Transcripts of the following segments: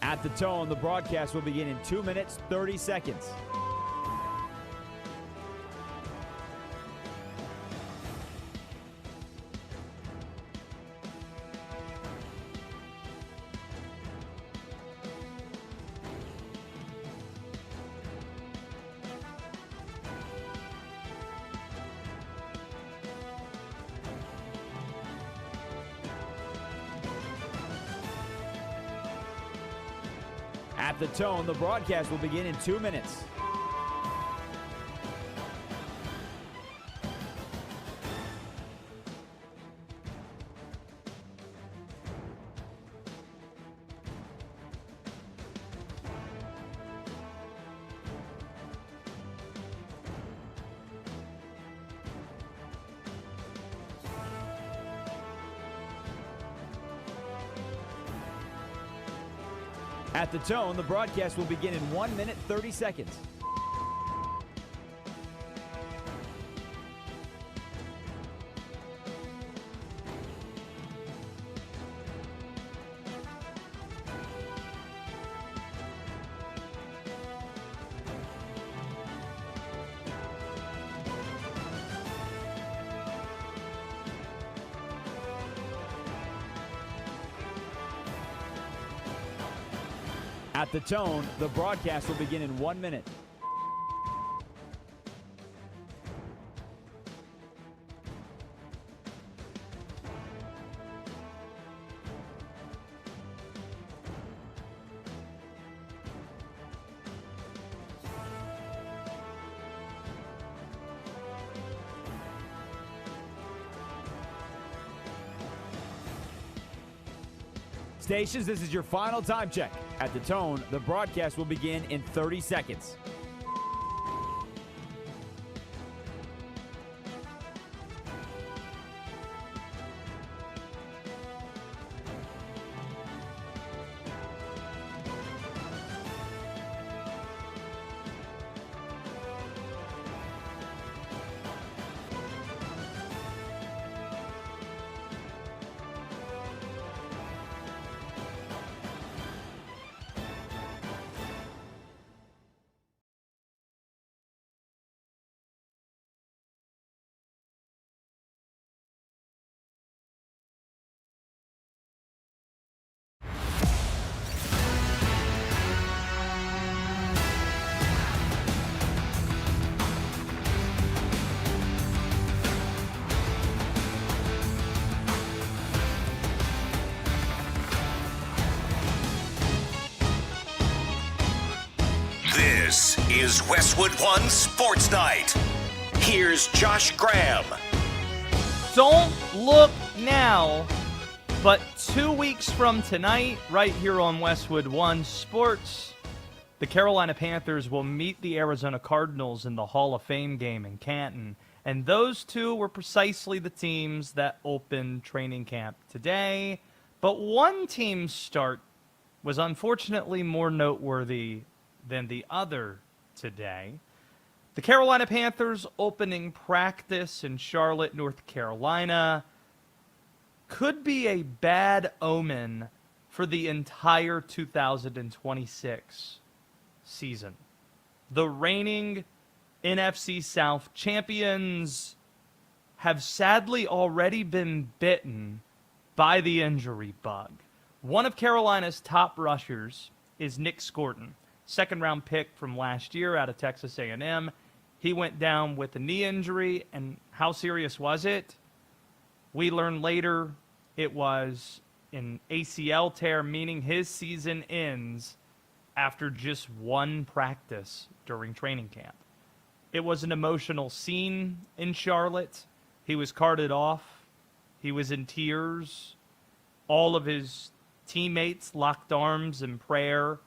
At the tone, the broadcast will begin in 2 minutes, 30 seconds. At the tone, the broadcast will begin in 2 minutes. At the tone, the broadcast will begin in 1 minute, 30 seconds. At the tone, the broadcast will begin in 1 minute. Stations, this is your final time check. At the tone, the broadcast will begin in 30 seconds. This is Westwood One Sports Night. Here's Josh Graham. Don't look now, but 2 weeks from tonight, right here on Westwood One Sports, the Carolina Panthers will meet the Arizona Cardinals in the Hall of Fame game in Canton. And those two were precisely the teams that opened training camp today. But one team's start was unfortunately more noteworthy than the other today. The Carolina Panthers opening practice in Charlotte, North Carolina could be a bad omen for the entire 2026 season. The reigning NFC South champions have sadly already been bitten by the injury bug. One of Carolina's top rushers is Nic Scourton, second-round pick from last year out of Texas A&M. He went down with a knee injury, and how serious was it? We learned later it was an ACL tear, meaning his season ends after just one practice during training camp. It was an emotional scene in Charlotte. He was carted off. He was in tears. All of his teammates locked arms in prayer.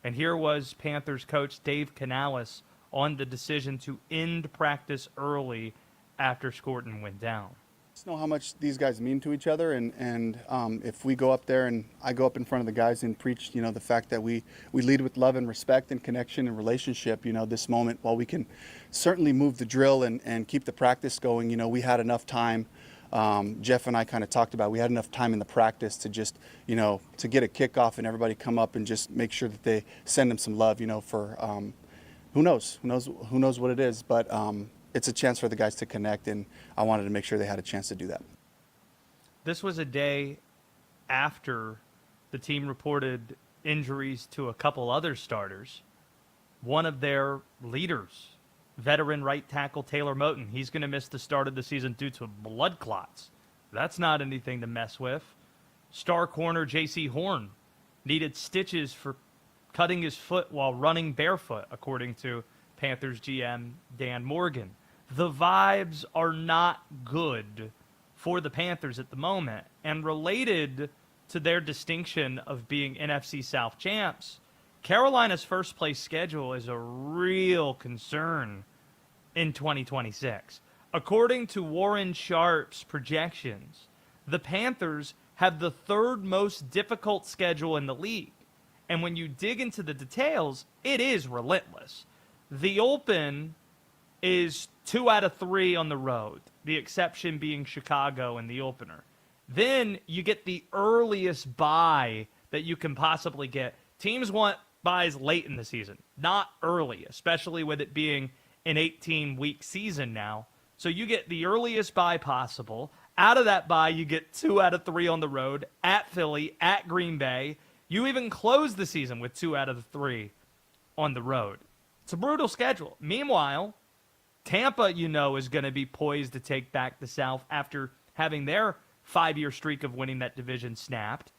And here was Panthers coach Dave Canales on the decision to end practice early after Scourton went down. Just know how much these guys mean to each other, and if we go up there and I go up in front of the guys and preach, the fact that we lead with love and respect and connection and relationship, this moment, while we can certainly move the drill and keep the practice going, we had enough time Jeff and I kind of talked about, we had enough time in the practice to just, to get a kickoff and everybody come up and just make sure that they send them some love, for who knows what it is, but it's a chance for the guys to connect, and I wanted to make sure they had a chance to do that. This was a day after the team reported injuries to a couple other starters. One of their leaders, veteran right tackle Taylor Moton, he's going to miss the start of the season due to blood clots. That's not anything to mess with. Star corner J.C. Horn needed stitches for cutting his foot while running barefoot, according to Panthers GM Dan Morgan. The vibes are not good for the Panthers at the moment, and related to their distinction of being NFC South champs, Carolina's first place schedule is a real concern in 2026. According to Warren Sharp's projections, the Panthers have the third most difficult schedule in the league. And when you dig into the details, it is relentless. The open is 2 out of 3 on the road, the exception being Chicago in the opener. Then you get the earliest bye that you can possibly get. Teams want buys late in the season, not early, especially with it being an 18-week season now. So you get the earliest bye possible. Out of that bye, you get 2 out of 3 on the road, at Philly, at Green Bay. You even close the season with 2 out of the 3 on the road. It's a brutal schedule. Meanwhile, Tampa, is going to be poised to take back the South after having their 5-year streak of winning that division snapped.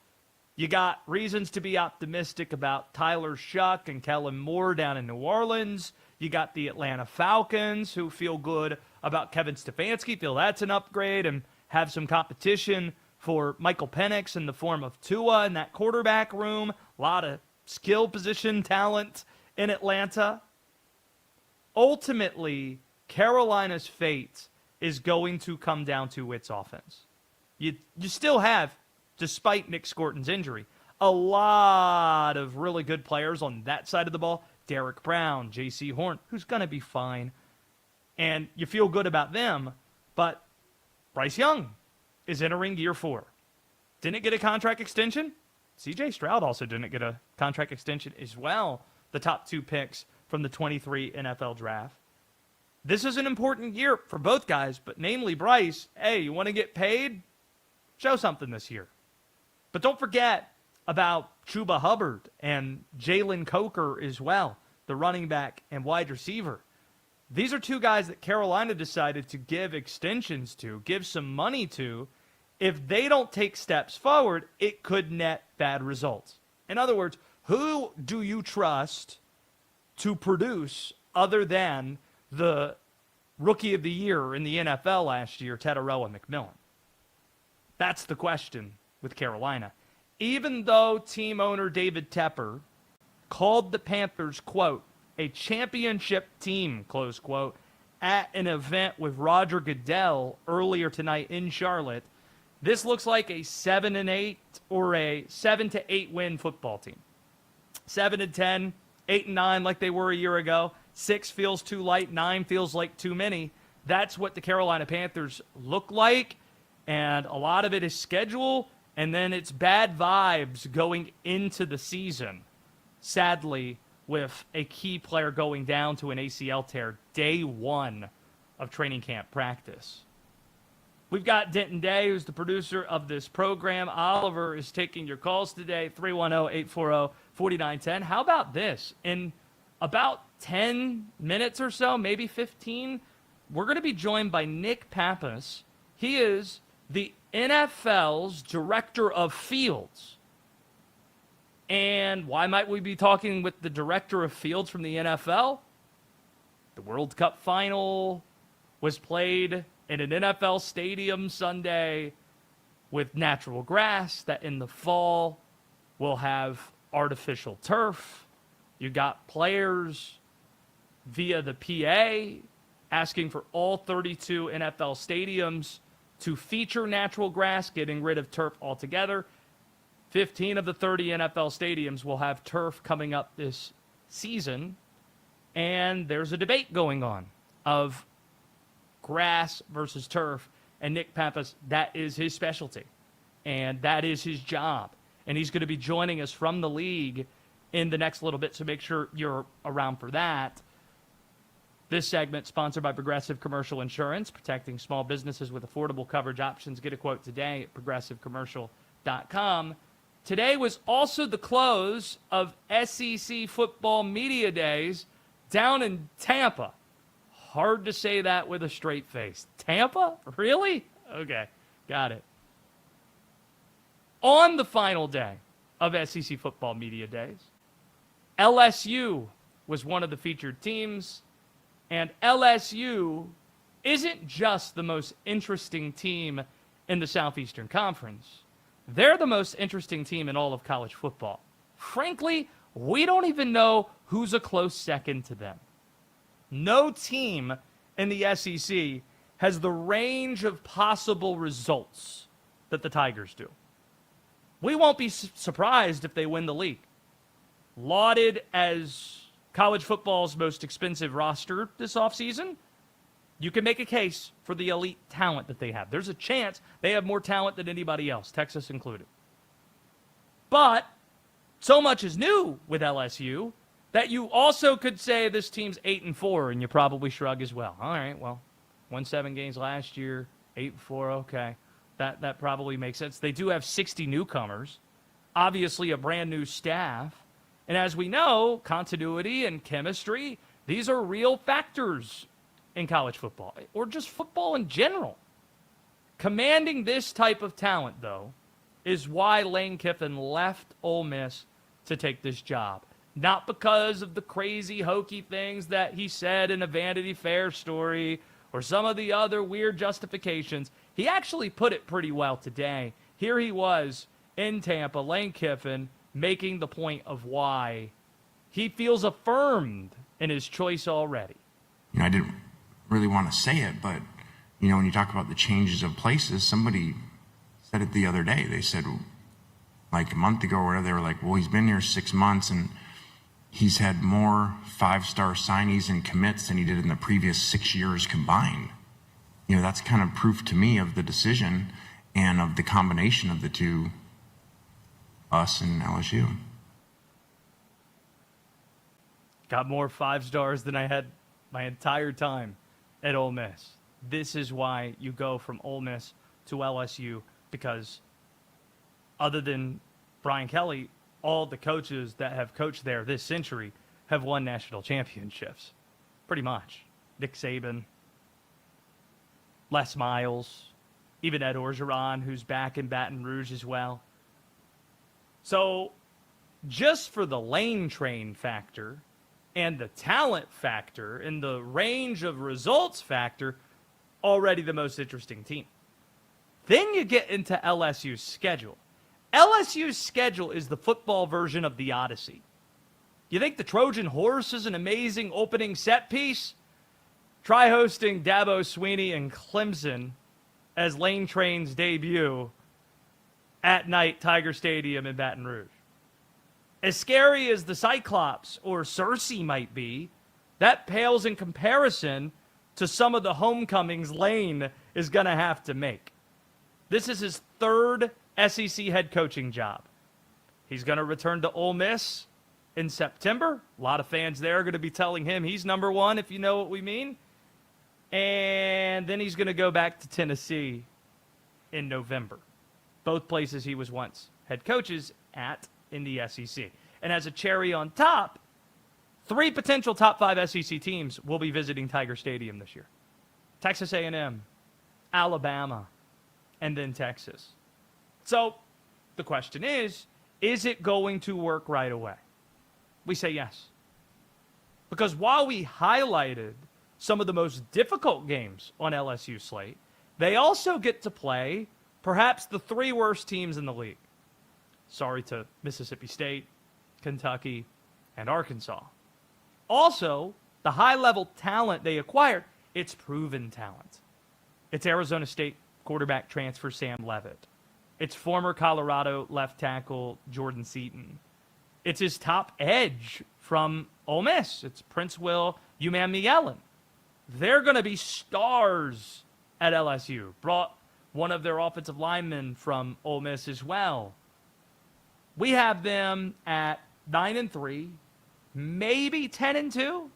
You got reasons to be optimistic about Tyler Shuck and Kellen Moore down in New Orleans. You got the Atlanta Falcons, who feel good about Kevin Stefanski, feel that's an upgrade, and have some competition for Michael Penix in the form of Tua in that quarterback room. A lot of skill position talent in Atlanta. Ultimately, Carolina's fate is going to come down to its offense. You still have, despite Nic Scourton's injury, a lot of really good players on that side of the ball. Derek Brown, J.C. Horn, who's going to be fine. And you feel good about them, but Bryce Young is entering year 4. Didn't get a contract extension. C.J. Stroud also didn't get a contract extension as well, the top 2 picks from the 23 NFL draft. This is an important year for both guys, but namely Bryce, hey, you want to get paid? Show something this year. But don't forget about Chuba Hubbard and Jalen Coker as well, the running back and wide receiver. These are 2 guys that Carolina decided to give extensions to, give some money to. If they don't take steps forward, it could net bad results. In other words, who do you trust to produce other than the rookie of the year in the NFL last year, Tedoroa McMillan? That's the question with Carolina. Even though team owner David Tepper called the Panthers, quote, a championship team, close quote, at an event with Roger Goodell earlier tonight in Charlotte, this looks like a 7-8 or a 7-8 win football team. 7-10, 8-9 like they were a year ago. 6 feels too light, 9 feels like too many. That's what the Carolina Panthers look like, and a lot of it is schedule, and then it's bad vibes going into the season. Sadly, with a key player going down to an ACL tear day 1 of training camp practice. We've got Denton Day, who's the producer of this program. Oliver is taking your calls today, 310-840-4910. How about this? In about 10 minutes or so, maybe 15, we're going to be joined by Nick Pappas. He is the NFL's Director of Fields. And why might we be talking with the Director of Fields from the NFL? The World Cup final was played in an NFL stadium Sunday with natural grass that in the fall will have artificial turf. You got players via the PA asking for all 32 NFL stadiums to feature natural grass, getting rid of turf altogether. 15 of the 30 NFL stadiums will have turf coming up this season. And there's a debate going on of grass versus turf And Nick Pappas, that is his specialty. And that is his job. And he's going to be joining us from the league in the next little bit, so make sure you're around for that. This segment sponsored by Progressive Commercial Insurance, protecting small businesses with affordable coverage options. Get a quote today at progressivecommercial.com. Today was also the close of SEC football media days down in Tampa. Hard to say that with a straight face. Tampa? Really? Okay, got it. On the final day of SEC football media days, LSU was one of the featured teams, and LSU isn't just the most interesting team in the Southeastern Conference. They're the most interesting team in all of college football. Frankly, we don't even know who's a close second to them. No team in the SEC has the range of possible results that the Tigers do. We won't be surprised if they win the league. Lauded as college football's most expensive roster this offseason, you can make a case for the elite talent that they have. There's a chance they have more talent than anybody else, Texas included. But so much is new with LSU that you also could say this team's 8-4, and you probably shrug as well. All right, well, won 7 games last year, 8-4, okay. That probably makes sense. They do have 60 newcomers, obviously a brand new staff. And as we know, continuity and chemistry, these are real factors in college football, or just football in general. Commanding this type of talent, though, is why Lane Kiffin left Ole Miss to take this job. Not because of the crazy, hokey things that he said in a Vanity Fair story or some of the other weird justifications. He actually put it pretty well today. Here he was in Tampa, Lane Kiffin, making the point of why he feels affirmed in his choice already. I didn't really want to say it, but, when you talk about the changes of places, somebody said it the other day. They said, like a month ago or whatever, they were like, well, he's been here 6 months and he's had more 5-star signees and commits than he did in the previous 6 years combined. That's kind of proof to me of the decision and of the combination of the two, us and LSU. Got more 5 stars than I had my entire time at Ole Miss. This is why you go from Ole Miss to LSU, because other than Brian Kelly, all the coaches that have coached there this century have won national championships. Pretty much. Nick Saban, Les Miles, even Ed Orgeron, who's back in Baton Rouge as well. So just for the lane train factor and the talent factor and the range of results factor, already the most interesting team. Then you get into LSU's schedule. LSU's schedule is the football version of the Odyssey. You think the Trojan Horse is an amazing opening set piece? Try hosting Dabo Swinney and Clemson as Lane Train's debut at night, Tiger Stadium in Baton Rouge. As scary as the Cyclops or Circe might be, that pales in comparison to some of the homecomings Lane is going to have to make. This is his 3rd SEC head coaching job. He's going to return to Ole Miss in September. A lot of fans there are going to be telling him he's number 1, if you know what we mean. And then he's going to go back to Tennessee in November. Both places he was once head coaches at in the SEC. And as a cherry on top, 3 potential top 5 SEC teams will be visiting Tiger Stadium this year. Texas A&M, Alabama, and then Texas. So the question is it going to work right away? We say yes. Because while we highlighted some of the most difficult games on LSU's slate, they also get to play perhaps the 3 worst teams in the league. Sorry to Mississippi State, Kentucky, and Arkansas. Also, the high-level talent they acquired, it's proven talent. It's Arizona State quarterback transfer Sam Leavitt. It's former Colorado left tackle Jordan Seaton. It's his top edge from Ole Miss. It's Prince Will Umanmielen. They're going to be stars at LSU. Brought one of their offensive linemen from Ole Miss as well. We have them at 9-3, maybe 10-2,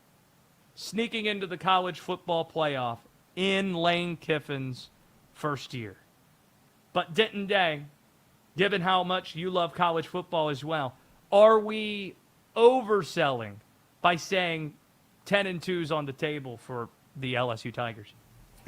sneaking into the college football playoff in Lane Kiffin's first year. But Denton Day, given how much you love college football as well, are we overselling by saying 10-2's on the table for the LSU Tigers?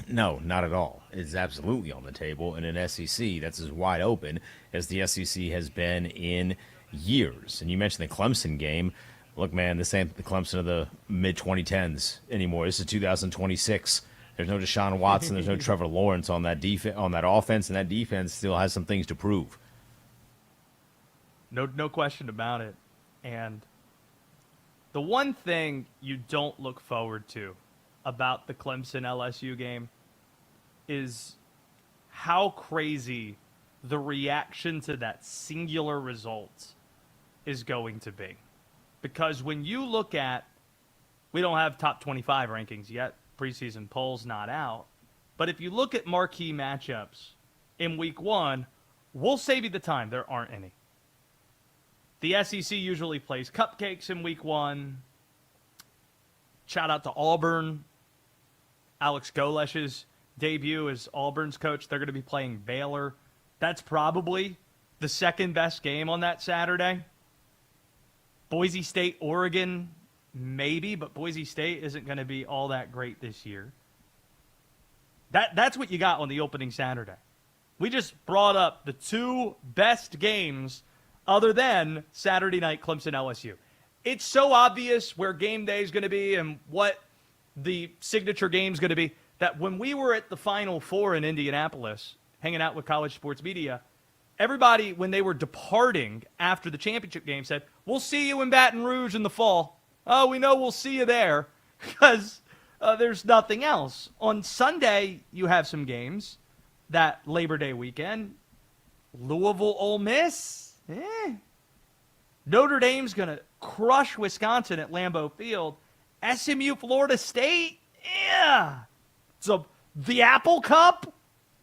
No, not at all. It's absolutely on the table in an SEC that's as wide open as the SEC has been in years. And you mentioned the Clemson game. Look, man, this ain't the Clemson of the mid-2010s anymore. This is 2026. There's no Deshaun Watson. There's no Trevor Lawrence on that on that offense, and that defense still has some things to prove. No question about it. And the one thing you don't look forward to about the Clemson LSU game is how crazy the reaction to that singular result is going to be. Because when you look at, we don't have top 25 rankings yet, preseason polls not out, but if you look at marquee matchups in week 1, we'll save you the time. There aren't any. The SEC usually plays cupcakes in week 1. Shout out to Auburn. Alex Golesh's debut as Auburn's coach. They're going to be playing Baylor. That's probably the second best game on that Saturday. Boise State, Oregon, maybe, but Boise State isn't going to be all that great this year. That's what you got on the opening Saturday. We just brought up the two best games other than Saturday night Clemson LSU. It's so obvious where game day is going to be and what the signature game is going to be that when we were at the Final Four in Indianapolis, hanging out with college sports media, everybody, when they were departing after the championship game, said, "We'll see you in Baton Rouge in the fall." Oh, we know we'll see you there because there's nothing else. On Sunday, you have some games that Labor Day weekend. Louisville, Ole Miss. Notre Dame's going to crush Wisconsin at Lambeau Field. SMU, Florida State. Yeah. So the Apple Cup,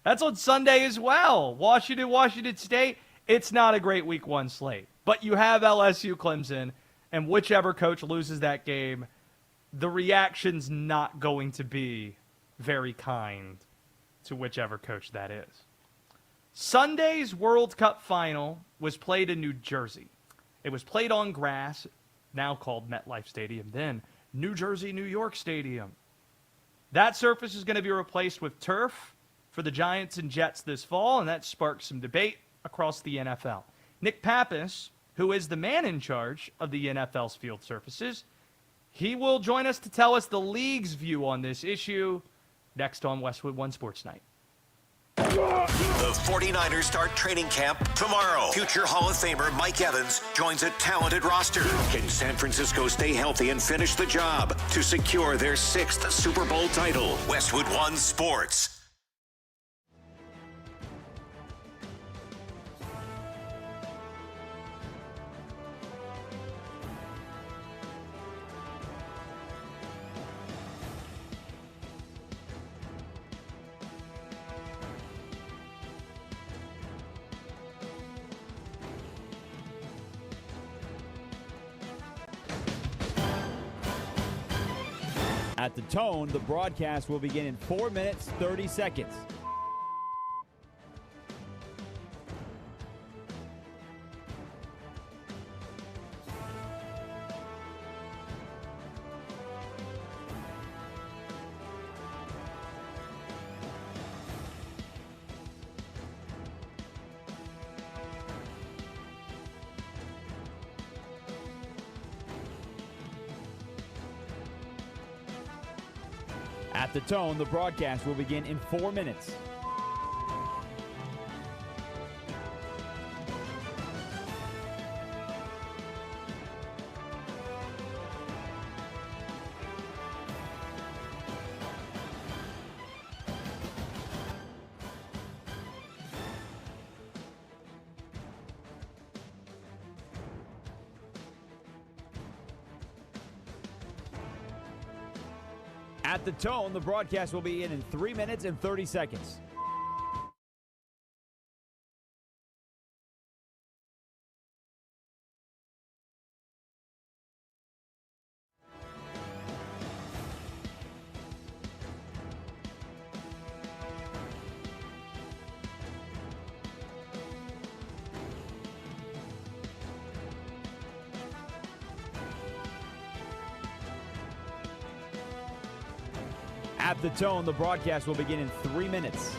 that's on Sunday as well. Washington State. It's not a great week 1 slate. But you have LSU, Clemson, and whichever coach loses that game, the reaction's not going to be very kind to whichever coach that is. Sunday's World Cup final was played in New Jersey. It was played on grass, now called MetLife Stadium, then New Jersey, New York Stadium. That surface is going to be replaced with turf for the Giants and Jets this fall, and that sparked some debate across the NFL. Nick Pappas, who is the man in charge of the NFL's field surfaces, he will join us to tell us the league's view on this issue next on Westwood One Sports Night. The 49ers start training camp tomorrow. Future Hall of Famer Mike Evans joins a talented roster. Can San Francisco stay healthy and finish the job to secure their 6th Super Bowl title? Westwood One Sports. At the tone, the broadcast will begin in 4 minutes, 30 seconds. At the tone, the broadcast will begin in 4 minutes. At the tone, the broadcast will be in 3 minutes and 30 seconds. At the tone, the broadcast will begin in 3 minutes.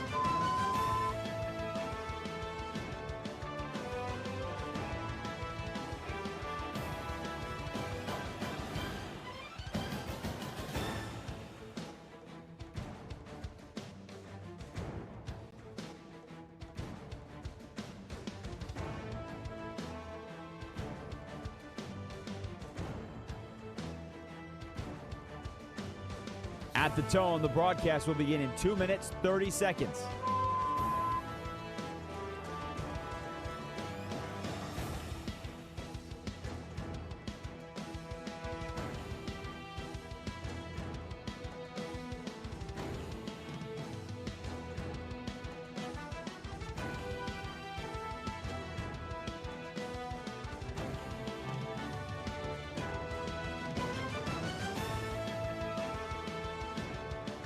At the tone, the broadcast will begin in 2 minutes, 30 seconds.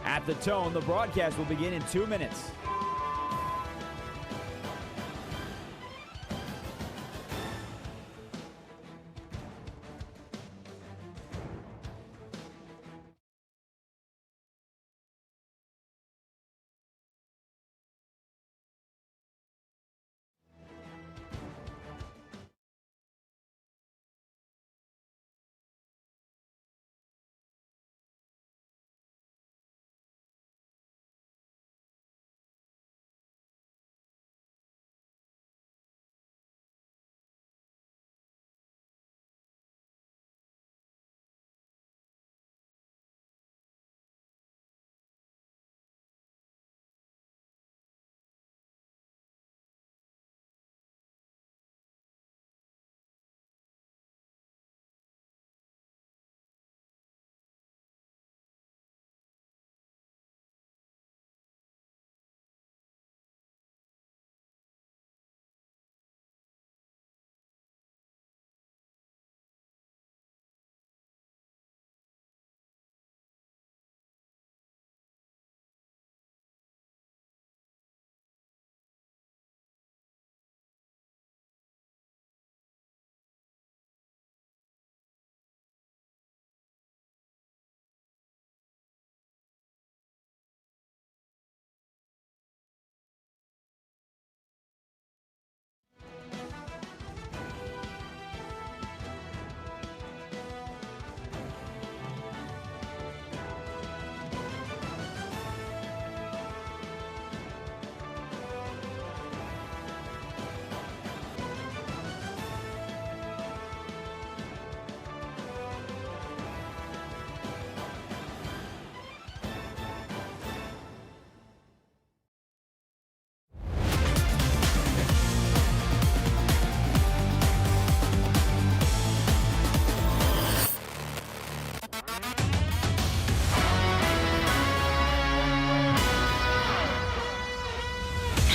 At the tone, the broadcast will begin in 2 minutes.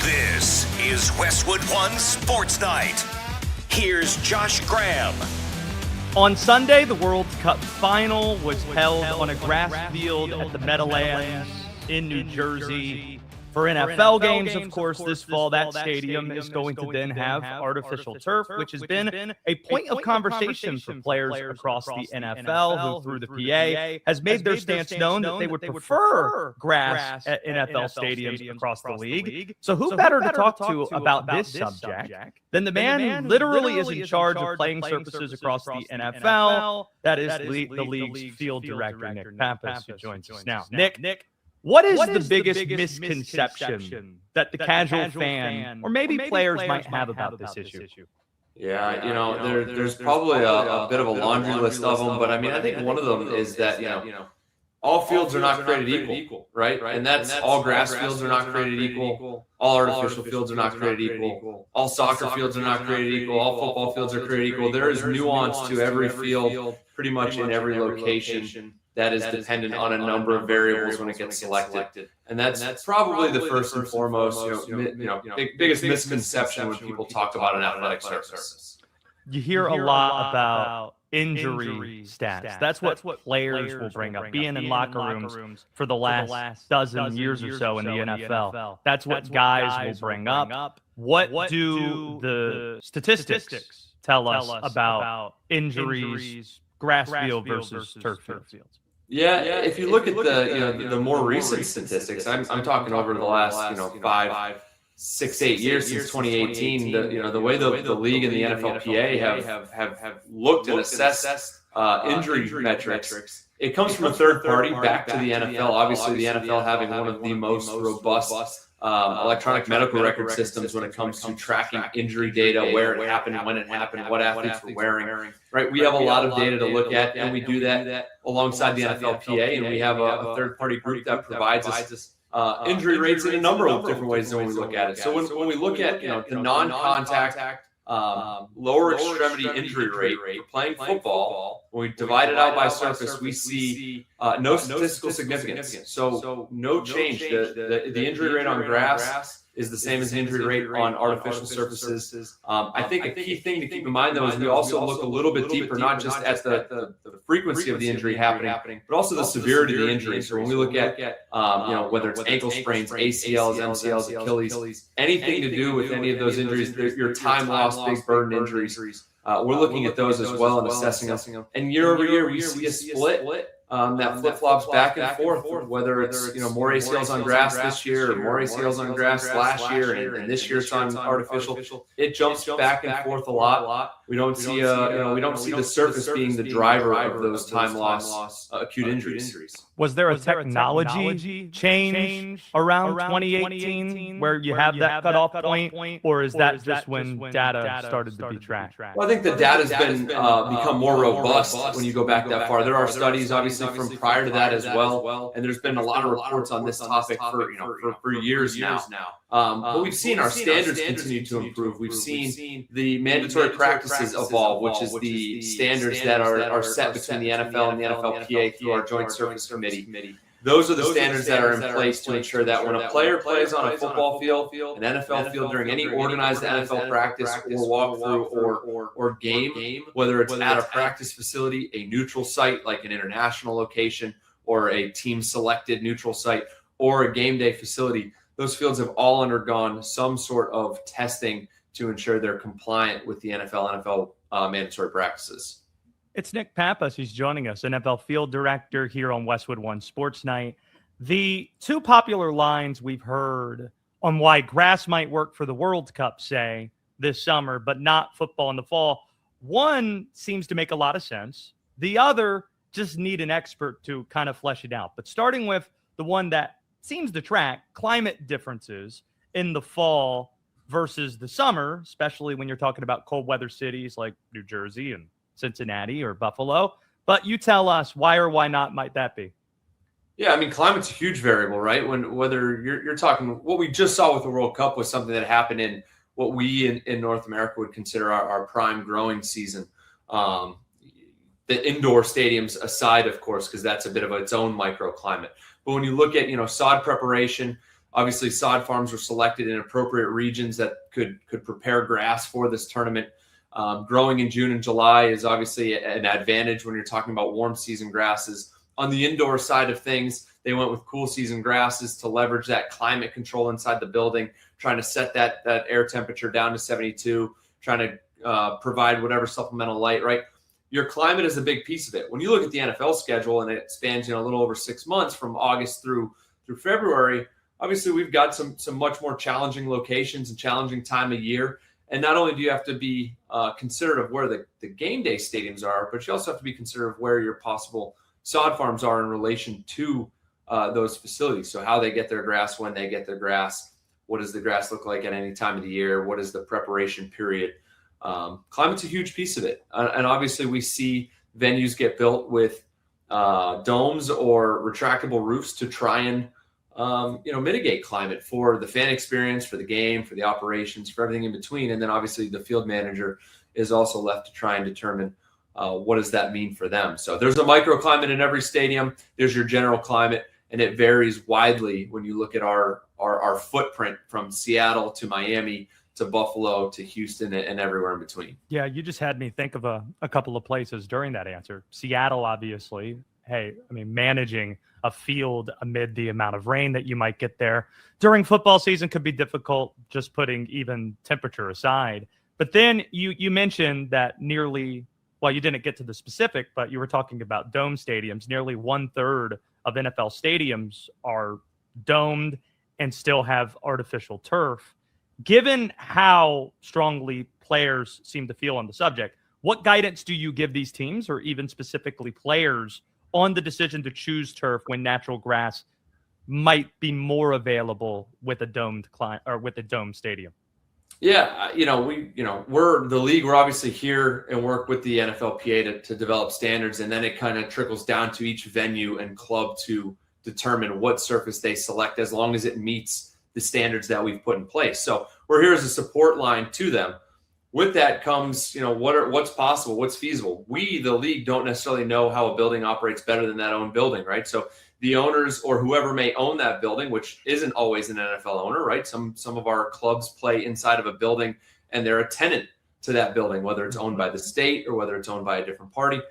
This is Westwood One Sports Night. Here's Josh Graham. On Sunday, the World Cup final was held on a grass field at the Meadowlands in New Jersey. For NFL games, of course, this fall, that stadium is going to then have artificial turf, which has been a point of conversation for players across the NFL, who through the PA has made their stance known that they would prefer grass at NFL stadiums across the league. So who better to talk to about this subject than the man who literally is in charge of playing surfaces across the NFL? That is the league's field director, Nick Pappas, who joins us now. Nick, what is the biggest misconception that the casual fan or maybe players might have about this issue? Yeah, there's probably a bit of a laundry list of them, but I mean, I think one of them is that, all fields are not created equal, right? And that's all grass fields are not created equal. All artificial fields are not created equal. All soccer fields are not created equal. All football fields are created equal. There is nuance to every field pretty much in every location. that is dependent on a number of variables when it gets selected. And that's probably the first and foremost, biggest misconception when people talk about an athletic surface. You hear a lot about injury stats. That's what players will bring up. Being in locker rooms for the last dozen years or so in the NFL. That's what guys will bring up. What do the statistics tell us about injuries, grass field versus turf fields? Yeah, if you look at the more recent statistics, I'm talking over the last 5, 6, 8 years since 2018. The way the league and the NFLPA have looked and assessed injury metrics. It comes from a third party back to the NFL. Obviously, the NFL having one of the most robust electronic medical record systems when it comes to tracking injury data, where it happened, when it happened, what athletes were wearing. Right, we have a lot of data to look at, and we do that alongside the NFLPA, and we have a third-party group that provides us injury rates in a number of different ways when we look at it. So when we look at the non-contact lower extremity injury rate for playing football, when we divide it out by surface, we see no statistical significance. So no change. The injury rate on grass is the same as the injury rate on artificial surfaces. I think a key thing to keep in mind, though, is we also look a little bit deeper, not just at the frequency of the injury happening, but also the severity of the injury. So when we look at whether it's ankle sprains, ACLs, MCLs, Achilles, anything to do with any of those injuries, your time lost, big burden injuries, we're looking at those as well and assessing them. And year over year, we see a split that flip-flops back and forth, whether it's more ACLs on grass this year or more ACLs on grass last year, and this year it's on artificial. It jumps back and forth a lot. We don't see the surface being the driver of those time loss acute injuries. Was there a technology change around 2018 where you have that cutoff point, or is that just when data started to be tracked? Well, I think the data's been become more robust when you go back that far. There are studies, obviously, from prior to that as well, and there's been a lot of reports on this topic for years now. But we've seen our standards continue to improve. We've seen the mandatory practices evolve, which is the standards that are set between the NFL and the NFLPA through our Joint Service Committee. Those are the standards that are in place to ensure that when a player plays on a football field, an NFL field, during any organized NFL practice or walkthrough or game, whether it's at a practice facility, a neutral site like an international location, or a team-selected neutral site, or a game day facility, those fields have all undergone some sort of testing to ensure they're compliant with the NFL mandatory practices. It's Nick Pappas who's joining us, NFL field director here on Westwood One Sports Night. The two popular lines we've heard on why grass might work for the World Cup, say, this summer, but not football in the fall. One seems to make a lot of sense. The other just need an expert to kind of flesh it out. But starting with the one that seems to track climate differences in the fall versus the summer, especially when you're talking about cold weather cities like New Jersey and Cincinnati or Buffalo. But you tell us why or why not might that be? Yeah, I mean, climate's a huge variable, right? Whether you're talking, what we just saw with the World Cup was something that happened in what we in North America would consider our prime growing season. The indoor stadiums aside, of course, because that's a bit of its own microclimate. But when you look at, sod preparation, obviously sod farms were selected in appropriate regions that could prepare grass for this tournament. Growing in June and July is obviously an advantage when you're talking about warm season grasses. On the indoor side of things, they went with cool season grasses to leverage that climate control inside the building, trying to set that air temperature down to 72, trying to provide whatever supplemental light, right? Your climate is a big piece of it. When you look at the NFL schedule and it spans, a little over 6 months from August through February, obviously we've got some much more challenging locations and challenging time of year. And not only do you have to be considerate of where the game day stadiums are, but you also have to be considerate of where your possible sod farms are in relation to those facilities. So how they get their grass, when they get their grass, what does the grass look like at any time of the year? What is the preparation period? Climate's a huge piece of it. And obviously we see venues get built with domes or retractable roofs to try and mitigate climate for the fan experience, for the game, for the operations, for everything in between. And then obviously the field manager is also left to try and determine what does that mean for them? So there's a microclimate in every stadium. There's your general climate, and it varies widely when you look at our footprint from Seattle to Miami to Buffalo to Houston and everywhere in between. Yeah, you just had me think of a couple of places during that answer. Seattle, obviously. Hey, I mean, managing a field amid the amount of rain that you might get there during football season could be difficult, just putting even temperature aside. But then you mentioned that nearly, well, you didn't get to the specific, but you were talking about dome stadiums. Nearly 1/3 of NFL stadiums are domed and still have artificial turf. Given how strongly players seem to feel on the subject, what guidance do you give these teams, or even specifically players, on the decision to choose turf when natural grass might be more available with a domed stadium? Yeah, we're the league. We're obviously here and work with the NFLPA to develop standards, and then it kind of trickles down to each venue and club to determine what surface they select, as long as it meets the standards that we've put in place. So we're here as a support line to them. With that comes, what's possible, what's feasible. We, the league, don't necessarily know how a building operates better than that own building, right? So the owners or whoever may own that building, which isn't always an NFL owner, right? Some of our clubs play inside of a building and they're a tenant to that building, whether it's owned by the state or whether it's owned by a different party.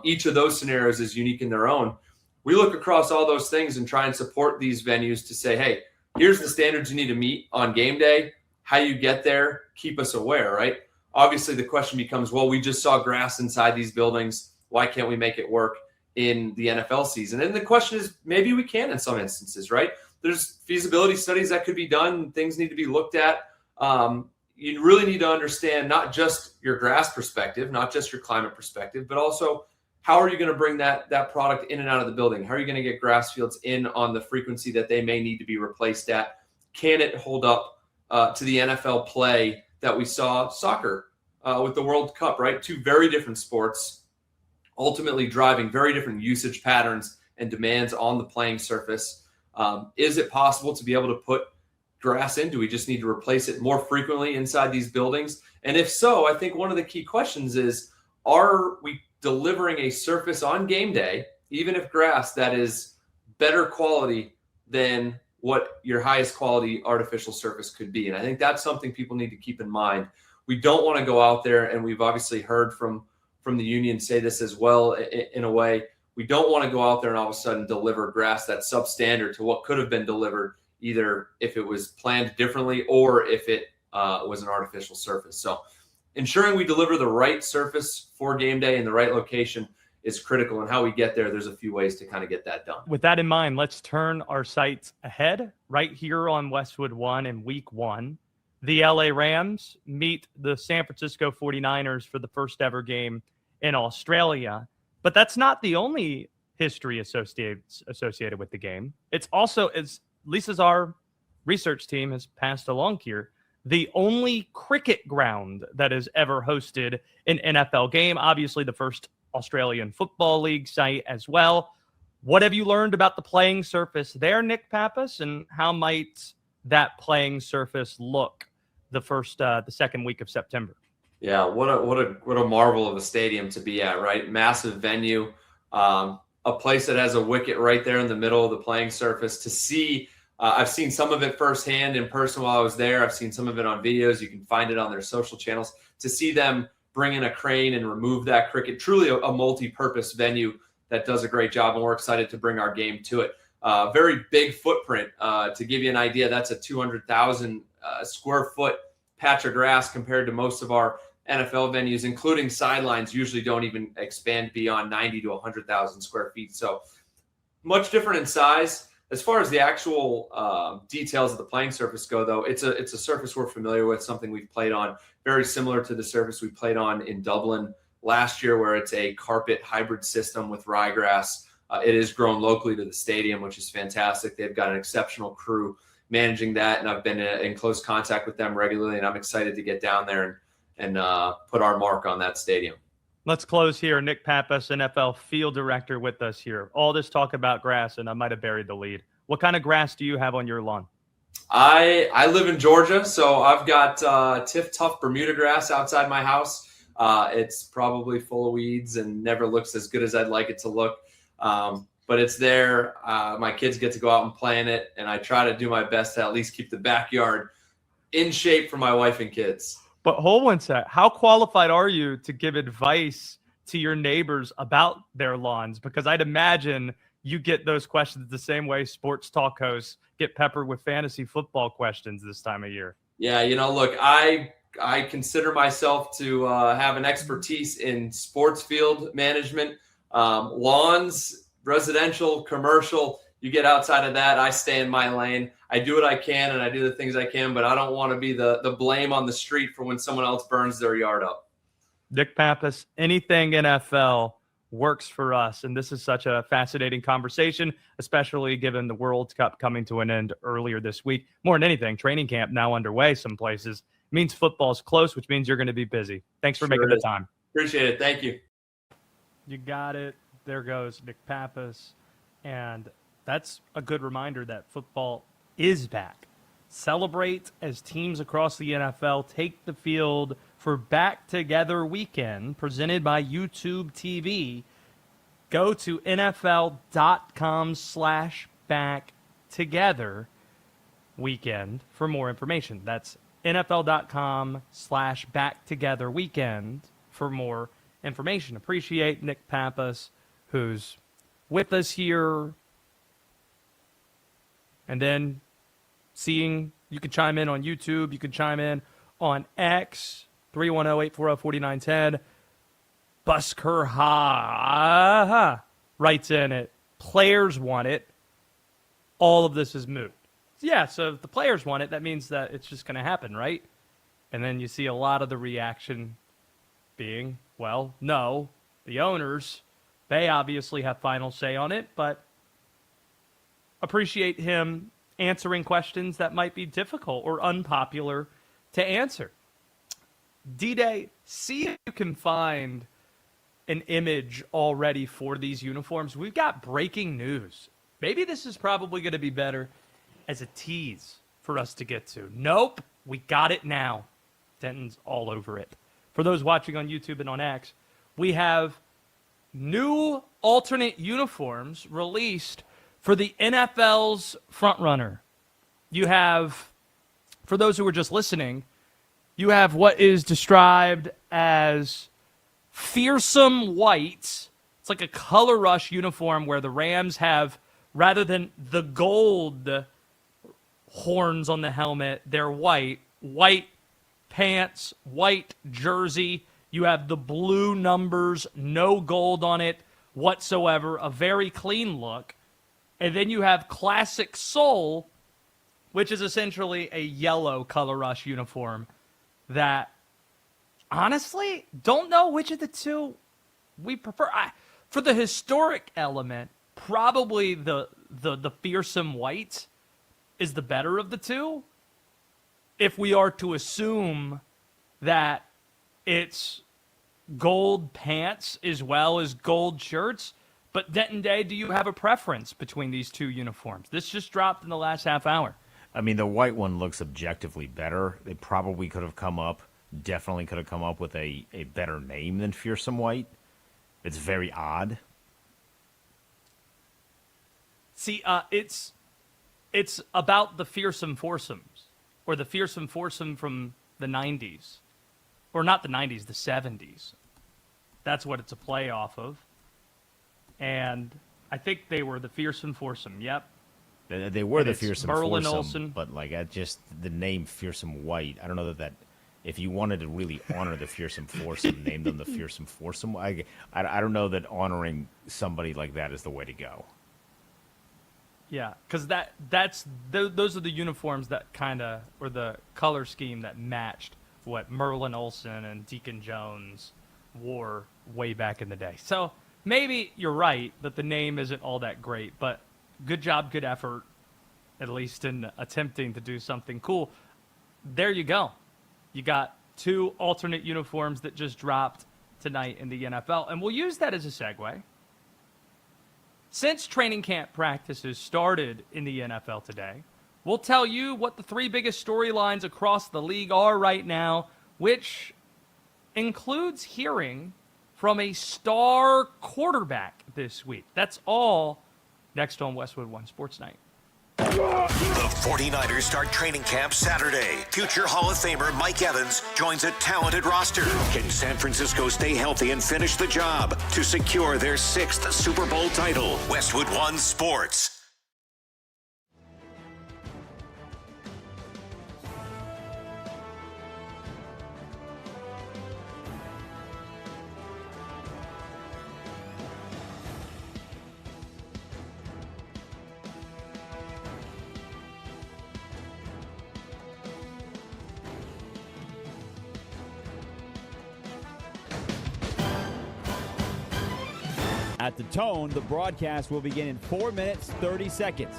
Each of those scenarios is unique in their own. We look across all those things and try and support these venues to say, hey, here's the standards you need to meet on game day. How you get there, keep us aware, right? Obviously, the question becomes, well, we just saw grass inside these buildings. Why can't we make it work in the NFL season? And the question is, maybe we can in some instances, right? There's feasibility studies that could be done. Things need to be looked at. You really need to understand not just your grass perspective, not just your climate perspective, but also how are you going to bring that product in and out of the building? How are you going to get grass fields in on the frequency that they may need to be replaced at? Can it hold up to the NFL play that we saw soccer with the World Cup, right? Two very different sports, ultimately driving very different usage patterns and demands on the playing surface. Is it possible to be able to put grass in? Do we just need to replace it more frequently inside these buildings? And if so, I think one of the key questions is, are we delivering a surface on game day, even if grass, that is better quality than what your highest quality artificial surface could be? And I think that's something people need to keep in mind. We don't want to go out there, and we've obviously heard from the union say this as well in a way. We don't want to go out there and all of a sudden deliver grass that's substandard to what could have been delivered, either if it was planned differently or if it was an artificial surface. So ensuring we deliver the right surface for game day in the right location is critical. And how we get there, there's a few ways to kind of get that done. With that in mind, let's turn our sights ahead. Right here on Westwood One in week 1, the LA Rams meet the San Francisco 49ers for the first ever game in Australia. But that's not the only history associated with the game. It's also, at least as our research team has passed along here, the only cricket ground that has ever hosted an NFL game. Obviously, the first Australian Football League site as well. What have you learned about the playing surface there, Nick Pappas, and how might that playing surface look the second week of September? Yeah, what a marvel of a stadium to be at, right? Massive venue, a place that has a wicket right there in the middle of the playing surface. To see, I've seen some of it firsthand in person while I was there. I've seen some of it on videos. You can find it on their social channels. To see them bring in a crane and remove that cricket, truly a multi-purpose venue that does a great job, and we're excited to bring our game to it. Very big footprint. To give you an idea, that's a 200,000 square foot patch of grass compared to most of our NFL venues, including sidelines, usually don't even expand beyond 90 to 100,000 square feet. So much different in size. As far as the actual details of the playing surface go, though, it's a surface we're familiar with, something we've played on, very similar to the surface we played on in Dublin last year, where it's a carpet hybrid system with ryegrass. It is grown locally to the stadium, which is fantastic. They've got an exceptional crew managing that, and I've been in close contact with them regularly, and I'm excited to get down there and put our mark on that stadium. Let's close here. Nick Pappas, NFL field director, with us here. All this talk about grass, and I might have buried the lead. What kind of grass do you have on your lawn? I live in Georgia, so I've got Tiff Tough Bermuda grass outside my house. It's probably full of weeds and never looks as good as I'd like it to look. But it's there. My kids get to go out and play in it, and I try to do my best to at least keep the backyard in shape for my wife and kids. But hold one sec. How qualified are you to give advice to your neighbors about their lawns? Because I'd imagine you get those questions the same way sports talk hosts get peppered with fantasy football questions this time of year. Yeah, look, I consider myself to have an expertise in sports field management, lawns, residential, commercial. You get outside of that, I stay in my lane. I do what I can, and I do the things I can, but I don't want to be the blame on the street for when someone else burns their yard up. Nick Pappas, anything NFL works for us, and this is such a fascinating conversation, especially given the World Cup coming to an end earlier this week. More than anything, training camp now underway some places. It means football's close, which means you're going to be busy. Thanks for making the time. Appreciate it. Thank you. You got it. There goes Nick Pappas. And that's a good reminder that football is back. Celebrate as teams across the NFL take the field for Back Together Weekend, presented by YouTube TV. Go to NFL.com/backtogether weekend for more information. That's NFL.com/backtogether weekend for more information. Appreciate Nick Pappas, who's with us here. And then seeing, you can chime in on YouTube. You can chime in on X, 310-840-4910. Busker Ha writes in it. Players want it. All of this is moot. Yeah, so if the players want it, that means that it's just going to happen, right? And then you see a lot of the reaction being, well, no, the owners, they obviously have final say on it, but appreciate him answering questions that might be difficult or unpopular to answer. D-Day, see if you can find an image already for these uniforms. We've got breaking news. Maybe this is probably going to be better as a tease for us to get to. Nope, we got it now. Denton's all over it. For those watching on YouTube and on X, we have new alternate uniforms released for the NFL's frontrunner. You have, for those who are just listening, you have what is described as fearsome white. It's like a color rush uniform where the Rams have, rather than the gold horns on the helmet, they're white. White pants, white jersey. You have the blue numbers, no gold on it whatsoever. A very clean look. And then you have Classic Soul, which is essentially a yellow color rush uniform that, honestly, don't know which of the two we prefer. For the historic element, probably the fearsome white is the better of the two. If we are to assume that it's gold pants as well as gold shirts. But Denton Day, do you have a preference between these two uniforms? This just dropped in the last half hour. I mean, the white one looks objectively better. They probably definitely could have come up with a better name than Fearsome White. It's very odd. See, it's about the Fearsome Foursomes, or the Fearsome Foursome from the 90s. Or not the 90s, the 70s. That's what it's a play off of. And I think they were the Fearsome Foursome. Yep. They were the Fearsome Merlin Foursome, Olsen. but just the name Fearsome White. I don't know that if you wanted to really honor the Fearsome Foursome, name them the Fearsome Foursome. I don't know that honoring somebody like that is the way to go. Yeah, because those are the uniforms that kind of, or the color scheme that matched what Merlin Olsen and Deacon Jones wore way back in the day. So maybe you're right that the name isn't all that great, but good job, good effort, at least in attempting to do something cool. There you go. You got two alternate uniforms that just dropped tonight in the NFL, and we'll use that as a segue. Since training camp practices started in the NFL today, we'll tell you what the three biggest storylines across the league are right now, which includes hearing from a star quarterback this week. That's all next on Westwood One Sports Night. The 49ers start training camp Saturday. Future Hall of Famer Mike Evans joins a talented roster. Can San Francisco stay healthy and finish the job to secure their 6th Super Bowl title? Westwood One Sports. At the tone, the broadcast will begin in 4 minutes, 30 seconds.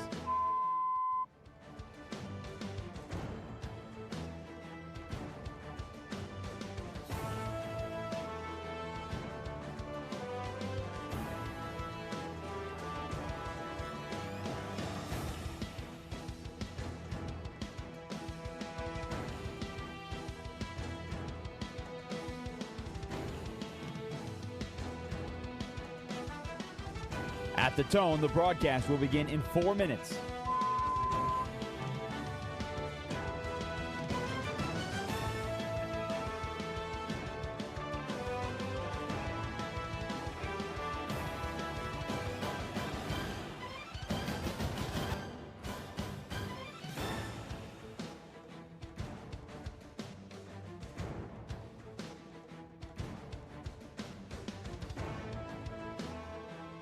At the tone, the broadcast will begin in 4 minutes.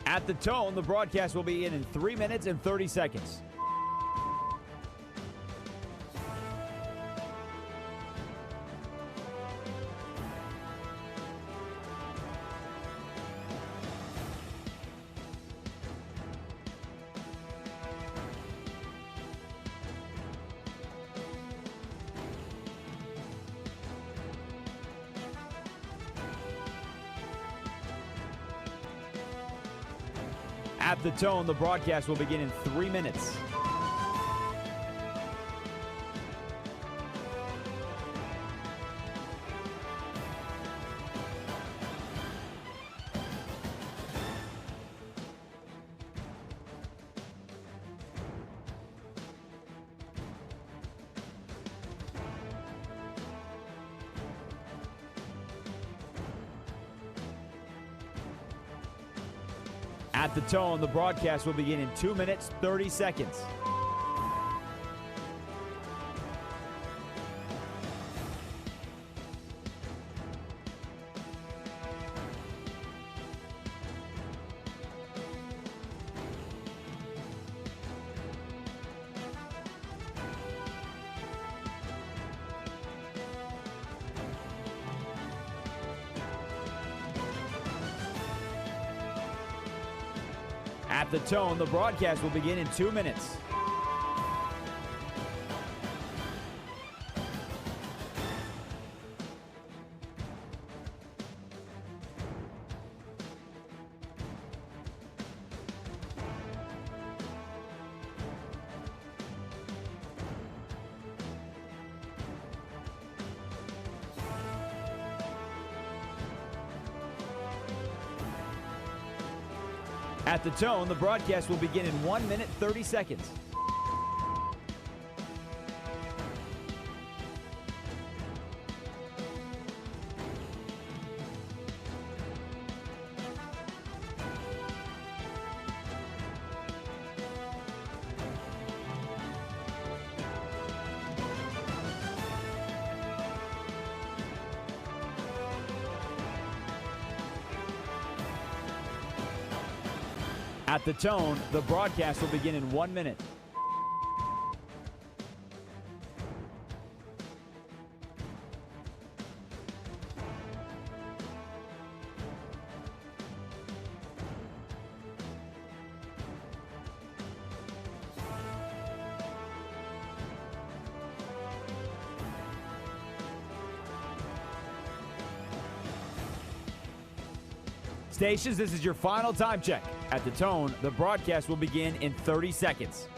At the tone, the broadcast will begin in 3 minutes and 30 seconds. At the tone, the broadcast will begin in 3 minutes. At the tone, the broadcast will begin in 2 minutes, 30 seconds. At the tone, the broadcast will begin in 2 minutes. At the tone, the broadcast will begin in 1 minute, 30 seconds. At the tone, the broadcast will begin in 1 minute. Stations, this is your final time check. At the tone, the broadcast will begin in 30 seconds.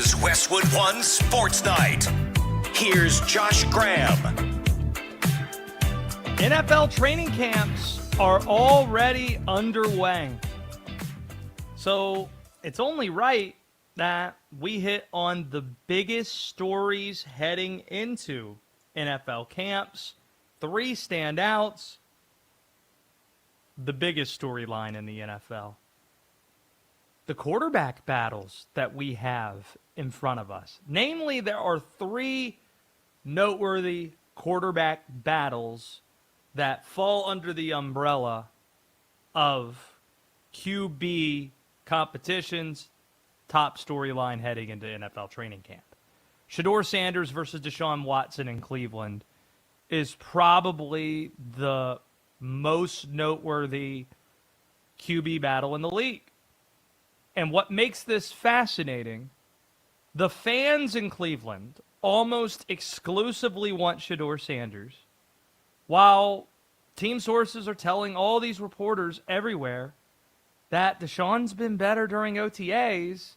is Westwood One Sports Night. Here's Josh Graham. NFL training camps are already underway. So it's only right that we hit on the biggest stories heading into NFL camps. 3 standouts. The biggest storyline in the NFL. The quarterback battles that we have in front of us. Namely, there are 3 noteworthy quarterback battles that fall under the umbrella of QB competitions, top storyline heading into NFL training camp. Shedeur Sanders versus Deshaun Watson in Cleveland is probably the most noteworthy QB battle in the league. And what makes this fascinating, the fans in Cleveland almost exclusively want Shedeur Sanders, while team sources are telling all these reporters everywhere that Deshaun's been better during OTAs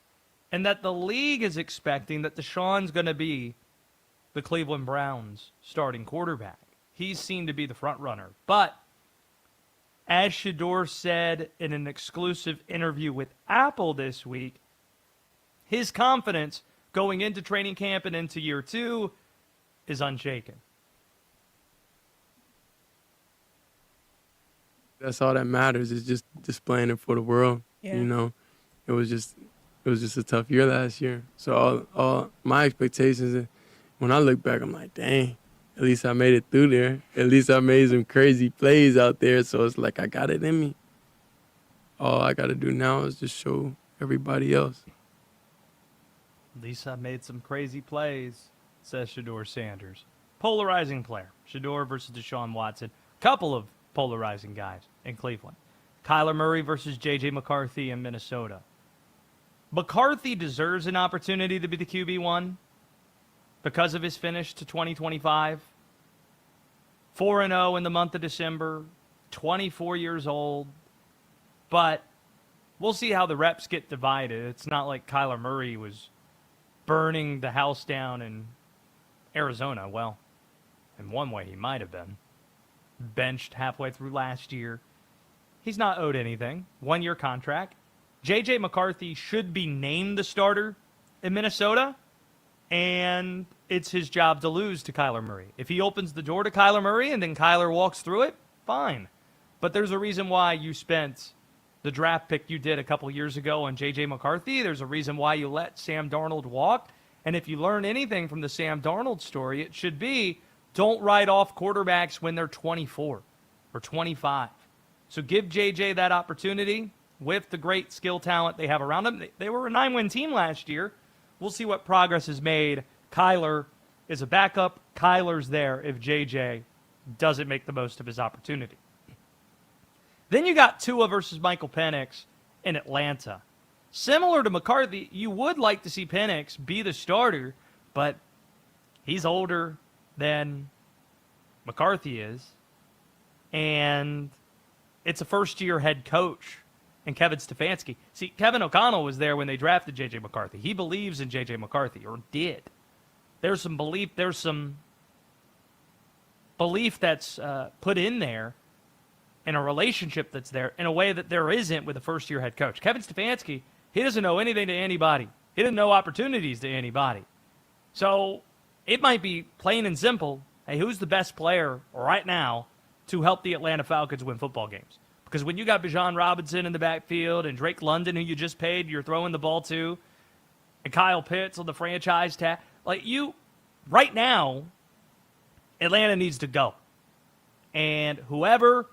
and that the league is expecting that Deshaun's going to be the Cleveland Browns starting quarterback. He's seen to be the front runner. But as Shedeur said in an exclusive interview with Apple this week, his confidence going into training camp and into year 2 is unshaken. That's all that matters, is just displaying it for the world. Yeah. You know, it was just a tough year last year. So all my expectations, when I look back, I'm like, dang, at least I made it through there. At least I made some crazy plays out there. So it's like I got it in me. All I got to do now is just show everybody else. At least I made some crazy plays, says Shedeur Sanders. Polarizing player. Shedeur versus Deshaun Watson. Couple of polarizing guys in Cleveland. Kyler Murray versus J.J. McCarthy in Minnesota. McCarthy deserves an opportunity to be the QB1 because of his finish to 2025. 4-0 in the month of December. 24 years old. But we'll see how the reps get divided. It's not like Kyler Murray was burning the house down in Arizona. Well, in one way he might have been. Benched halfway through last year. He's not owed anything. 1-year contract. J.J. McCarthy should be named the starter in Minnesota, and it's his job to lose to Kyler Murray. If he opens the door to Kyler Murray and then Kyler walks through it, fine. But there's a reason why you spent the draft pick you did a couple years ago on J.J. McCarthy. There's a reason why you let Sam Darnold walk. And if you learn anything from the Sam Darnold story, it should be don't write off quarterbacks when they're 24 or 25. So give J.J. that opportunity with the great skill talent they have around them. They were a 9-win team last year. We'll see what progress is made. Kyler is a backup. Kyler's there if J.J. doesn't make the most of his opportunity. Then you got Tua versus Michael Penix in Atlanta. Similar to McCarthy, you would like to see Penix be the starter, but he's older than McCarthy is. And it's a first-year head coach in Kevin Stefanski. See, Kevin O'Connell was there when they drafted J.J. McCarthy. He believes in J.J. McCarthy, or did. There's some belief that's put in there, and a relationship that's there in a way that there isn't with a first-year head coach. Kevin Stefanski, he doesn't know anything to anybody. He doesn't know opportunities to anybody. So it might be plain and simple, hey, who's the best player right now to help the Atlanta Falcons win football games? Because when you got Bijan Robinson in the backfield and Drake London, who you just paid, you're throwing the ball to, and Kyle Pitts on the franchise tag, right now, Atlanta needs to go. And whoever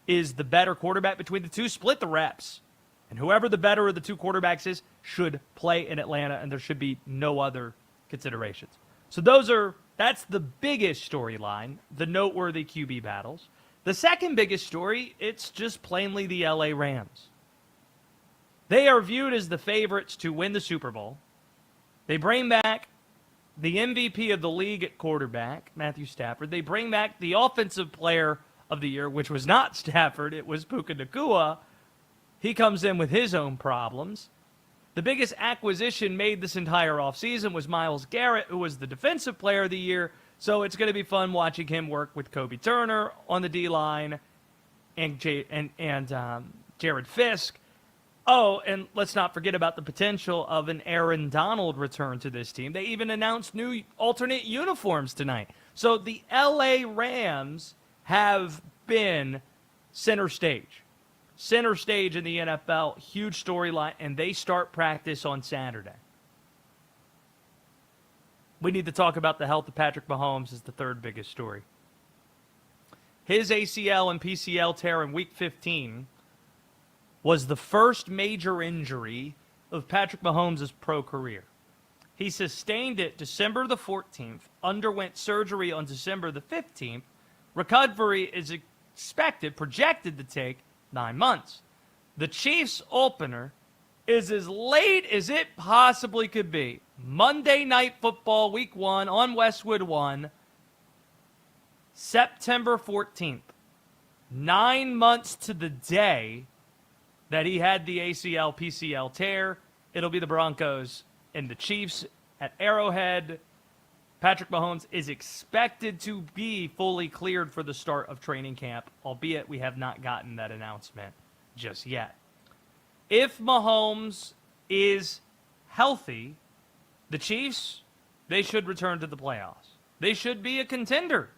is the better quarterback between the two, split the reps. And whoever the better of the two quarterbacks is should play in Atlanta, and there should be no other considerations. So that's the biggest storyline, the noteworthy QB battles. The second biggest story, it's just plainly the LA Rams. They are viewed as the favorites to win the Super Bowl. They bring back the MVP of the league at quarterback, Matthew Stafford. They bring back the offensive player of the year, which was not Stafford, it was Puka Nacua. He comes in with his own problems. The biggest acquisition made this entire offseason was Myles Garrett, who was the Defensive Player of the Year. So it's going to be fun watching him work with Kobe Turner on the D-line and Jared Fisk. Oh, and let's not forget about the potential of an Aaron Donald return to this team. They even announced new alternate uniforms tonight. So the LA Rams have been center stage. Center stage in the NFL, huge storyline, and they start practice on Saturday. We need to talk about the health of Patrick Mahomes as the third biggest story. His ACL and PCL tear in Week 15 was the first major injury of Patrick Mahomes' pro career. He sustained it December the 14th, underwent surgery on December the 15th. Recovery is projected to take 9 months. The Chiefs opener is as late as it possibly could be. Monday Night Football, Week 1 on Westwood 1, September 14th. 9 months to the day that he had the ACL, PCL tear. It'll be the Broncos and the Chiefs at Arrowhead. Patrick Mahomes is expected to be fully cleared for the start of training camp, albeit we have not gotten that announcement just yet. If Mahomes is healthy, the Chiefs, they should return to the playoffs. They should be a contender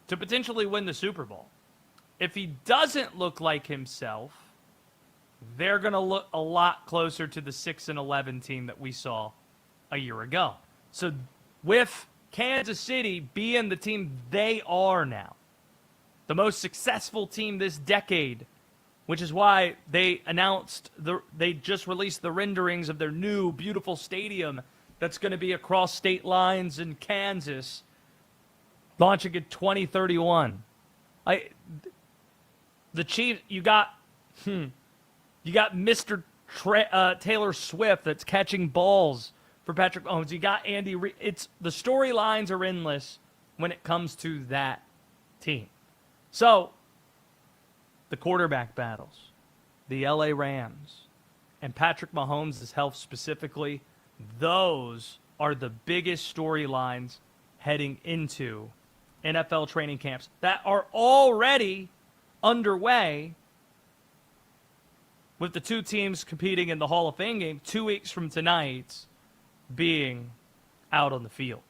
to potentially win the Super Bowl. If he doesn't look like himself, they're going to look a lot closer to the 6-11 team that we saw a year ago. So with Kansas City being the team they are now, the most successful team this decade, which is why they just released the renderings of their new beautiful stadium that's going to be across state lines in Kansas, launching in 2031. The Chiefs, you got Mr. Taylor Swift that's catching balls for Patrick Mahomes. You got Andy Reid. The storylines are endless when it comes to that team. So, the quarterback battles, the LA Rams, and Patrick Mahomes' health specifically, those are the biggest storylines heading into NFL training camps that are already underway, with the two teams competing in the Hall of Fame game 2 weeks from tonight being out on the field.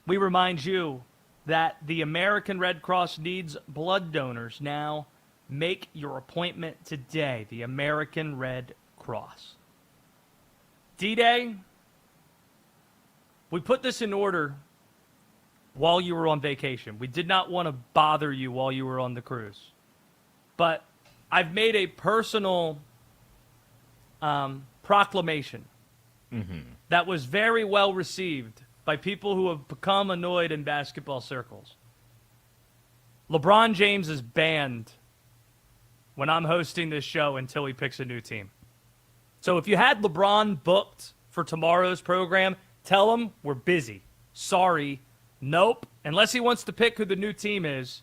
We remind you that the American Red Cross needs blood donors. Now, make your appointment today. The American Red Cross. D-Day, we put this in order while you were on vacation. We did not want to bother you while you were on the cruise. But I've made a personal proclamation that was very well received by people who have become annoyed in basketball circles. LeBron James is banned when I'm hosting this show until he picks a new team. So if you had LeBron booked for tomorrow's program, tell him we're busy. Sorry. Nope. Unless he wants to pick who the new team is,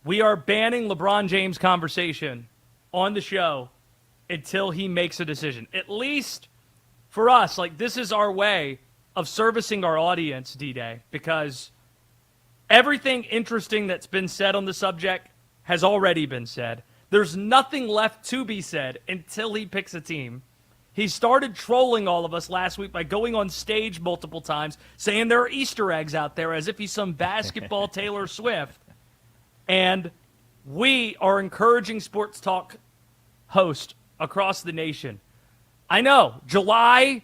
we are banning LeBron James conversation on the show until he makes a decision. At least for us, this is our way of servicing our audience, D-Day, because everything interesting that's been said on the subject has already been said. There's nothing left to be said until he picks a team. He started trolling all of us last week by going on stage multiple times, saying there are Easter eggs out there as if he's some basketball Taylor Swift. And we are encouraging sports talk hosts across the nation. I know, July,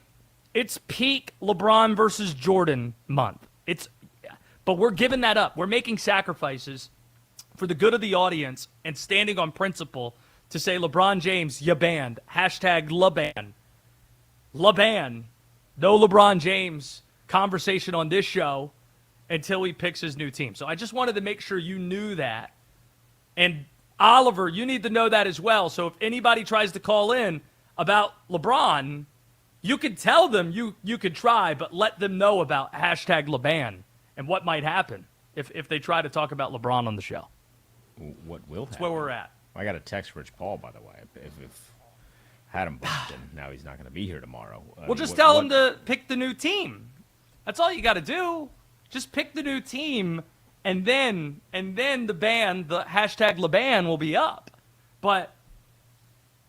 it's peak LeBron versus Jordan month. But we're giving that up. We're making sacrifices for the good of the audience and standing on principle to say, LeBron James, you banned. Hashtag LeBan. LeBan. No LeBron James conversation on this show until he picks his new team. So I just wanted to make sure you knew that. And Oliver, you need to know that as well. So if anybody tries to call in about LeBron, you could tell them you could try, but let them know about hashtag LeBan and what might happen if they try to talk about LeBron on the show. What will happen? That's where we're at. I got a text Rich Paul, by the way. had him booked, and now he's not going to be here tomorrow. Well, just tell him to pick the new team. That's all you got to do. Just pick the new team, and then the ban, the hashtag LeBan, will be up. But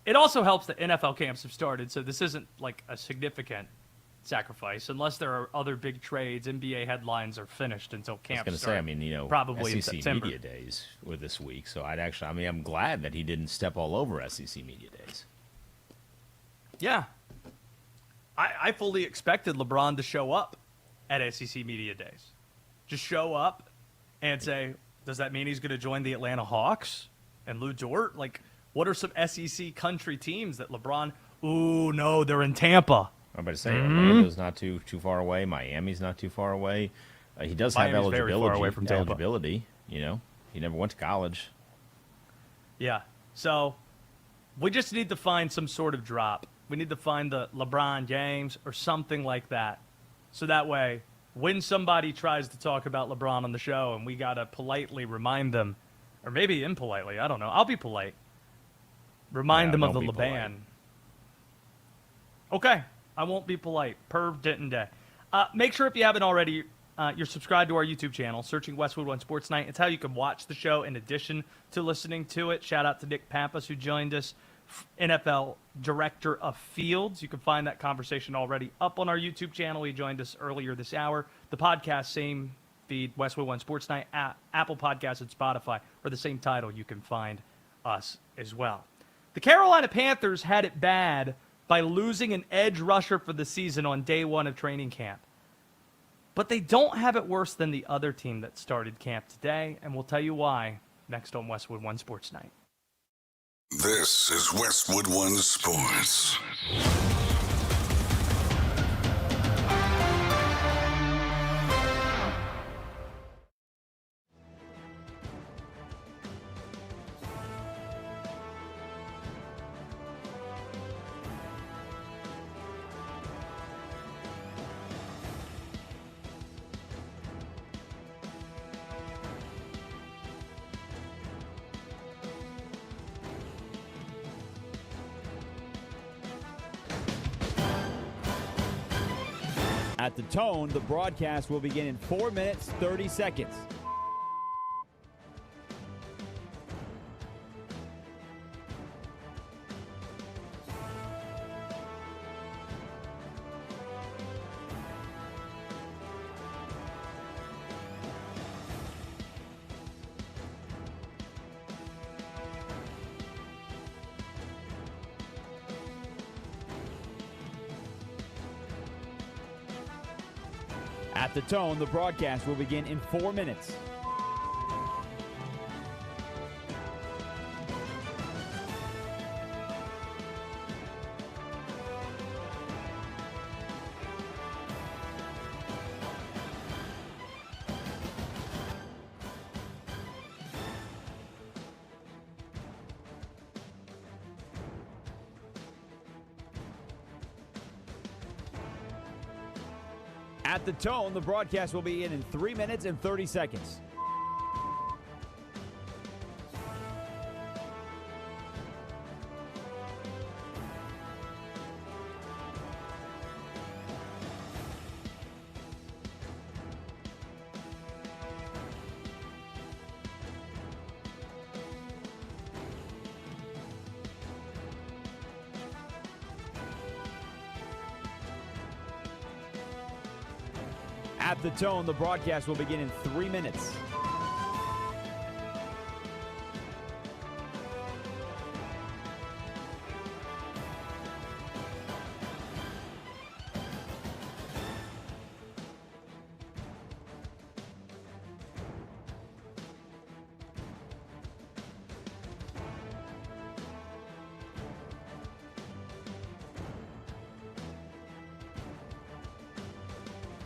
it also helps that NFL camps have started, so this isn't like a significant sacrifice unless there are other big trades. NBA headlines are finished until camp starts. I was going to say, probably SEC in September. Media Days were this week, so I'm glad that he didn't step all over SEC Media Days. Yeah. I fully expected LeBron to show up at SEC Media Days. Just show up and say, does that mean he's going to join the Atlanta Hawks and Lou Dort? Like, what are some SEC country teams that LeBron, ooh, no, they're in Tampa. I'm about to say, Orlando's not too far away. Miami's not too far away. He does have Miami's eligibility. very far away from Tampa. Eligibility, He never went to college. Yeah. So we just need to find some sort of drop. We need to find the LeBron James or something like that. So that way, when somebody tries to talk about LeBron on the show and we got to politely remind them, or maybe impolitely, I don't know. I'll be polite. Remind them of the LeBan. Okay. I won't be polite. Perv didn't day. Make sure if you haven't already, you're subscribed to our YouTube channel, searching Westwood One Sports Night. It's how you can watch the show in addition to listening to it. Shout out to Nick Pappas, who joined us, NFL Director of Fields. You can find that conversation already up on our YouTube channel. He joined us earlier this hour. The podcast, same feed, Westwood One Sports Night, Apple Podcasts and Spotify, or the same title. You can find us as well. The Carolina Panthers had it bad by losing an edge rusher for the season on day one of training camp. But they don't have it worse than the other team that started camp today, and we'll tell you why next on Westwood One Sports Night. This is Westwood One Sports. At the tone, the broadcast will begin in 4 minutes, 30 seconds. At the tone, the broadcast will begin in 4 minutes. At the tone, the broadcast will be in 3 minutes and 30 seconds. At the tone, the broadcast will begin in 3 minutes.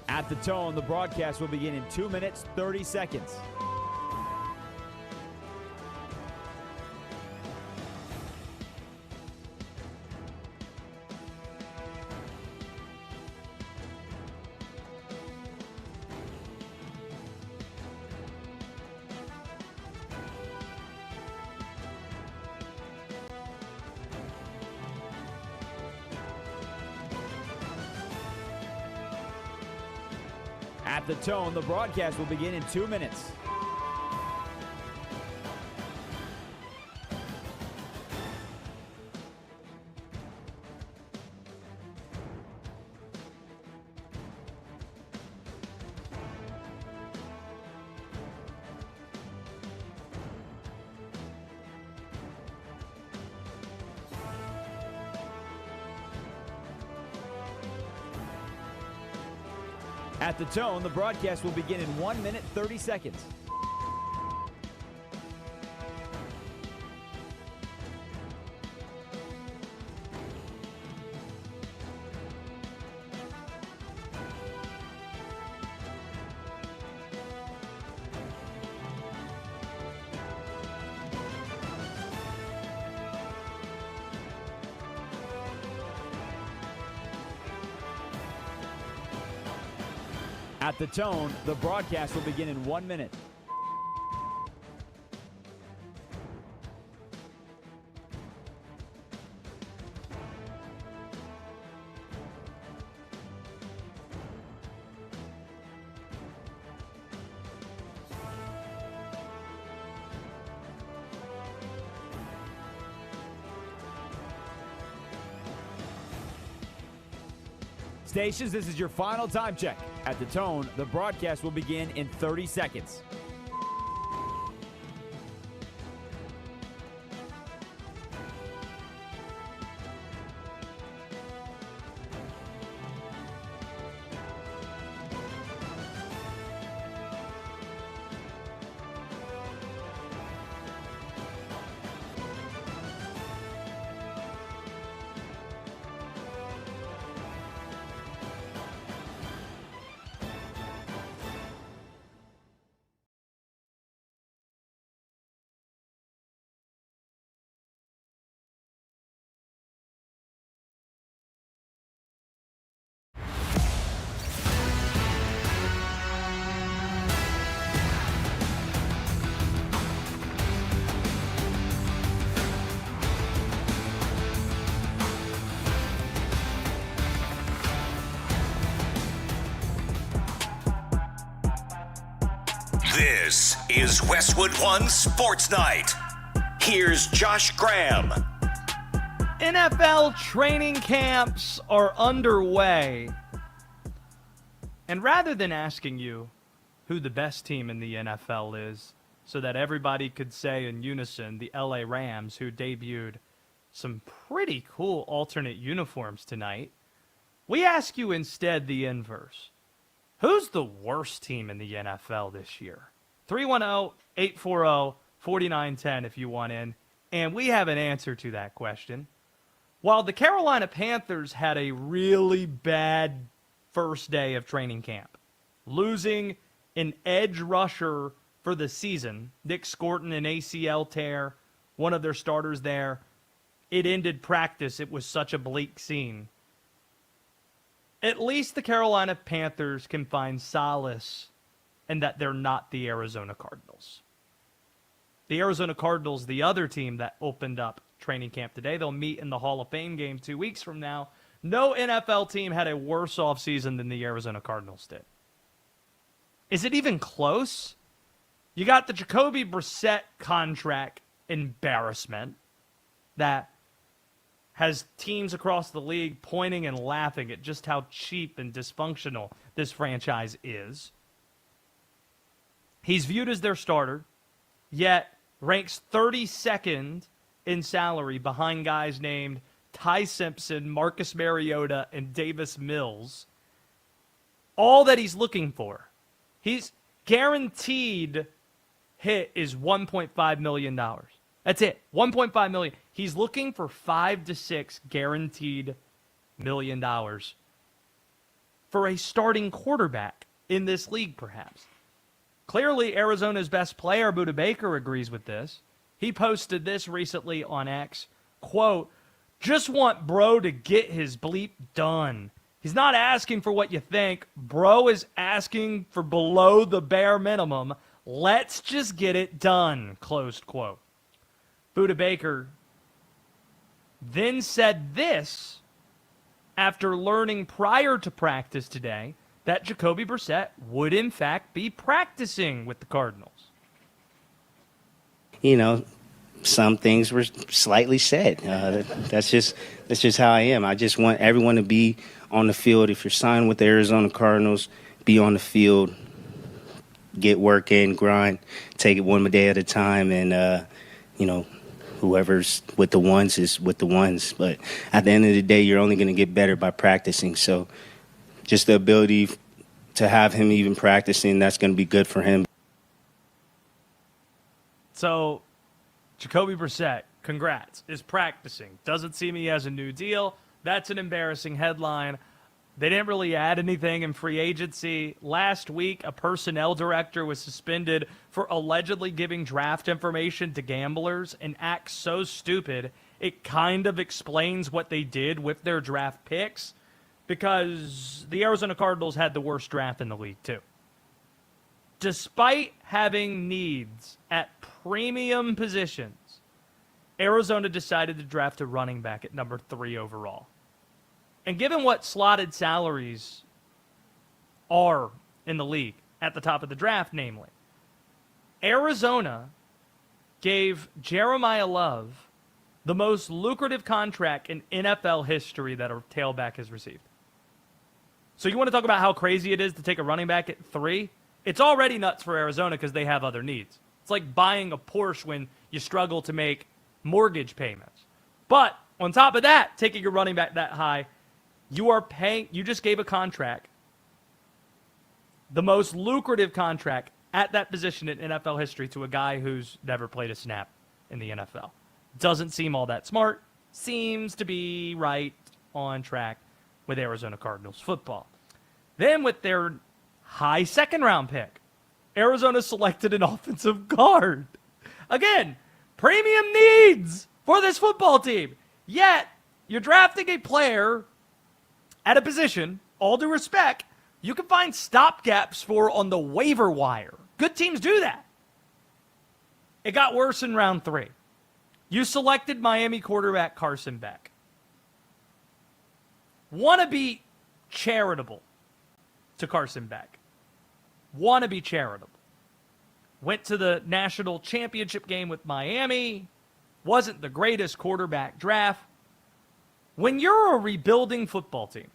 At the tone, the broadcast will begin in 2 minutes, 30 seconds. At the tone, the broadcast will begin in 2 minutes. At the tone, the broadcast will begin in 1 minute, 30 seconds. At the tone, the broadcast will begin in 1 minute. Stations, this is your final time check. At the tone, the broadcast will begin in 30 seconds. This is Westwood One Sports Night. Here's Josh Graham. NFL training camps are underway. And rather than asking you who the best team in the NFL is, so that everybody could say in unison the LA Rams, who debuted some pretty cool alternate uniforms tonight, we ask you instead the inverse. Who's the worst team in the NFL this year? 310-840-4910 if you want in. And we have an answer to that question. While the Carolina Panthers had a really bad first day of training camp, losing an edge rusher for the season, Nic Scourton, an ACL tear, one of their starters there, it ended practice. It was such a bleak scene. At least the Carolina Panthers can find solace in that they're not the Arizona Cardinals. The Arizona Cardinals, the other team that opened up training camp today, they'll meet in the Hall of Fame game 2 weeks from now. No NFL team had a worse offseason than the Arizona Cardinals did. Is it even close? You got the Jacoby Brissett contract embarrassment that has teams across the league pointing and laughing at just how cheap and dysfunctional this franchise is. He's viewed as their starter, yet ranks 32nd in salary behind guys named Ty Simpson, Marcus Mariota, and Davis Mills. All that he's looking for. He's guaranteed hit is $1.5 million. That's it. $1.5 million. He's looking for 5 to 6 guaranteed $1 million for a starting quarterback in this league, perhaps. Clearly, Arizona's best player, Budda Baker, agrees with this. He posted this recently on X, quote, "Just want bro to get his bleep done. He's not asking for what you think. Bro is asking for below the bare minimum. Let's just get it done," closed quote. Budda Baker then said this after learning prior to practice today that Jacoby Brissett would, in fact, be practicing with the Cardinals. You know, some things were slightly said. That's just how I am. I just want everyone to be on the field. If you're signed with the Arizona Cardinals, be on the field, get work in, grind, take it one day at a time, and, whoever's with the ones is with the ones. But at the end of the day, you're only going to get better by practicing. So just the ability to have him even practicing, that's going to be good for him. So Jacoby Brissett, congrats, is practicing. Doesn't seem he has a new deal. That's an embarrassing headline. They didn't really add anything in free agency. Last week, a personnel director was suspended for allegedly giving draft information to gamblers, an act so stupid it kind of explains what they did with their draft picks, because the Arizona Cardinals had the worst draft in the league too. Despite having needs at premium positions, Arizona decided to draft a running back at number 3 overall. And given what slotted salaries are in the league at the top of the draft, namely, Arizona gave Jeremiah Love the most lucrative contract in NFL history that a tailback has received. So you want to talk about how crazy it is to take a running back at 3? It's already nuts for Arizona because they have other needs. It's like buying a Porsche when you struggle to make mortgage payments. But on top of that, taking your running back that high, you just gave a contract, the most lucrative contract at that position in NFL history, to a guy who's never played a snap in the NFL. Doesn't seem all that smart. Seems to be right on track with Arizona Cardinals football. Then with their high second-round pick, Arizona selected an offensive guard. Again, premium needs for this football team. Yet, you're drafting a player at a position, all due respect, you can find stopgaps for on the waiver wire. Good teams do that. It got worse in round 3. You selected Miami quarterback Carson Beck. Want to be charitable to Carson Beck. Want to be charitable. Went to the national championship game with Miami. Wasn't the greatest quarterback draft. When you're a rebuilding football team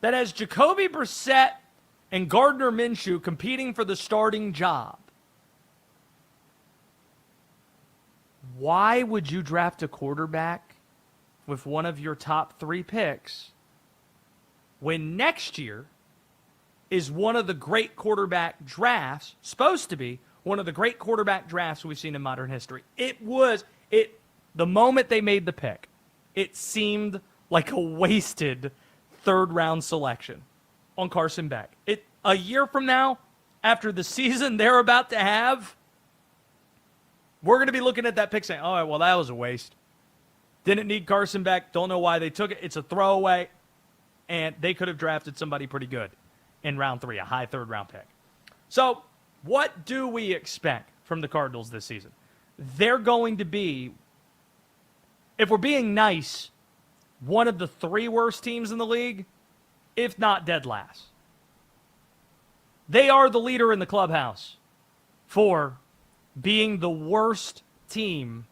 that has Jacoby Brissett and Gardner Minshew competing for the starting job, why would you draft a quarterback with one of your top 3 picks when next year is one of the great quarterback drafts, supposed to be one of the great quarterback drafts we've seen in modern history? The moment they made the pick, it seemed like a wasted third-round selection on Carson Beck. A year from now, after the season they're about to have, we're going to be looking at that pick saying, oh, well, that was a waste. Didn't need Carson Beck. Don't know why they took it. It's a throwaway. And they could have drafted somebody pretty good in round 3, a high third-round pick. So what do we expect from the Cardinals this season? They're going to be, if we're being nice, one of the 3 worst teams in the league, if not dead last. They are the leader in the clubhouse for being the worst team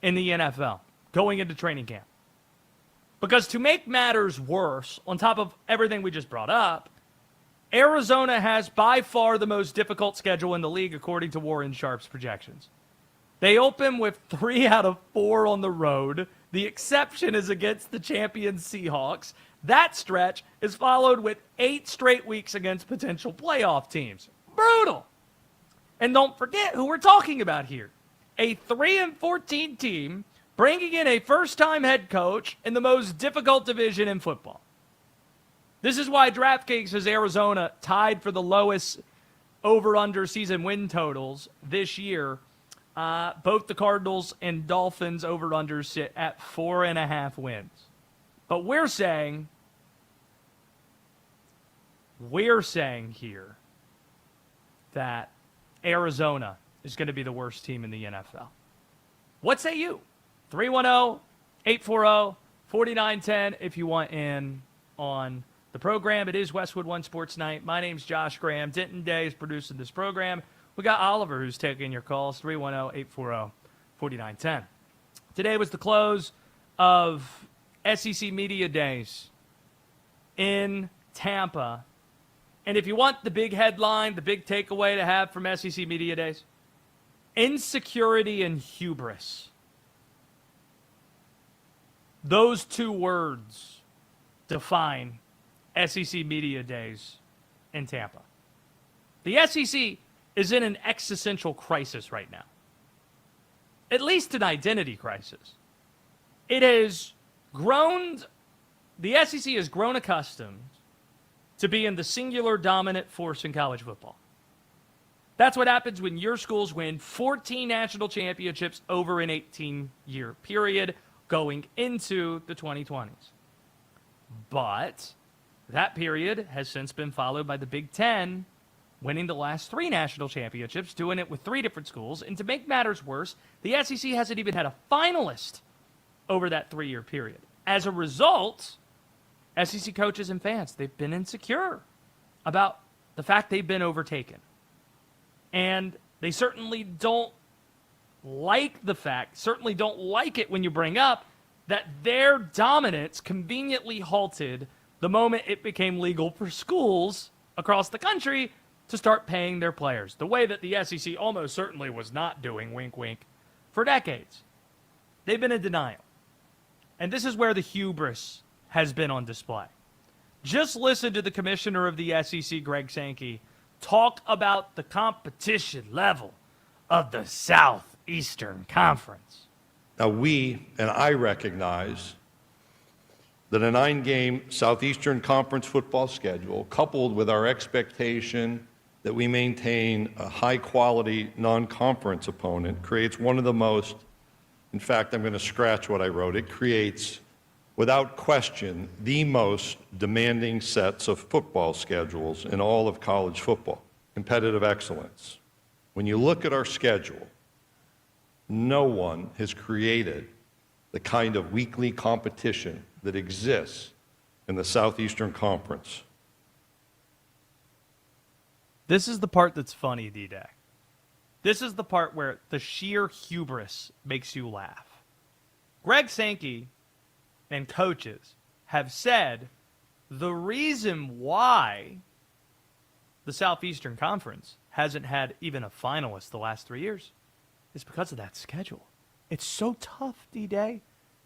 in the NFL going into training camp. Because to make matters worse, on top of everything we just brought up, Arizona has by far the most difficult schedule in the league according to Warren Sharp's projections. They open with 3 out of 4 on the road. The exception is against the champion Seahawks. That stretch is followed with 8 straight weeks against potential playoff teams. Brutal. And don't forget who we're talking about here. A 3-14 team bringing in a first-time head coach in the most difficult division in football. This is why DraftKings has Arizona tied for the lowest over-under season win totals this year. Both the Cardinals and Dolphins over-unders sit at 4.5 wins. But we're saying here that Arizona is going to be the worst team in the NFL. What say you? 310-840-4910 if you want in on the program. It is Westwood One Sports Night. My name's Josh Graham. Denton Day is producing this program. We got Oliver who's taking your calls, 310-840-4910. Today was the close of SEC Media Days in Tampa. And if you want the big headline, the big takeaway to have from SEC Media Days, insecurity and hubris. Those two words define SEC Media Days in Tampa. The SEC is in an existential crisis right now. At least an identity crisis. It has grown, the SEC has grown accustomed to being the singular dominant force in college football. That's what happens when your schools win 14 national championships over an 18-year period going into the 2020s. But that period has since been followed by the Big Ten winning the last 3 national championships, doing it with 3 different schools. And to make matters worse, the SEC hasn't even had a finalist over that 3-year period. As a result, SEC coaches and fans, they've been insecure about the fact they've been overtaken. And they certainly don't like the fact, certainly don't like it when you bring up that their dominance conveniently halted the moment it became legal for schools across the country to start paying their players, the way that the SEC almost certainly was not doing, wink, wink, for decades. They've been in denial. And this is where the hubris has been on display. Just listen to the commissioner of the SEC, Greg Sankey, talk about the competition level of the Southeastern Conference. Now I recognize that a 9-game Southeastern Conference football schedule, coupled with our expectation that we maintain a high-quality non-conference opponent, creates one of the most, in fact, I'm going to scratch what I wrote, it creates, without question, the most demanding sets of football schedules in all of college football. Competitive excellence. When you look at our schedule, no one has created the kind of weekly competition that exists in the Southeastern Conference. This is the part that's funny, D-Day. This is the part where the sheer hubris makes you laugh. Greg Sankey and coaches have said the reason why the Southeastern Conference hasn't had even a finalist the last 3 years is because of that schedule. It's so tough, D-Day.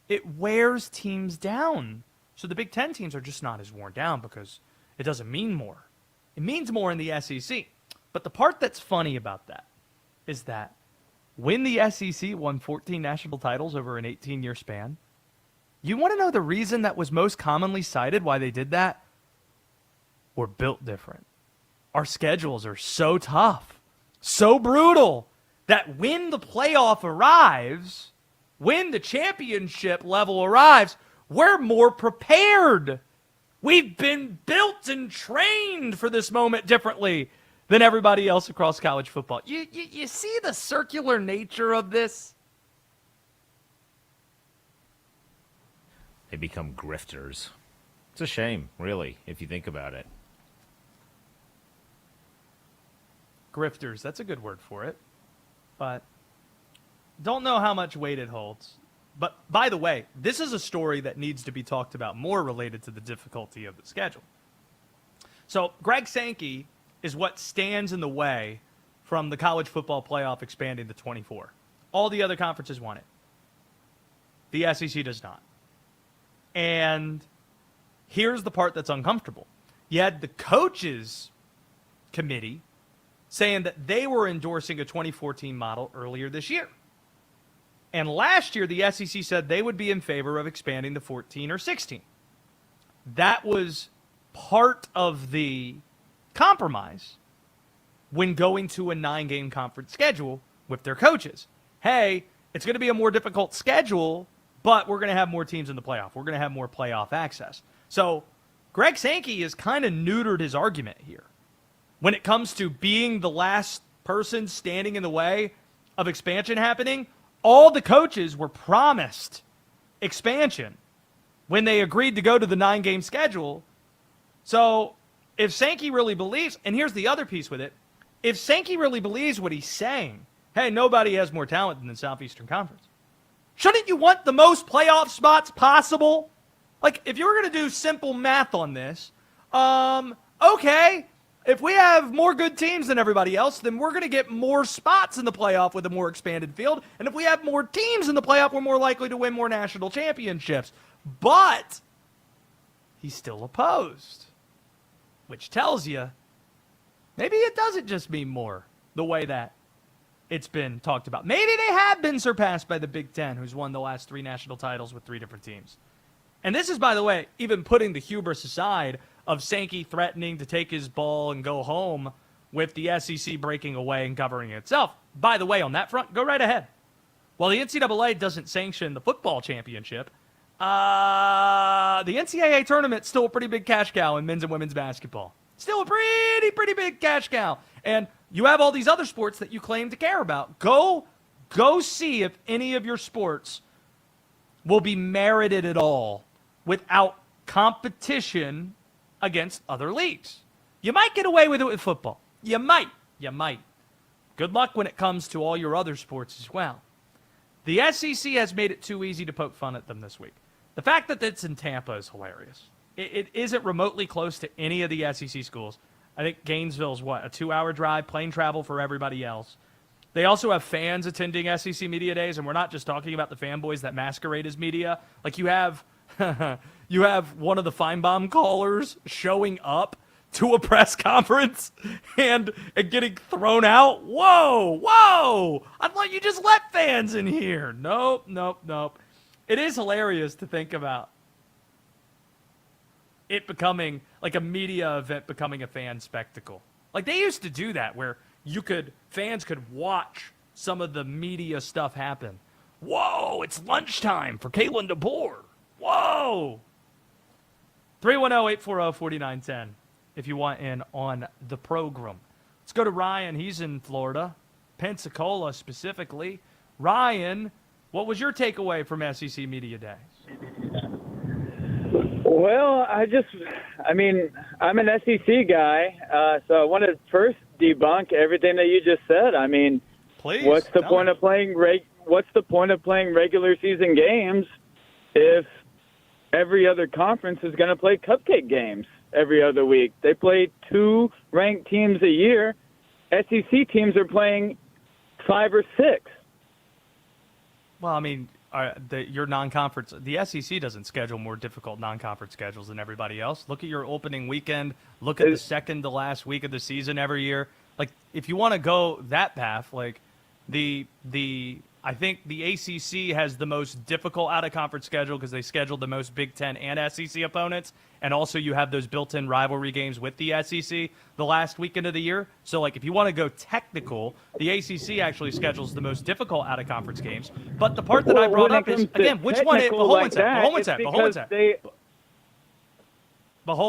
It wears teams down. So the Big Ten teams are just not as worn down because it doesn't mean more. It means more in the SEC. But the part that's funny about that is that when the SEC won 14 national titles over an 18-year span, you want to know the reason that was most commonly cited why they did that? We're built different. Our schedules are so tough, so brutal, that when the playoff arrives, when the championship level arrives, we're more prepared. We've been built and trained for this moment differently than everybody else across college football. You see the circular nature of this? They become grifters. It's a shame, really, if you think about it. Grifters, that's a good word for it. But don't know how much weight it holds. But by the way, this is a story that needs to be talked about more related to the difficulty of the schedule. So Greg Sankey is what stands in the way from the college football playoff expanding to 24. All the other conferences want it. The SEC does not. And here's the part that's uncomfortable. You had the coaches committee saying that they were endorsing a 2014 model earlier this year. And last year, the SEC said they would be in favor of expanding to 14 or 16. That was part of the compromise when going to a 9-game conference schedule with their coaches. Hey, it's going to be a more difficult schedule, but we're going to have more teams in the playoff. We're going to have more playoff access. So Greg Sankey has kind of neutered his argument here when it comes to being the last person standing in the way of expansion happening. All the coaches were promised expansion when they agreed to go to the 9-game schedule. So if Sankey really believes, and here's the other piece with it, if Sankey really believes what he's saying, hey, nobody has more talent than the Southeastern Conference, shouldn't you want the most playoff spots possible? Like, if you were going to do simple math on this, okay, if we have more good teams than everybody else, then we're going to get more spots in the playoff with a more expanded field. And if we have more teams in the playoff, we're more likely to win more national championships. But he's still opposed, which tells you maybe it doesn't just mean more the way that it's been talked about. Maybe they have been surpassed by the Big Ten, who's won the last 3 national titles with 3 different teams. And this is, by the way, even putting the hubris aside of Sankey threatening to take his ball and go home with the SEC breaking away and governing itself. By the way, on that front, go right ahead. While the NCAA doesn't sanction the football championship, the NCAA tournament's still a pretty big cash cow in men's and women's basketball. Still a pretty big cash cow. And you have all these other sports that you claim to care about. Go see if any of your sports will be merited at all without competition against other leagues. You might get away with it with football. You might. Good luck when it comes to all your other sports as well. The SEC has made it too easy to poke fun at them this week. The fact that it's in Tampa is hilarious. It isn't remotely close to any of the SEC schools. I think Gainesville's, a 2-hour drive, plane travel for everybody else. They also have fans attending SEC Media Days, and we're not just talking about the fanboys that masquerade as media. Like, you have one of the Feinbaum callers showing up to a press conference and getting thrown out. Whoa! I thought you just let fans in here. Nope. It is hilarious to think about it becoming like a media event, becoming a fan spectacle. Like, they used to do that where fans could watch some of the media stuff happen. Whoa, it's lunchtime for Kalen DeBoer. Whoa. 310-840-4910 if you want in on the program. Let's go to Ryan. He's in Florida, Pensacola specifically. Ryan, what was your takeaway from SEC Media Days? Well, I'm an SEC guy, so I want to first debunk everything that you just said. I mean, please. What's the point of playing regular season games if every other conference is going to play cupcake games every other week? They play 2 ranked teams a year. SEC teams are playing 5 or 6. Well, I mean, your non-conference, the SEC doesn't schedule more difficult non-conference schedules than everybody else. Look at your opening weekend. Look at the second to last week of the season every year. Like, if you want to go that path, like I think the ACC has the most difficult out-of-conference schedule because they scheduled the most Big Ten and SEC opponents, and also you have those built-in rivalry games with the SEC the last weekend of the year. So, like, if you want to go technical, the ACC actually schedules the most difficult out-of-conference games. But the part that I brought up is, again, which one? Hold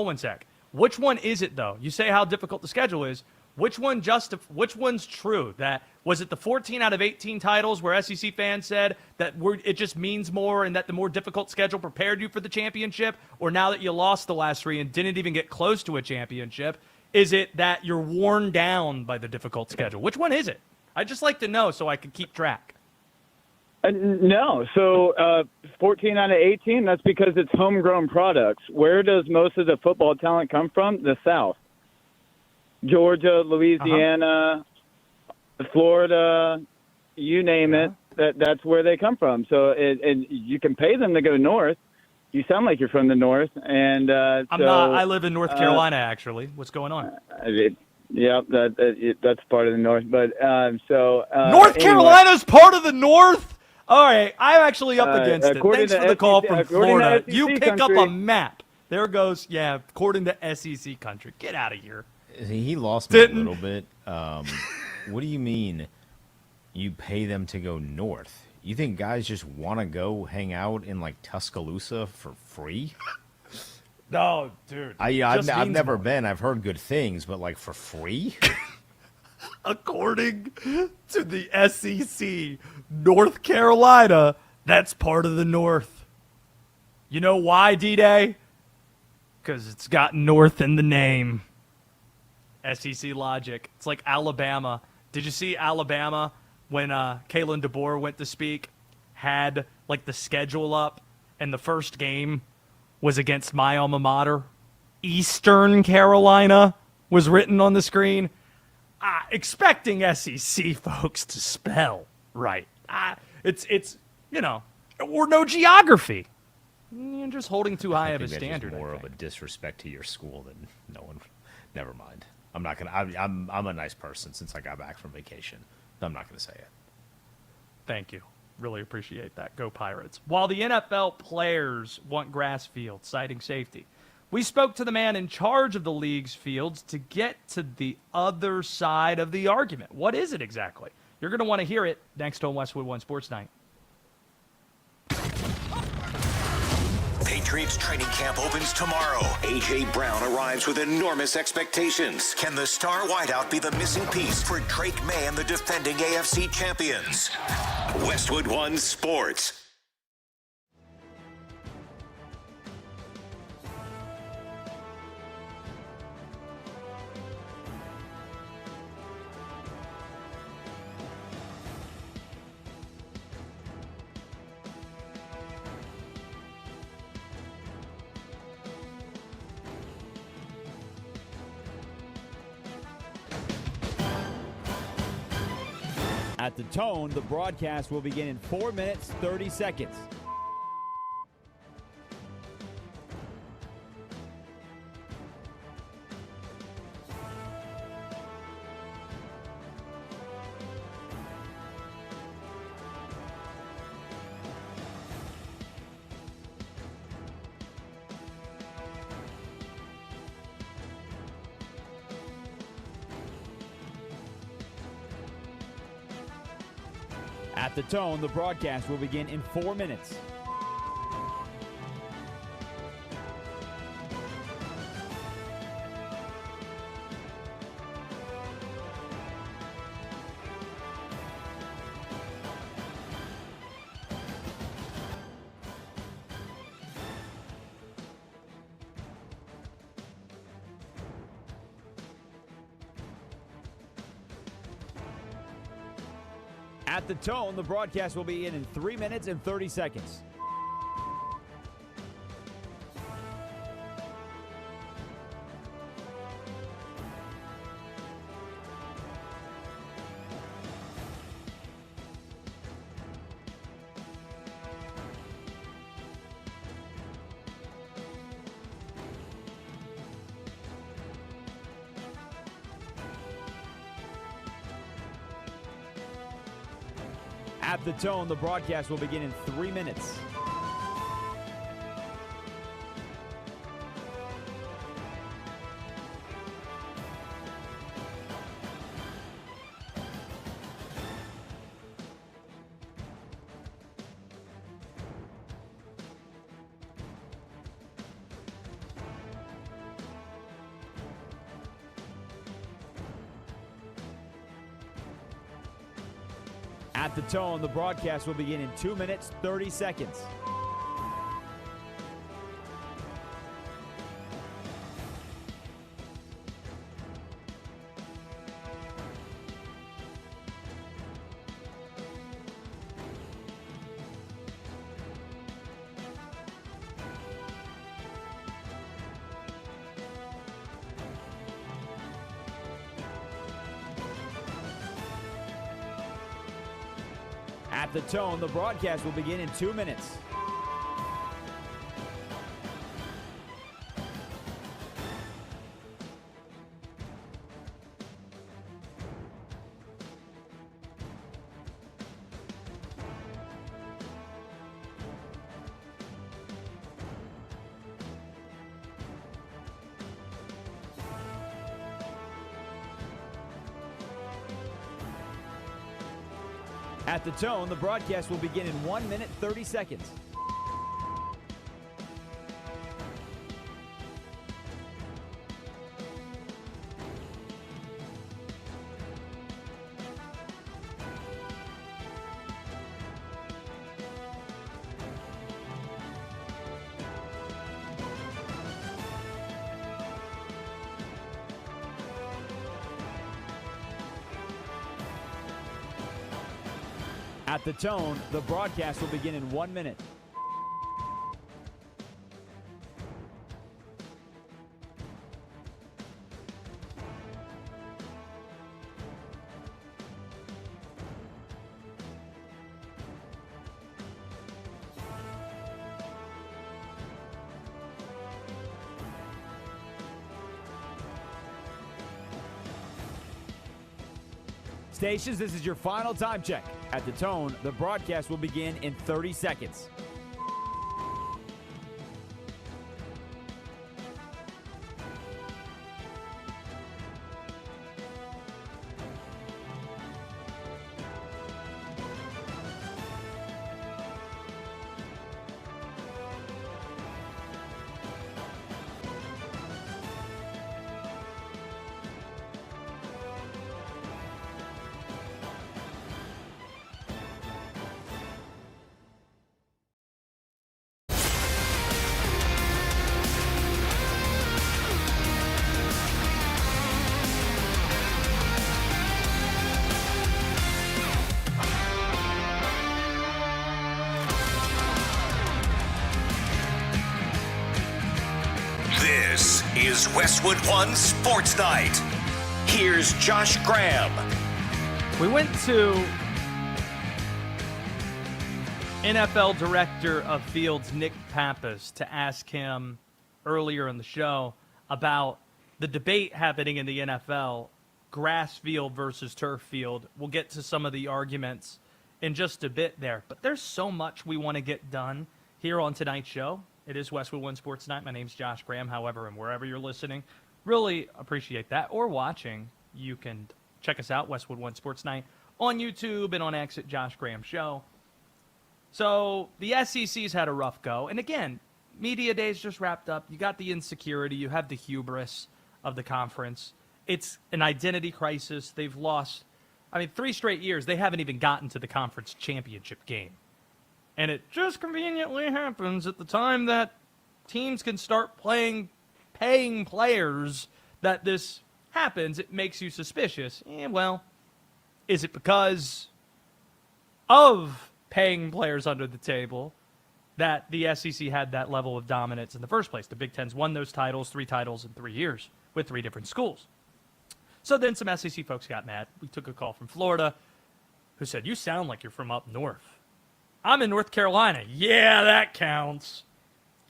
one sec. Which one is it, though? You say how difficult the schedule is. Which one's true? That was it the 14 out of 18 titles where SEC fans said that it just means more and that the more difficult schedule prepared you for the championship? Or now that you lost the last 3 and didn't even get close to a championship, is it that you're worn down by the difficult schedule? Which one is it? I'd just like to know so I can keep track. No. So 14 out of 18, that's because it's homegrown products. Where does most of the football talent come from? The South. Georgia, Louisiana, Florida, you name it. That's where they come from. So and you can pay them to go north. You sound like you're from the north, and I'm not. I live in North Carolina, actually. What's going on? That's part of the north. But North Carolina's part of the north. All right, I'm actually up against it. Thanks for the call from Florida. You pick up a map. There goes. Yeah, according to SEC country. Get out of here. He lost me a little bit. What do you mean you pay them to go north? You think guys just want to go hang out in, like, Tuscaloosa for free? No, dude. I've never been. I've heard good things, but, like, for free? According to the SEC, North Carolina, that's part of the North. You know why, D-Day? Because it's got North in the name. SEC logic. It's like Alabama. Did you see Alabama when Kalen DeBoer went to speak, had like the schedule up, and the first game was against my alma mater? Eastern Carolina was written on the screen. Expecting SEC folks to spell right. It's or no geography. You're just holding too high of a standard. More of a disrespect to your school than no one. Never mind. I'm not gonna. I'm a nice person since I got back from vacation. I'm not gonna say it. Thank you. Really appreciate that. Go Pirates. While the NFL players want grass fields, citing safety, we spoke to the man in charge of the league's fields to get to the other side of the argument. What is it exactly? You're going to want to hear it next on Westwood One Sports Night. Patriots training camp opens tomorrow. A.J. Brown arrives with enormous expectations. Can the star wideout be the missing piece for Drake May and the defending AFC champions? Westwood One Sports. At the tone, the broadcast will begin in 4 minutes, 30 seconds. At the tone, the broadcast will begin in 4 minutes. At the tone, the broadcast will be in 3 minutes and 30 seconds. At the tone, the broadcast will begin in 3 minutes. At the tone, the broadcast will begin in 2 minutes, 30 seconds. At the tone, the broadcast will begin in 2 minutes. At the tone, the broadcast will begin in 1 minute, 30 seconds. At the tone, the broadcast will begin in 1 minute. Stations, this is your final time check. At the tone, the broadcast will begin in 30 seconds. This is Westwood One Sports Night. Here's Josh Graham. We went to NFL Director of Fields Nick Pappas to ask him earlier in the show about the debate happening in the NFL, grass field versus turf field. We'll get to some of the arguments in just a bit there, but there's so much we want to get done here on tonight's show. It is Westwood One Sports Night. My name's Josh Graham. However, and wherever you're listening, really appreciate that. Or watching, you can check us out, Westwood One Sports Night, on YouTube and on X at Josh Graham Show. So the SEC's had a rough go. And again, media days just wrapped up. You got the insecurity. You have the hubris of the conference. It's an identity crisis. They've lost, 3 straight years. They haven't even gotten to the conference championship game. And it just conveniently happens at the time that teams can start paying players that this happens. It makes you suspicious. Well, is it because of paying players under the table that the SEC had that level of dominance in the first place? The Big Ten's won those titles, 3 titles in 3 years with 3 different schools. So then some SEC folks got mad. We took a call from Florida who said, "You sound like you're from up north." I'm in North Carolina. Yeah, that counts.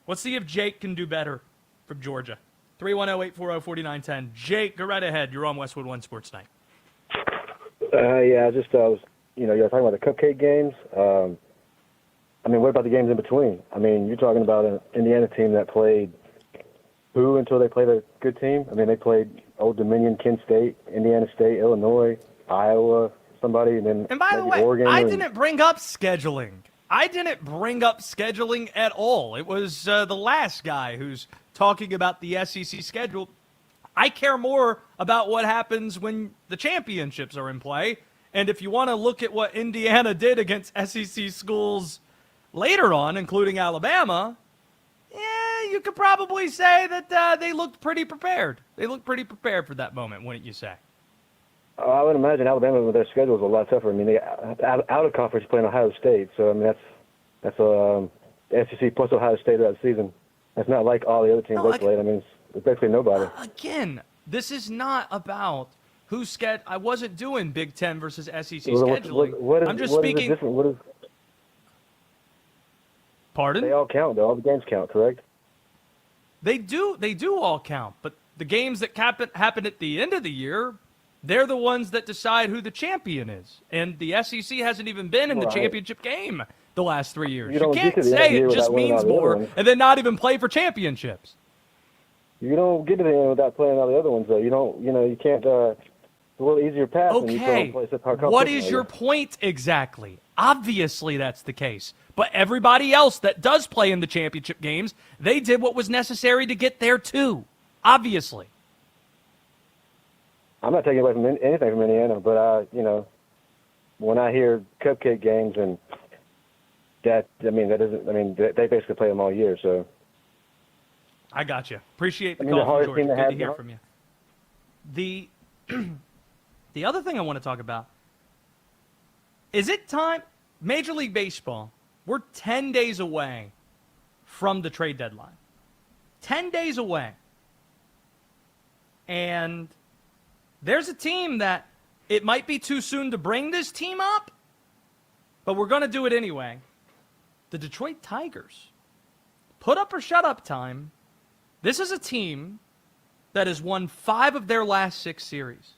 Let's see if Jake can do better from Georgia. 310-840-4910. Jake, go right ahead. You're on Westwood One Sports Night. Yeah, just was, you're talking about the cupcake games. What about the games in between? You're talking about an Indiana team that played who until they played a good team? They played Old Dominion, Kent State, Indiana State, Illinois, Iowa, somebody, and then and by the way, Oregon. I didn't bring up scheduling. I didn't bring up scheduling at all. It was the last guy who's talking about the SEC schedule. I care more about what happens when the championships are in play. And if you want to look at what Indiana did against SEC schools later on, including Alabama, you could probably say that they looked pretty prepared. They looked pretty prepared for that moment, wouldn't you say? I would imagine Alabama with their schedule is a lot tougher. They out of conference playing Ohio State, so that's SEC plus Ohio State that season. That's not like all the other teams they played. It's basically nobody. Again, this is not about who's scheduled. I wasn't doing Big Ten versus SEC scheduling. I'm just speaking. Pardon? They all count, though. All the games count, correct? They do all count, but the games that happen at the end of the year, they're the ones that decide who the champion is. And the SEC hasn't even been in the championship game the last 3 years. You can't say it just means more and then not even play for championships. You don't get to the end without playing all the other ones, though. You can't. It's a little easier path. Okay, what is your point exactly? Obviously that's the case. But everybody else that does play in the championship games, they did what was necessary to get there too. Obviously. I'm not taking away from anything from Indiana, but when I hear cupcake games and that doesn't. They basically play them all year. So I got you. Appreciate the call, George. Good to hear from you. The other thing I want to talk about is it time. Major League Baseball, we're 10 days away from the trade deadline. 10 days away. And there's a team that it might be too soon to bring this team up, but we're going to do it anyway. The Detroit Tigers. Put up or shut up time. This is a team that has won 5 of their last 6 series,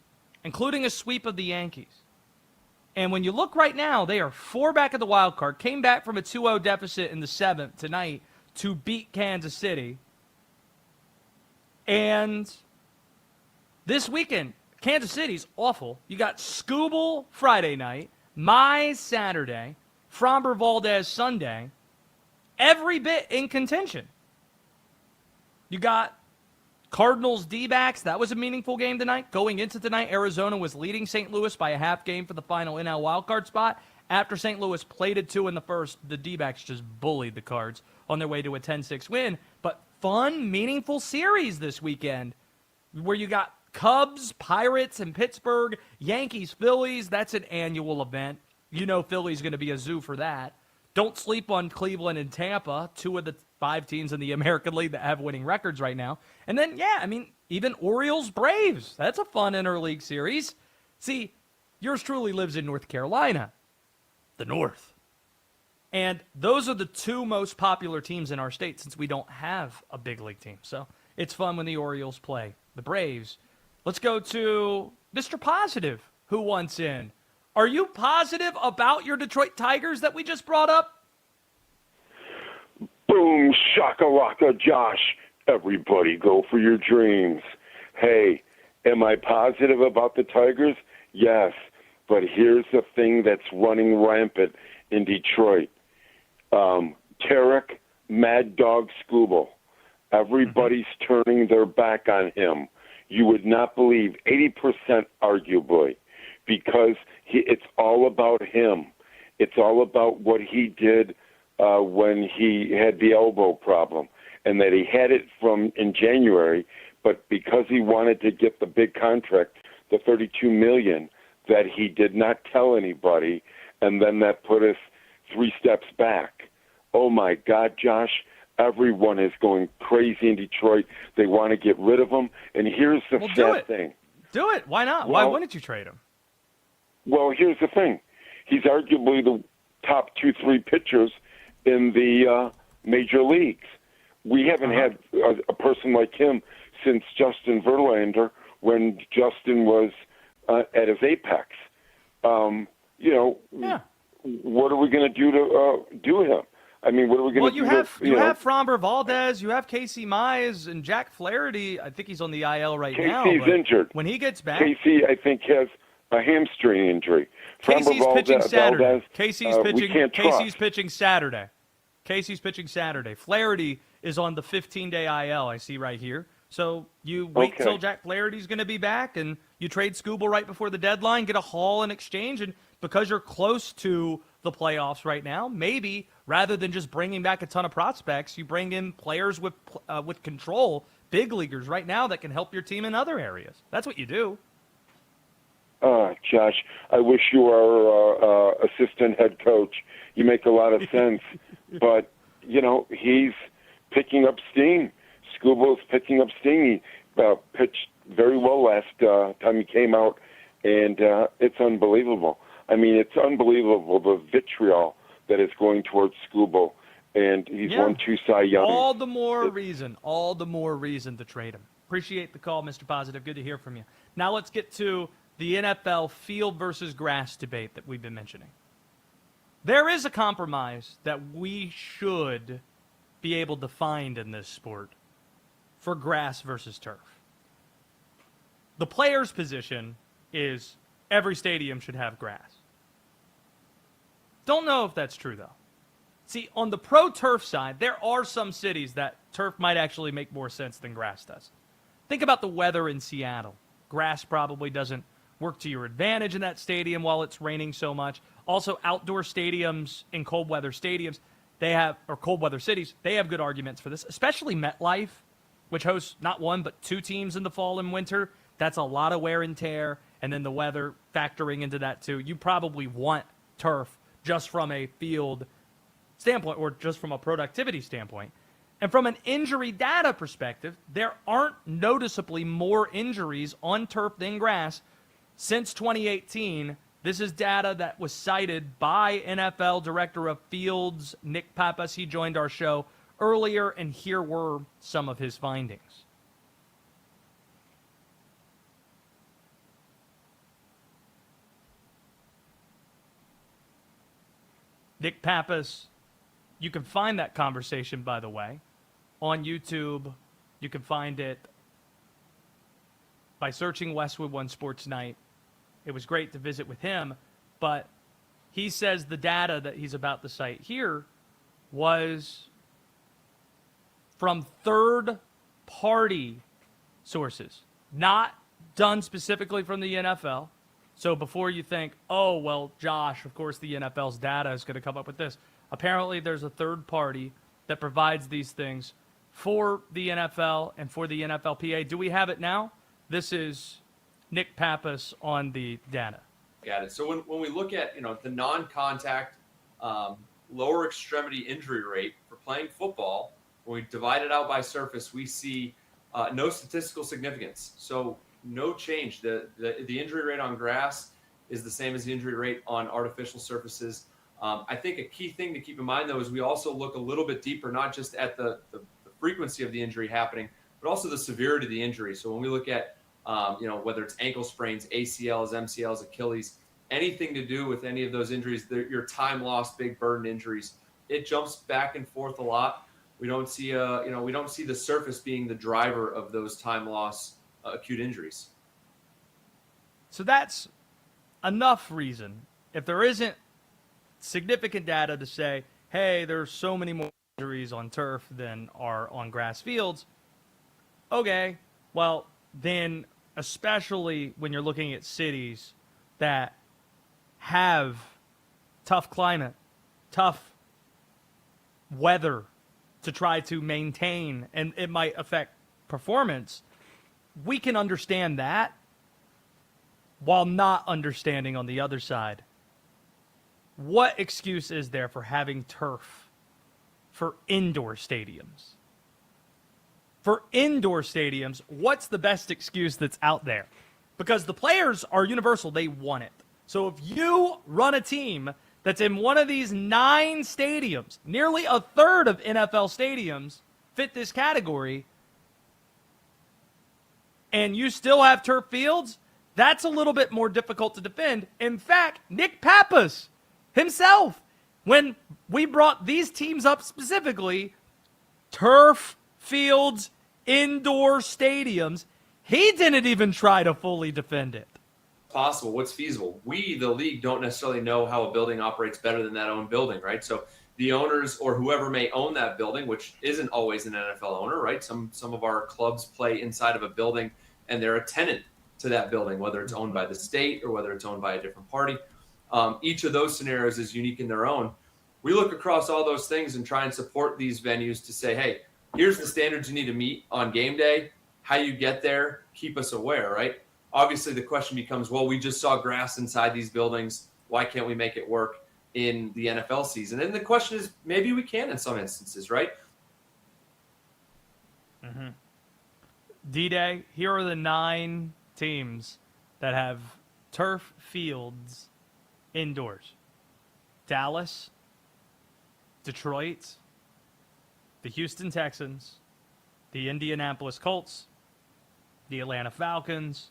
including a sweep of the Yankees. And when you look right now, they are 4 back of the wild card, came back from a 2-0 deficit in the 7th tonight to beat Kansas City. And this weekend, Kansas City's awful. You got Scooble Friday night, Mize Saturday, Framber Valdez Sunday, every bit in contention. You got Cardinals D-backs. That was a meaningful game tonight. Going into tonight, Arizona was leading St. Louis by a half game for the final NL wildcard spot. After St. Louis plated 2 in the first, the D-backs just bullied the Cards on their way to a 10-6 win. But fun, meaningful series this weekend where you got Cubs, Pirates, and Pittsburgh, Yankees, Phillies. That's an annual event. You know Philly's going to be a zoo for that. Don't sleep on Cleveland and Tampa, 2 of the 5 teams in the American League that have winning records right now. And then, even Orioles-Braves. That's a fun interleague series. See, yours truly lives in North Carolina, the North. And those are the 2 most popular teams in our state since we don't have a big league team. So it's fun when the Orioles play the Braves. Let's go to Mr. Positive, who wants in. Are you positive about your Detroit Tigers that we just brought up? Boom, shakalaka, Josh. Everybody go for your dreams. Hey, am I positive about the Tigers? Yes, but here's the thing that's running rampant in Detroit. Tarek, Mad Dog Scooble. Everybody's turning their back on him. You would not believe, 80% arguably, because it's all about him. It's all about what he did when he had the elbow problem, and that he had it in January, but because he wanted to get the big contract, the $32 million, that he did not tell anybody, and then that put us 3 steps back. Oh my God, Josh, everyone is going crazy in Detroit. They want to get rid of him, and here's the sad thing. Do it. Why not? Well, why wouldn't you trade him? Well, here's the thing. He's arguably the top 2-3 pitchers in the major leagues. We haven't had a person like him since Justin Verlander, when Justin was at his apex. What are we going to do to do him? I mean, what are we going to do? Well, you have Framber Valdez, you have Casey Mize, and Jack Flaherty. I think he's on the IL right now. Casey's injured. When he gets back, Casey, I think, has a hamstring injury. Casey's pitching Saturday. Valdez, Casey's pitching Saturday. Casey's pitching Saturday. Flaherty is on the 15-day IL, I see right here. So you wait till Jack Flaherty's going to be back, and you trade Scooble right before the deadline, get a haul in exchange, and because you're close to the playoffs right now, maybe rather than just bringing back a ton of prospects, you bring in players with control, big leaguers right now that can help your team in other areas. That's what you do. Josh, I wish you were assistant head coach. You make a lot of sense. But, he's picking up steam. Scooble's picking up steam. He pitched very well last time he came out, and it's unbelievable. I mean, it's unbelievable, the vitriol that is going towards Scooble, and he's won 2 Cy Youngs. All the more reason to trade him. Appreciate the call, Mr. Positive. Good to hear from you. Now let's get to the NFL field versus grass debate that we've been mentioning. There is a compromise that we should be able to find in this sport for grass versus turf. The player's position is every stadium should have grass. Don't know if that's true, though. See, on the pro turf side, there are some cities that turf might actually make more sense than grass does. Think about the weather in Seattle. Grass probably doesn't work to your advantage in that stadium while it's raining so much. Also, outdoor stadiums in cold weather stadiums, cold weather cities, they have good arguments for this, especially MetLife, which hosts not 1 but 2 teams in the fall and winter. That's a lot of wear and tear, and then the weather factoring into that too. You probably want turf just from a field standpoint or just from a productivity standpoint. And from an injury data perspective, there aren't noticeably more injuries on turf than grass since 2018. This is data that was cited by NFL Director of Fields, Nick Pappas. He joined our show earlier, and here were some of his findings. Nick Pappas, you can find that conversation, by the way, on YouTube. You can find it by searching Westwood One Sports Night. It was great to visit with him, but he says the data that he's about to cite here was from third-party sources, not done specifically from the NFL. So before you think, oh, well, Josh, of course the NFL's data is going to come up with this. Apparently there's a third party that provides these things for the NFL and for the NFLPA. Do we have it now? This is Nick Pappas on the data. Got it. So when we look at, the non-contact lower extremity injury rate for playing football, when we divide it out by surface, we see no statistical significance. So no change. The injury rate on grass is the same as the injury rate on artificial surfaces. I think a key thing to keep in mind, though, is we also look a little bit deeper, not just at the frequency of the injury happening, but also the severity of the injury. So when we look at, whether it's ankle sprains, ACLs, MCLs, Achilles, anything to do with any of those injuries, your time loss, big burden injuries, it jumps back and forth a lot. We don't see the surface being the driver of those time loss acute injuries. So that's enough reason, if there isn't significant data to say, hey, there's so many more injuries on turf than are on grass fields. Okay, well, then especially when you're looking at cities that have tough climate, tough weather to try to maintain, and it might affect performance, we can understand that while not understanding on the other side. What excuse is there for having turf for indoor stadiums? For indoor stadiums, what's the best excuse that's out there? Because the players are universal. They want it. So if you run a team that's in one of these 9 stadiums, nearly a third of NFL stadiums fit this category, and you still have turf fields, that's a little bit more difficult to defend. In fact, Nick Pappas himself, when we brought these teams up specifically, turf fields, indoor stadiums, he didn't even try to fully defend it. Possible, what's feasible. We, the league, don't necessarily know how a building operates better than that own building, right? So the owners or whoever may own that building, which isn't always an NFL owner, right? Some of our clubs play inside of a building and they're a tenant to that building, whether it's owned by the state or whether it's owned by a different party. Each of those scenarios is unique in their own. We look across all those things and try and support these venues to say, hey, here's the standards you need to meet on game day. How you get there, keep us aware, right? Obviously, the question becomes, well, we just saw grass inside these buildings. Why can't we make it work in the NFL season? And the question is, maybe we can in some instances, right? Mm-hmm. D-Day, here are the 9 teams that have turf fields indoors. Dallas, Detroit, the Houston Texans, the Indianapolis Colts, the Atlanta Falcons,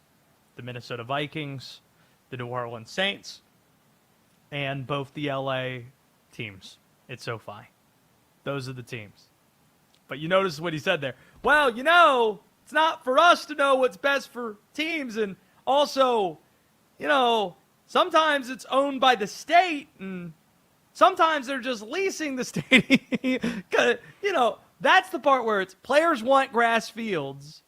the Minnesota Vikings, the New Orleans Saints, and both the LA teams at SoFi. Those are the teams. But you notice what he said there. Well, it's not for us to know what's best for teams. And also, sometimes it's owned by the state and sometimes they're just leasing the stadium. That's the part where it's players want grass fields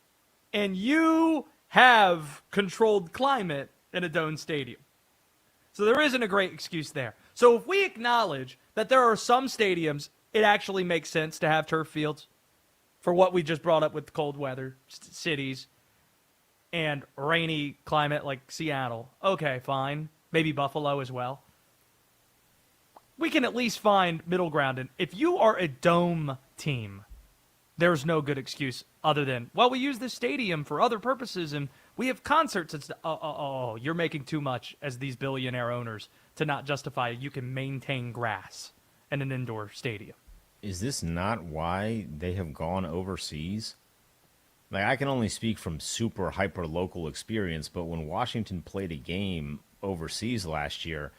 and you have controlled climate in a domed stadium. So there isn't a great excuse there. So if we acknowledge that there are some stadiums, it actually makes sense to have turf fields for what we just brought up with cold weather cities and rainy climate like Seattle. Okay, fine. Maybe Buffalo as well. we can at least find middle ground. And if you are a dome team, there's no good excuse other than, well, we use this stadium for other purposes and we have concerts. It's you're making too much as these billionaire owners to not justify you can maintain grass in an indoor stadium. Is this not why they have gone overseas? Like, I can only speak from super hyper local experience, but when Washington played a game overseas last year,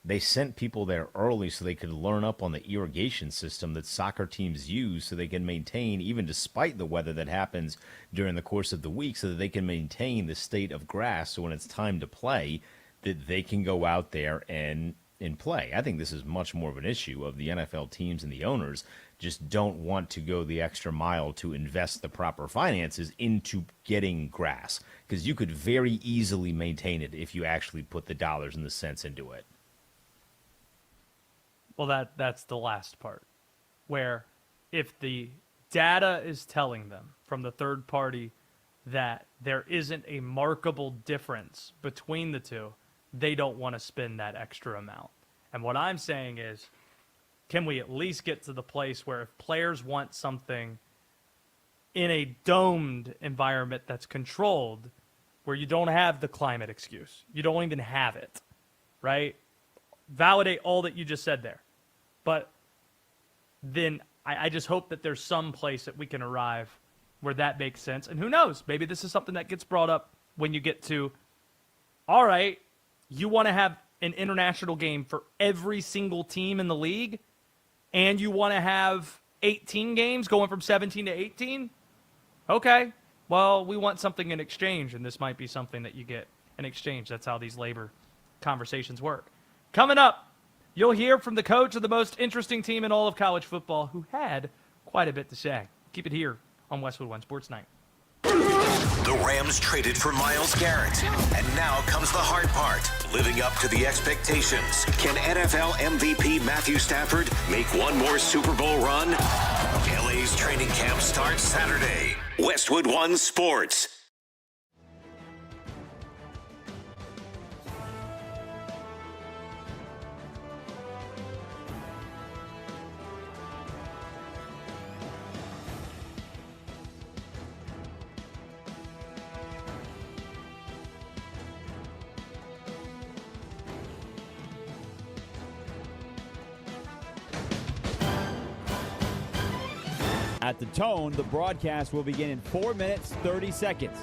they sent people there early so they could learn up on the irrigation system that soccer teams use so they can maintain, even despite the weather that happens during the course of the week, so that they can maintain the state of grass so when it's time to play, that they can go out there and play. I think this is much more of an issue of the NFL teams and the owners just don't want to go the extra mile to invest the proper finances into getting grass, because you could very easily maintain it if you actually put the dollars and the cents into it. Well, that's the last part, where if the data is telling them from the third party that there isn't a markable difference between the two, they don't want to spend that extra amount. And what I'm saying is, can we at least get to the place where if players want something in a domed environment that's controlled, where you don't have the climate excuse, you don't even have it, right? Validate all that you just said there. But then I just hope that there's some place that we can arrive where that makes sense. And who knows, maybe this is something that gets brought up when you get to, all right, you want to have an international game for every single team in the league, and you want to have 18 games going from 17 to 18? Okay, well, we want something in exchange, and this might be something that you get in exchange. That's how these labor conversations work. Coming up, you'll hear from the coach of the most interesting team in all of college football who had quite a bit to say. Keep it here on Westwood One Sports Night. The Rams traded for Myles Garrett, and now comes the hard part, living up to the expectations. Can NFL MVP Matthew Stafford make one more Super Bowl run? LA's training camp starts Saturday. Westwood One Sports. At the tone, the broadcast will begin in 4 minutes, 30 seconds.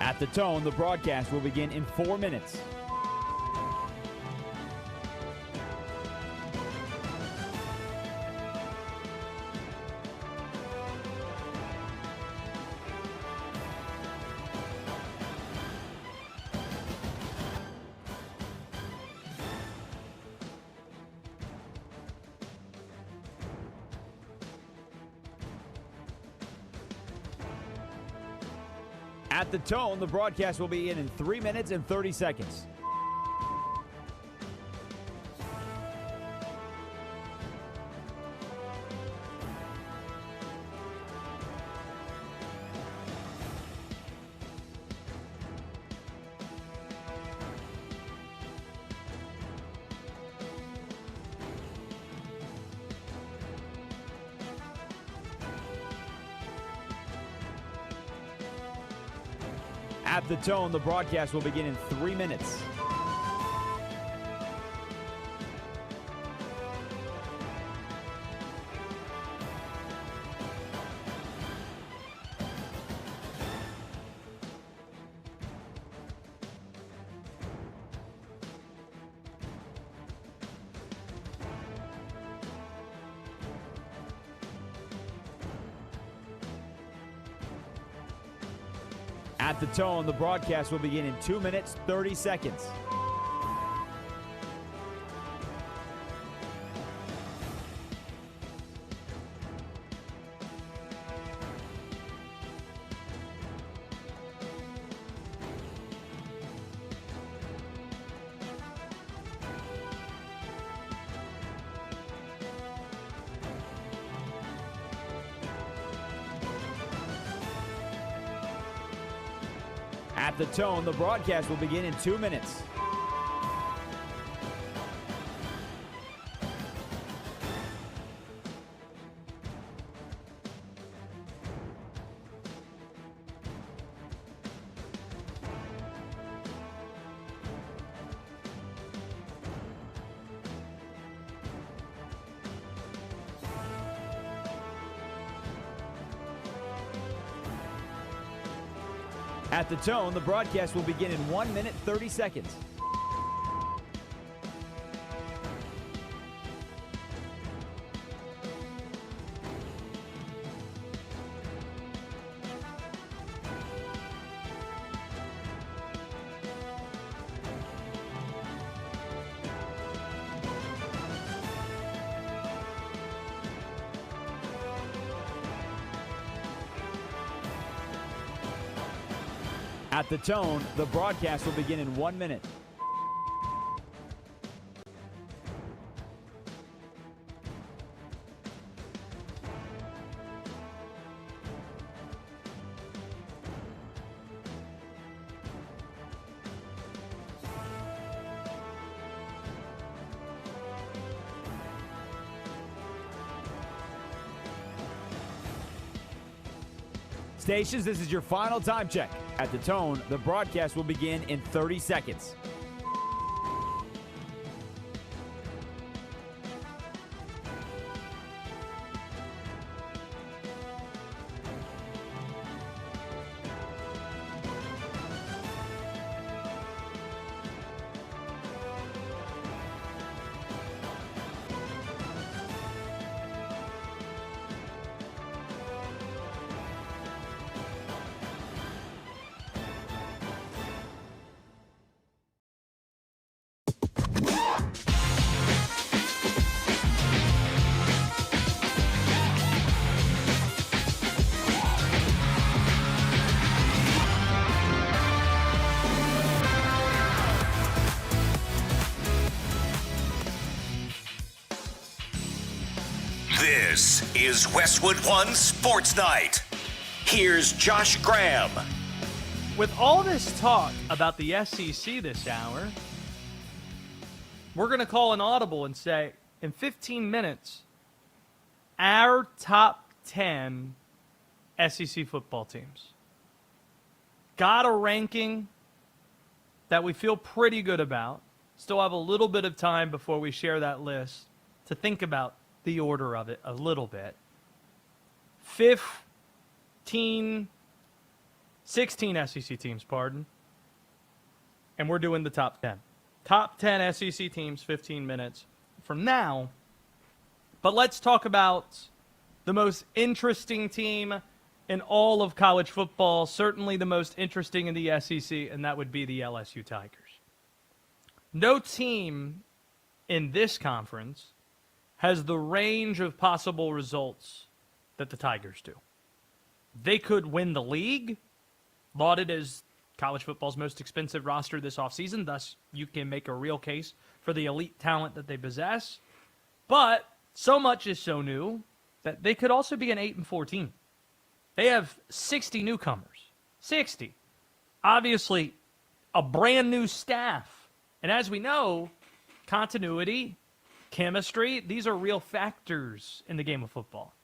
At the tone, the broadcast will begin in 4 minutes. At the tone, the broadcast will be in 3 minutes and 30 seconds. At the tone, the broadcast will begin in 3 minutes. At the tone, the broadcast will begin in 2 minutes, 30 seconds. At the tone, the broadcast will begin in 2 minutes. At the tone, the broadcast will begin in 1 minute, 30 seconds. At the tone, the broadcast will begin in 1 minute. Stations, this is your final time check. At the tone, the broadcast will begin in 30 seconds. This is Westwood One Sports Night. Here's Josh Graham. With all this talk about the SEC this hour, we're going to call an audible and say, in 15 minutes, our top 10 SEC football teams. Got a ranking that we feel pretty good about. Still have a little bit of time before we share that list to think about the order of it a little bit. 16 SEC teams, pardon. And we're doing the top 10. Top 10 SEC teams, 15 minutes from now. But let's talk about the most interesting team in all of college football, certainly the most interesting in the SEC, and that would be the LSU Tigers. No team in this conference has the range of possible results that the Tigers do. They could win the league, lauded as college football's most expensive roster this offseason, thus you can make a real case for the elite talent that they possess. But so much is so new that they could also be an 8-4 team. They have 60 newcomers. 60. Obviously, a brand new staff. And as we know, continuity, chemistry, these are real factors in the game of football.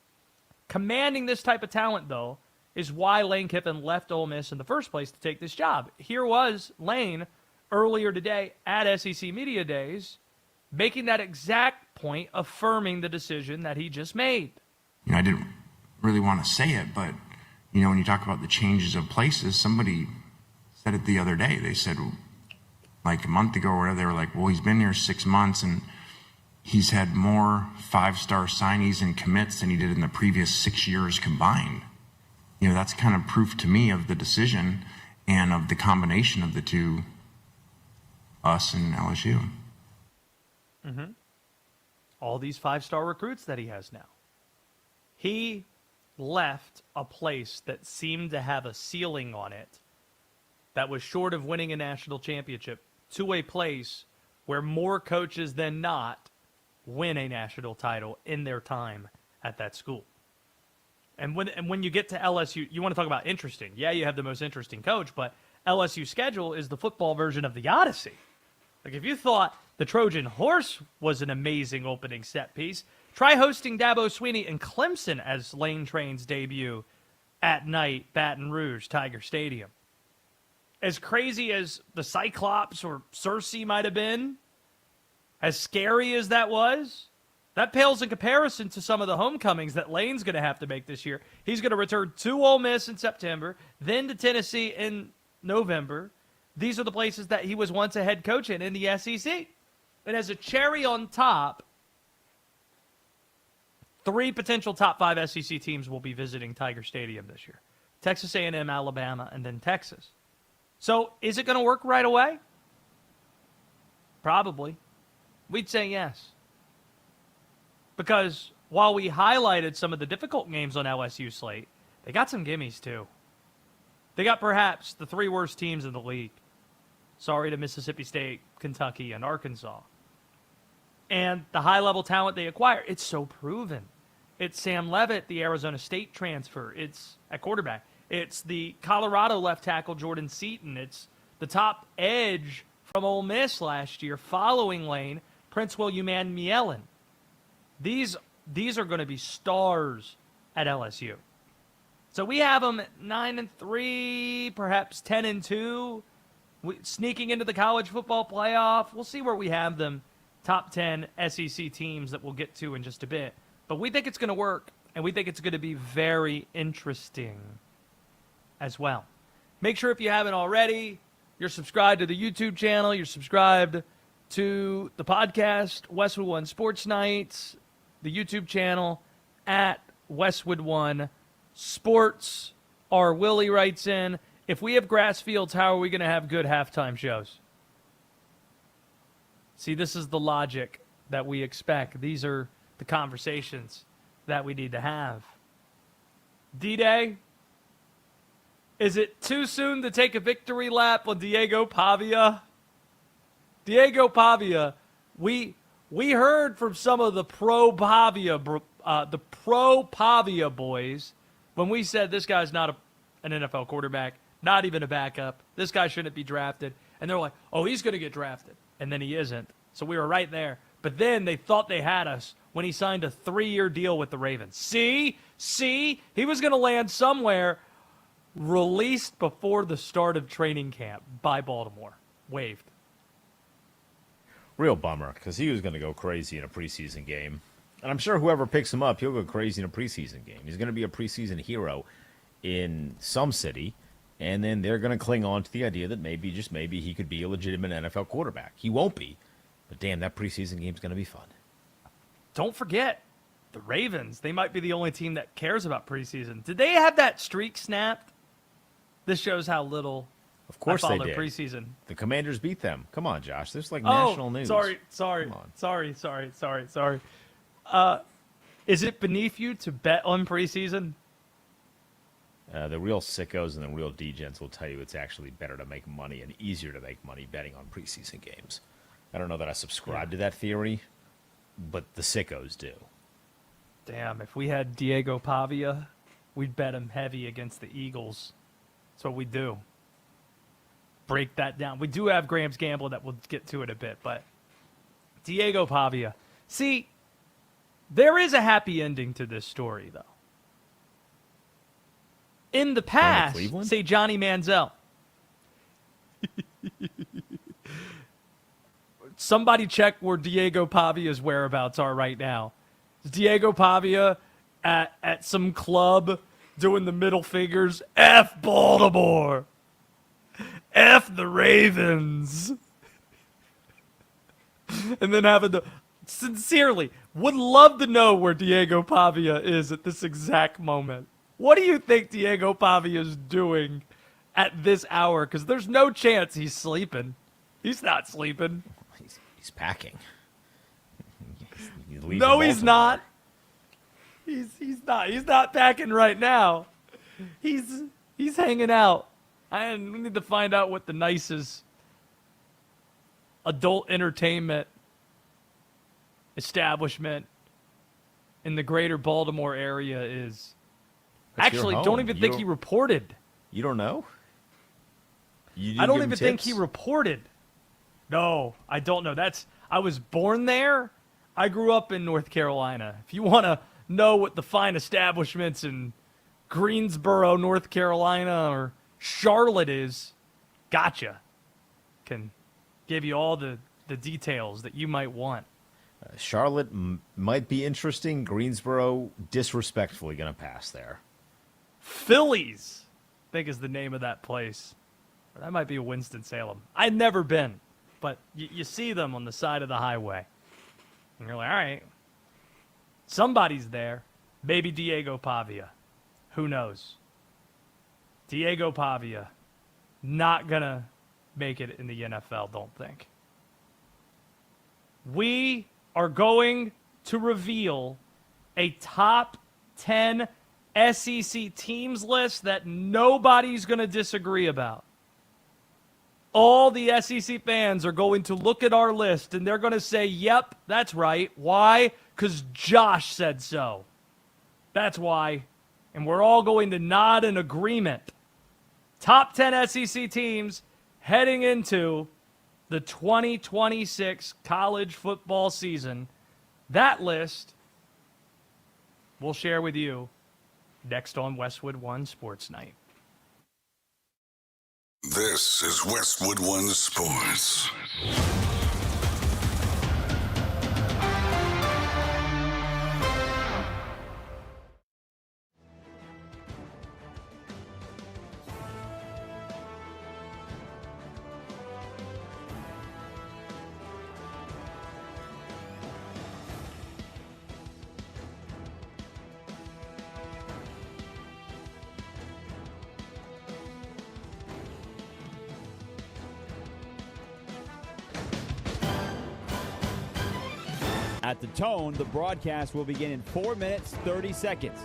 Commanding this type of talent, though, is why Lane Kiffin left Ole Miss in the first place to take this job. Here was Lane earlier today at SEC Media Days, making that exact point, affirming the decision that he just made. You know, I didn't really want to say it, but, you know, when you talk about the changes of places, somebody said it the other day. They said, like a month ago or whatever, they were like, well, he's been here 6 months and he's had more 5-star signees and commits than he did in the previous 6 years combined. You know, that's kind of proof to me of the decision and of the combination of the two, us and LSU. Mm-hmm. All these 5-star recruits that he has now. He left a place that seemed to have a ceiling on it that was short of winning a national championship to a place where more coaches than not win a national title in their time at that school. And when you get to LSU, you want to talk about interesting. Yeah, you have the most interesting coach, but LSU schedule is the football version of the Odyssey. Like, if you thought the Trojan Horse was an amazing opening set piece, try hosting Dabo Swinney and Clemson as Lane Train's debut at night, Baton Rouge, Tiger Stadium. As crazy as the Cyclops or Circe might have been, as scary as that was, that pales in comparison to some of the homecomings that Lane's going to have to make this year. He's going to return to Ole Miss in September, then to Tennessee in November. These are the places that he was once a head coach in the SEC. And as a cherry on top, 3 potential top 5 SEC teams will be visiting Tiger Stadium this year. Texas A&M, Alabama, and then Texas. So is it going to work right away? Probably. We'd say yes. Because while we highlighted some of the difficult games on LSU slate, they got some gimmies too. They got perhaps the 3 worst teams in the league. Sorry to Mississippi State, Kentucky, and Arkansas. And the high-level talent they acquire, it's so proven. It's Sam Leavitt, the Arizona State transfer. It's at quarterback. It's the Colorado left tackle, Jordan Seaton. It's the top edge from Ole Miss last year, following Lane, Prince William and Mielen. These are going to be stars at LSU. So we have them 9-3, perhaps 10-2, sneaking into the college football playoff. We'll see where we have them. Top 10 SEC teams that we'll get to in just a bit. But we think it's going to work, and we think it's going to be very interesting as well. Make sure if you haven't already, you're subscribed to the YouTube channel, you're subscribed to the podcast, Westwood One Sports Nights, the YouTube channel, at Westwood One Sports. R. Willie writes in, if we have grass fields, how are we going to have good halftime shows? See, this is the logic that we expect. These are the conversations that we need to have. D-Day, is it too soon to take a victory lap on Diego Pavia? Diego Pavia, we heard from some of the pro Pavia boys when we said this guy's not an NFL quarterback, not even a backup. This guy shouldn't be drafted. And they're like, oh, he's going to get drafted. And then he isn't. So we were right there. But then they thought they had us when he signed a 3-year deal with the Ravens. See? He was going to land somewhere. Released before the start of training camp by Baltimore. Waived. Real bummer, because he was going to go crazy in a preseason game. And I'm sure whoever picks him up, he'll go crazy in a preseason game. He's going to be a preseason hero in some city. And then they're going to cling on to the idea that maybe, just maybe, he could be a legitimate NFL quarterback. He won't be. But damn, that preseason game's going to be fun. Don't forget, the Ravens, they might be the only team that cares about preseason. Did they have that streak snapped? This shows how little of course I follow they did. Preseason. The Commanders beat them. Come on, Josh. This is like national news. Sorry. Come on. Is it beneath you to bet on preseason? The real sickos and the real degents will tell you it's actually better to make money and easier to make money betting on preseason games. I don't know that I subscribe to that theory, but the sickos do. Damn, if we had Diego Pavia, we'd bet him heavy against the Eagles. That's what we do. Break that down. We do have Graham's Gamble that we'll get to in a bit, but Diego Pavia. See, there is a happy ending to this story, though. In the past, say Johnny Manziel. Somebody check where Diego Pavia's whereabouts are right now. Is Diego Pavia at some club doing the middle fingers? F Baltimore. F the Ravens. And then having to, sincerely, would love to know where Diego Pavia is at this exact moment. What do you think Diego Pavia is doing at this hour? Because there's no chance he's sleeping. He's not sleeping. He's packing. No, he's not. He's not. He's not packing right now. He's hanging out. And we need to find out what the nicest adult entertainment establishment in the greater Baltimore area is. That's Actually, don't even think he reported. You don't know? I don't even think he reported. No, I don't know. I was born there. I grew up in North Carolina. If you want to know what the fine establishments in Greensboro, North Carolina, or Charlotte is, gotcha. Can give you all the details that you might want. Charlotte might be interesting. Greensboro, disrespectfully going to pass there. Phillies, I think is the name of that place. Or that might be Winston-Salem. I've never been, but you see them on the side of the highway. And you're like, all right, somebody's there. Maybe Diego Pavia. Who knows? Diego Pavia, not going to make it in the NFL, don't think. We are going to reveal a top 10 SEC teams list that nobody's going to disagree about. All the SEC fans are going to look at our list and they're going to say, yep, that's right. Why? Because Josh said so. That's why. And we're all going to nod in agreement. Top 10 SEC teams heading into the 2026 college football season. That list we'll share with you next on Westwood One Sports Night. This is Westwood One Sports. At the tone, the broadcast will begin in 4 minutes, 30 seconds.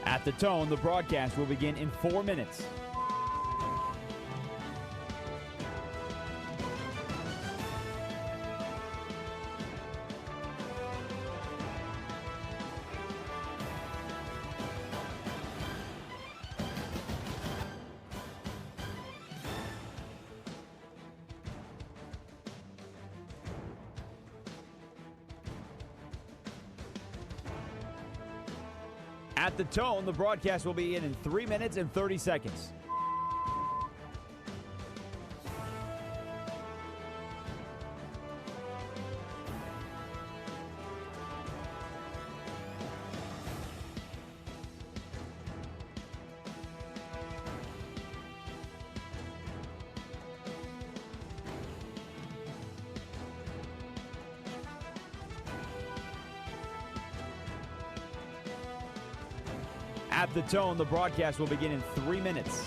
At the tone, the broadcast will begin in 4 minutes. At the tone, the broadcast will begin in 3 minutes and 30 seconds. At the tone, the broadcast will begin in 3 minutes.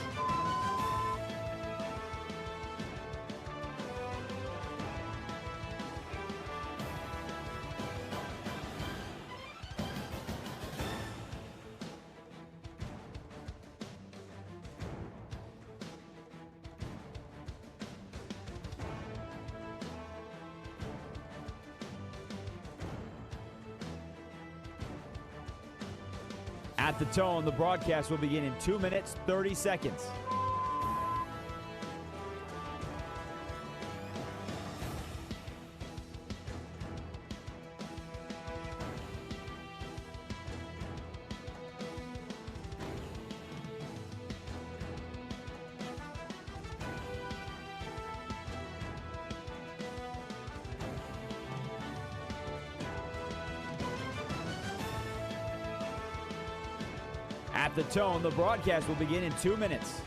At the tone, the broadcast will begin in 2 minutes, 30 seconds. At the tone, the broadcast will begin in 2 minutes.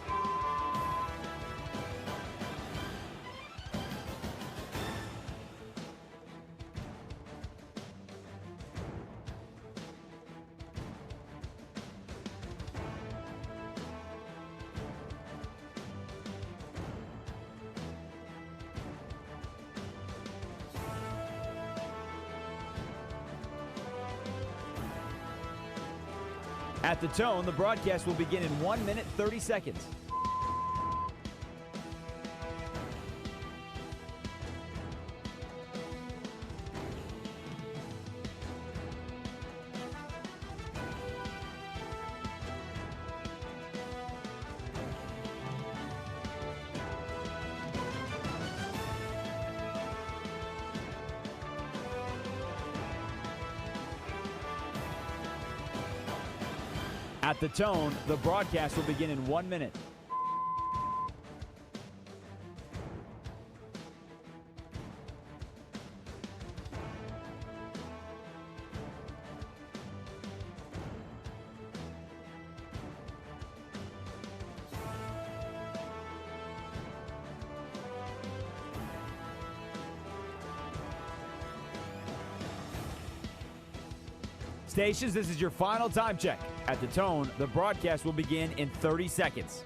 At the tone, the broadcast will begin in 1 minute, 30 seconds. At the tone, the broadcast will begin in 1 minute. Stations, this is your final time check. At the tone, the broadcast will begin in 30 seconds.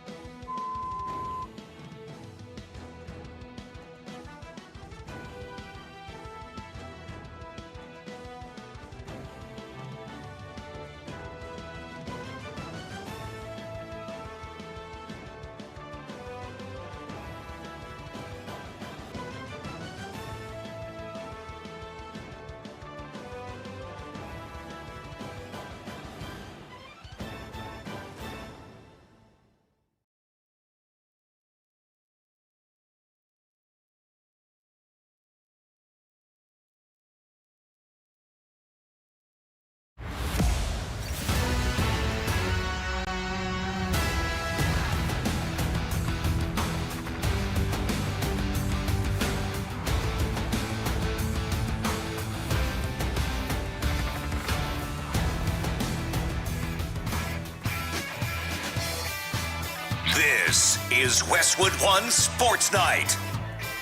This is Westwood One Sports Night.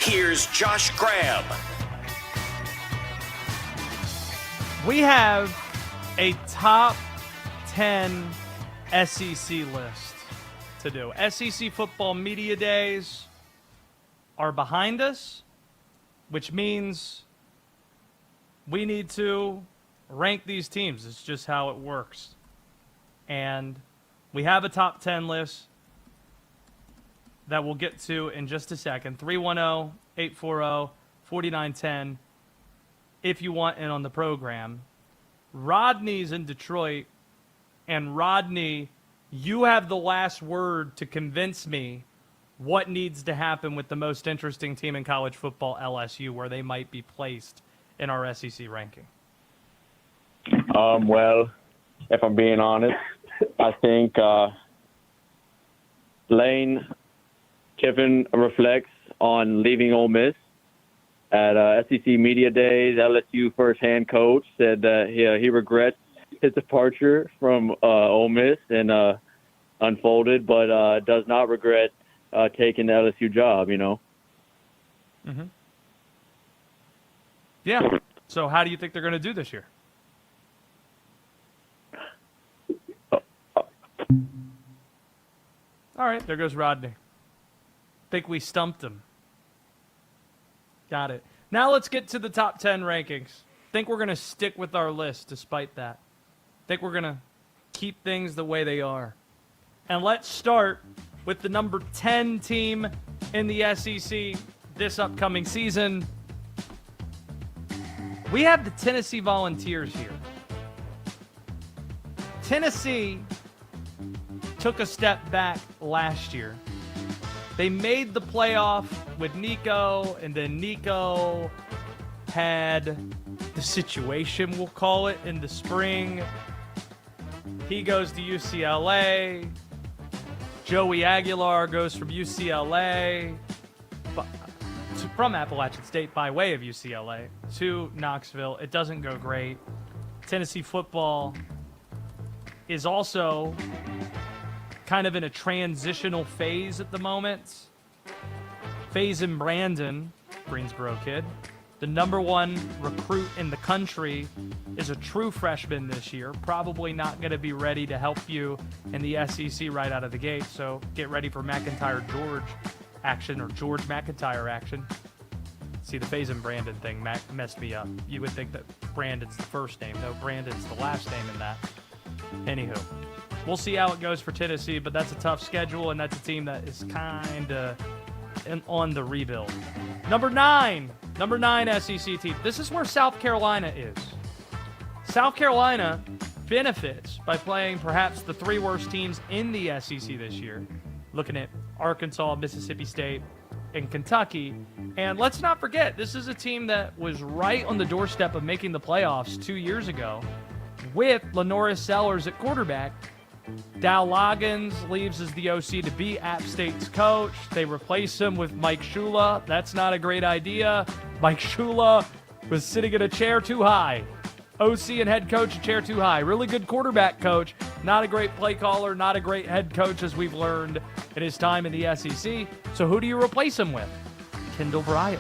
Here's Josh Graham. We have a top 10 SEC list to do. SEC football media days are behind us, which means we need to rank these teams. It's just how it works. And we have a top 10 list that we'll get to in just a second. 310-840-4910 if you want in on the program. Rodney's in Detroit, and Rodney, you have the last word to convince me what needs to happen with the most interesting team in college football, LSU, where they might be placed in our SEC ranking. Well, if I'm being honest, I think Lane Kiffin reflects on leaving Ole Miss. At SEC Media Days, LSU first-hand coach said that he regrets his departure from Ole Miss and unfolded, but does not regret taking the LSU job, you know. Mm-hmm. Yeah. So how do you think they're going to do this year? All right, there goes Rodney. Think we stumped him. Got it. Now let's get to the top 10 rankings. Think we're going to stick with our list despite that. Think we're going to keep things the way they are. And let's start with the number 10 team in the SEC this upcoming season. We have the Tennessee Volunteers here. Tennessee took a step back last year. They made the playoff with Nico, and then Nico had the situation, we'll call it, in the spring. He goes to UCLA. Joey Aguilar goes from UCLA, from Appalachian State by way of UCLA, to Knoxville. It doesn't go great. Tennessee football is also kind of in a transitional phase at the moment. Faison Brandon, Greensboro kid, the number one recruit in the country, is a true freshman this year. Probably not going to be ready to help you in the SEC right out of the gate. So get ready for McIntyre George action, or George McIntyre action. See, the Faison Brandon thing messed me up. You would think that Brandon's the first name. No, Brandon's the last name in that. Anywho, We'll see how it goes for Tennessee, but that's a tough schedule, and that's a team that is kind of on the rebuild. Number 9 SEC team. This is where South Carolina is. South Carolina benefits by playing perhaps the 3 worst teams in the SEC this year. Looking at Arkansas, Mississippi State, and Kentucky. And let's not forget, this is a team that was right on the doorstep of making the playoffs 2 years ago with Lenoris Sellers at quarterback. Dow Loggins leaves as the OC to be App State's coach. They replace him with Mike Shula. That's not a great idea. Mike Shula was sitting in a chair too high. OC and head coach, a chair too high. Really good quarterback coach. Not a great play caller. Not a great head coach, as we've learned in his time in the SEC. So who do you replace him with? Kendall Briles.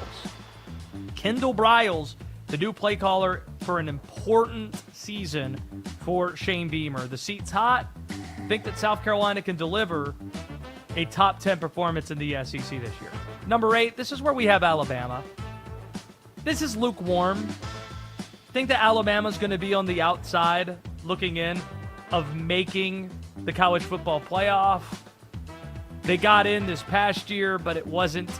Kendall Briles, the new play caller for an important season for Shane Beamer. The seat's hot. I think that South Carolina can deliver a top 10 performance in the SEC this year. Number 8, this is where we have Alabama. This is lukewarm. I think that Alabama's going to be on the outside looking in of making the college football playoff. They got in this past year, but it wasn't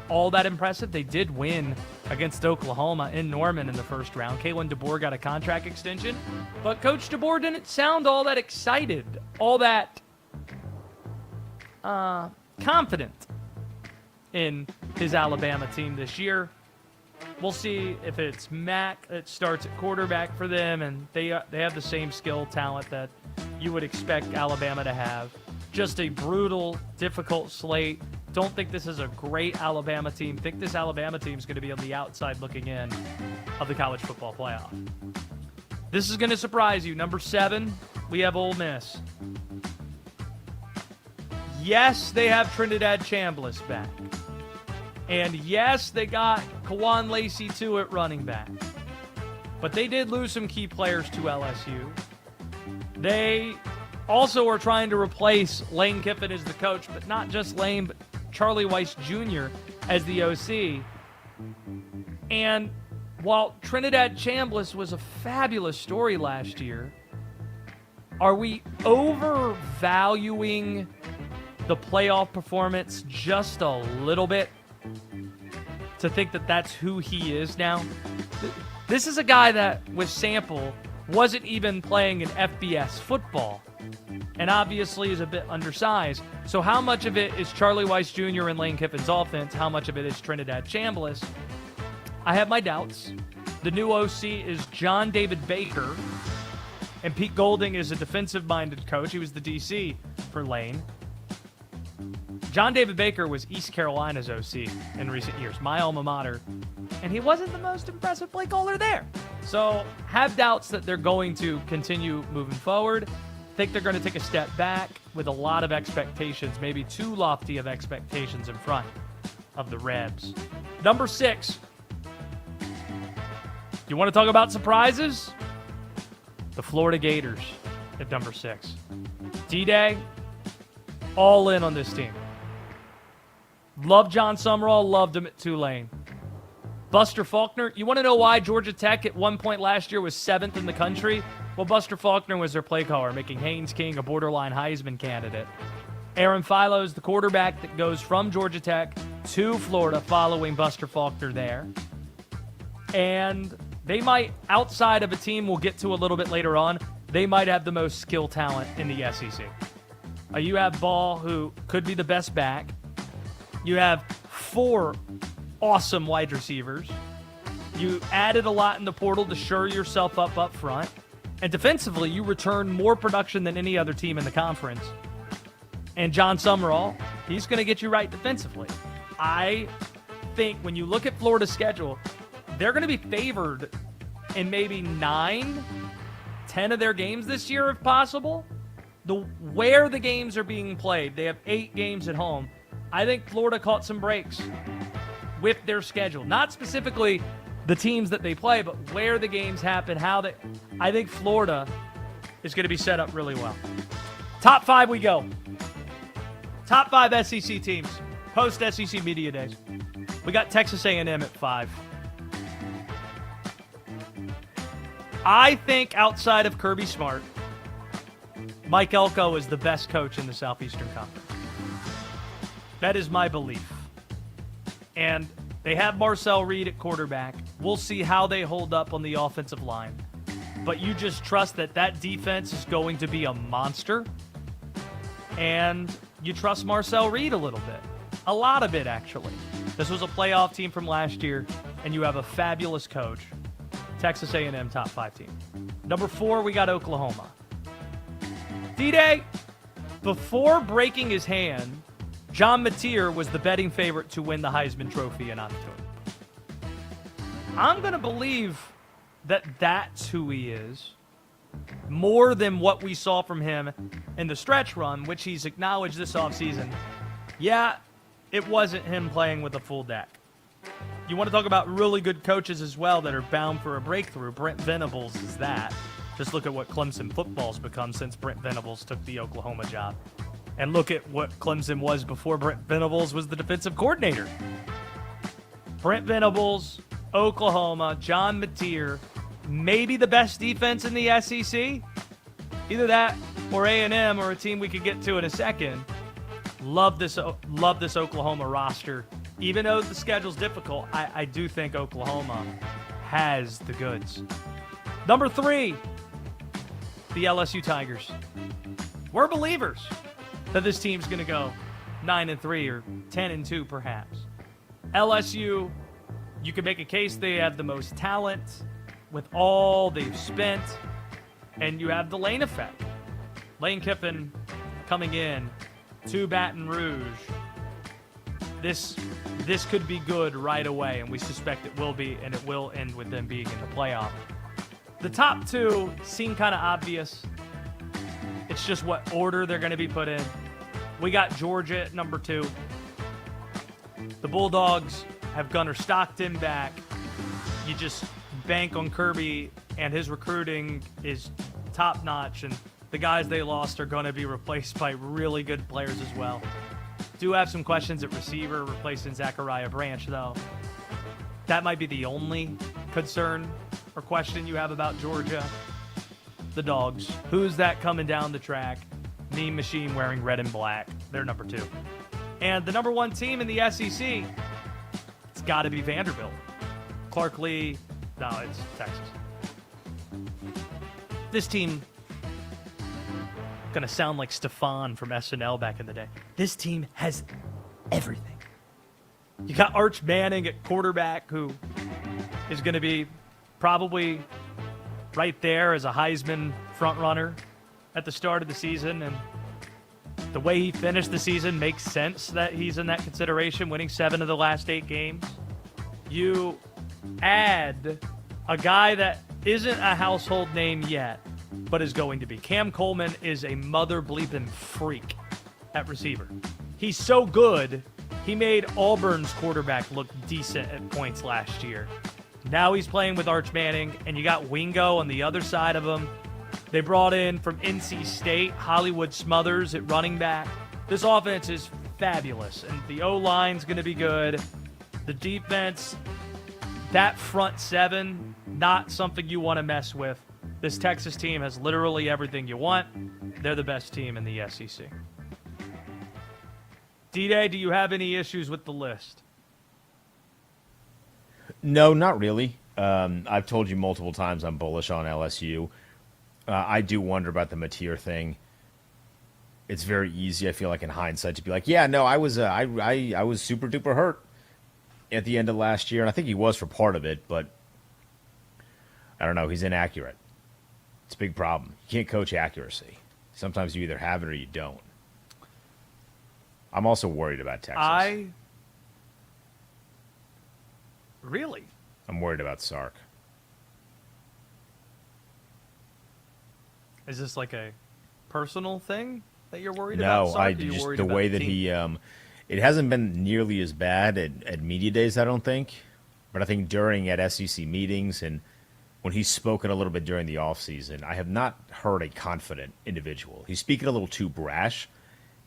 all that impressive. They did win against Oklahoma in Norman in the first round. Kalen DeBoer got a contract extension, but Coach DeBoer didn't sound all that excited, all that confident in his Alabama team this year. We'll see if it's Mack that starts at quarterback for them, and they have the same skill talent that you would expect Alabama to have. Just a brutal, difficult slate. Don't think this is a great Alabama team. Think this Alabama team is going to be on the outside looking in of the college football playoff. This is going to surprise you. Number 7, we have Ole Miss. Yes, they have Trinidad Chambliss back. And yes, they got Kawan Lacey too at running back. But they did lose some key players to LSU. They also are trying to replace Lane Kiffin as the coach, but not just Lane, but Charlie Weiss Jr. as the OC. And while Trinidad Chambliss was a fabulous story last year, are we overvaluing the playoff performance just a little bit to think that that's who he is now? This is a guy that, with Sample, wasn't even playing in FBS football, and obviously is a bit undersized. So how much of it is Charlie Weiss Jr. and Lane Kiffin's offense? How much of it is Trinidad Chambliss? I have my doubts. The new OC is John David Baker, and Pete Golding is a defensive-minded coach. He was the DC for Lane. John David Baker was East Carolina's OC in recent years, my alma mater, and he wasn't the most impressive play caller there. So have doubts that they're going to continue moving forward. Think they're going to take a step back with a lot of expectations, maybe too lofty of expectations in front of the Rebs. Number 6. You want to talk about surprises? The Florida Gators at number 6. D-Day, all in on this team. Love John Summerall, loved him at Tulane. Buster Faulkner, you want to know why Georgia Tech at one point last year was 7th in the country? Well, Buster Faulkner was their play caller, making Haynes King a borderline Heisman candidate. Aaron Philo is the quarterback that goes from Georgia Tech to Florida following Buster Faulkner there. And they might, outside of a team we'll get to a little bit later on, they might have the most skill talent in the SEC. You have Ball, who could be the best back. You have 4 awesome wide receivers. You added a lot in the portal to shore yourself up front. And defensively, you return more production than any other team in the conference. And John Summerall, he's going to get you right defensively. I think when you look at Florida's schedule, they're going to be favored in maybe 9, 10 of their games this year if possible. Where the games are being played, they have 8 games at home. I think Florida caught some breaks with their schedule. Not specifically the teams that they play, but where the games happen, I think Florida is going to be set up really well. Top 5 we go. Top 5 SEC teams, post-SEC Media Days. We got Texas A&M at 5. I think outside of Kirby Smart, Mike Elko is the best coach in the Southeastern Conference. That is my belief. And they have Marcel Reed at quarterback. We'll see how they hold up on the offensive line. But you just trust that that defense is going to be a monster. And you trust Marcel Reed a little bit. A lot of it, actually. This was a playoff team from last year, and you have a fabulous coach. Texas A&M top 5 team. Number 4, we got Oklahoma. D-Day, before breaking his hand, John Mateer was the betting favorite to win the Heisman Trophy in October. I'm going to believe that that's who he is, more than what we saw from him in the stretch run, which he's acknowledged this offseason. Yeah, it wasn't him playing with a full deck. You want to talk about really good coaches as well that are bound for a breakthrough. Brent Venables is that. Just look at what Clemson football's become since Brent Venables took the Oklahoma job. And look at what Clemson was before Brent Venables was the defensive coordinator. Brent Venables, Oklahoma, John Mateer, maybe the best defense in the SEC. Either that or A&M or a team we could get to in a second. Love this Oklahoma roster. Even though the schedule's difficult, I do think Oklahoma has the goods. Number 3, the LSU Tigers. We're believers that this team's going to go 9-3 or 10-2 perhaps. LSU, you can make a case they have the most talent with all they've spent, and you have the Lane effect. Lane Kiffin coming in to Baton Rouge. This could be good right away, and we suspect it will be, and it will end with them being in the playoff. The top 2 seem kind of obvious. It's just what order they're going to be put in. We got Georgia at number 2. The Bulldogs have Gunnar Stockton back. You just bank on Kirby, and his recruiting is top-notch, and the guys they lost are going to be replaced by really good players as well. Do have some questions at receiver, replacing Zachariah Branch, though. That might be the only concern or question you have about Georgia. The Dogs. Who's that coming down the track? Mean Machine wearing red and black. They're number 2. And the number 1 team in the SEC, it's got to be Vanderbilt. Clark Lee, no, it's Texas. This team, going to sound like Stefan from SNL back in the day. This team has everything. You got Arch Manning at quarterback, who is going to be probably right there as a Heisman frontrunner at the start of the season. And the way he finished the season makes sense that he's in that consideration, winning 7 of the last 8 games. You add a guy that isn't a household name yet, but is going to be. Cam Coleman is a mother bleeping freak at receiver. He's so good, he made Auburn's quarterback look decent at points last year. Now he's playing with Arch Manning, and you got Wingo on the other side of him. They brought in from NC State, Hollywood Smothers at running back. This offense is fabulous, and the O-line's going to be good. The defense, that front 7, not something you want to mess with. This Texas team has literally everything you want. They're the best team in the SEC. D-Day, do you have any issues with the list? No, not really. I've told you multiple times I'm bullish on LSU. I do wonder about the Mateer thing. It's very easy, I feel like, in hindsight, to be like, yeah, no, I was super duper hurt at the end of last year, and I think he was for part of it, but I don't know, he's inaccurate. It's a big problem. You can't coach accuracy. Sometimes you either have it or you don't. I'm also worried about Texas. Really? I'm worried about Sark. Is this like a personal thing that you're worried about? No, Sark, just the way that he. It hasn't been nearly as bad at media days, I don't think. But I think during at SEC meetings and when he's spoken a little bit during the offseason, I have not heard a confident individual. He's speaking a little too brash,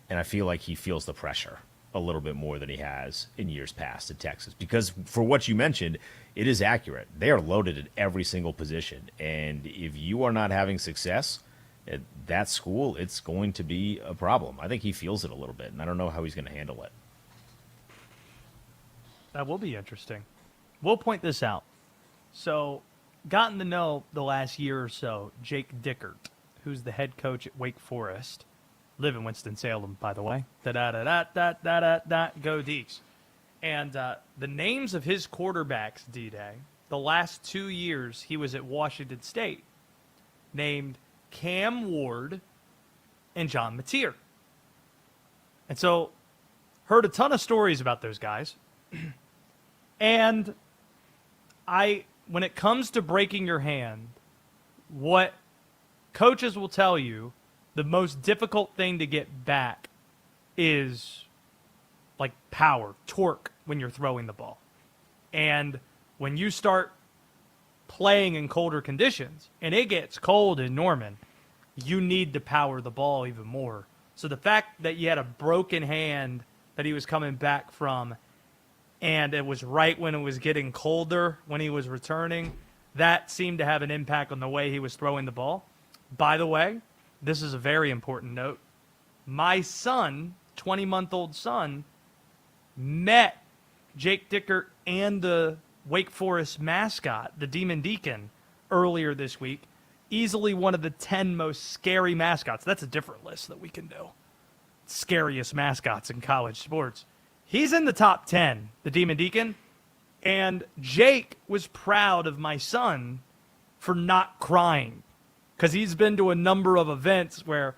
and I feel like he feels the pressure a little bit more than he has in years past at Texas. Because for what you mentioned, it is accurate. They are loaded at every single position. And if you are not having success, at that school, it's going to be a problem. I think he feels it a little bit, and I don't know how he's going to handle it. That will be interesting. We'll point this out. So, gotten to know the last year or so, Jake Dickert, who's the head coach at Wake Forest. Live in Winston-Salem, by the way. Da-da-da-da-da-da-da-da. Go Deeks. And the names of his quarterbacks, D-Day, the last 2 years he was at Washington State, named Cam Ward and John Mateer. And so, heard a ton of stories about those guys. And when it comes to breaking your hand, what coaches will tell you, the most difficult thing to get back is like power, torque when you're throwing the ball. And when you start playing in colder conditions, and it gets cold in Norman, you need to power the ball even more. So the fact that you had a broken hand that he was coming back from, and it was right when it was getting colder when he was returning, that seemed to have an impact on the way he was throwing the ball. By the way, this is a very important note. My son, 20-month-old son, met Jake Dickert and the Wake Forest mascot, the Demon Deacon, earlier this week. Easily one of the 10 most scary mascots. That's a different list that we can do. Scariest mascots in college sports. He's in the top 10, the Demon Deacon. And Jake was proud of my son for not crying, because he's been to a number of events where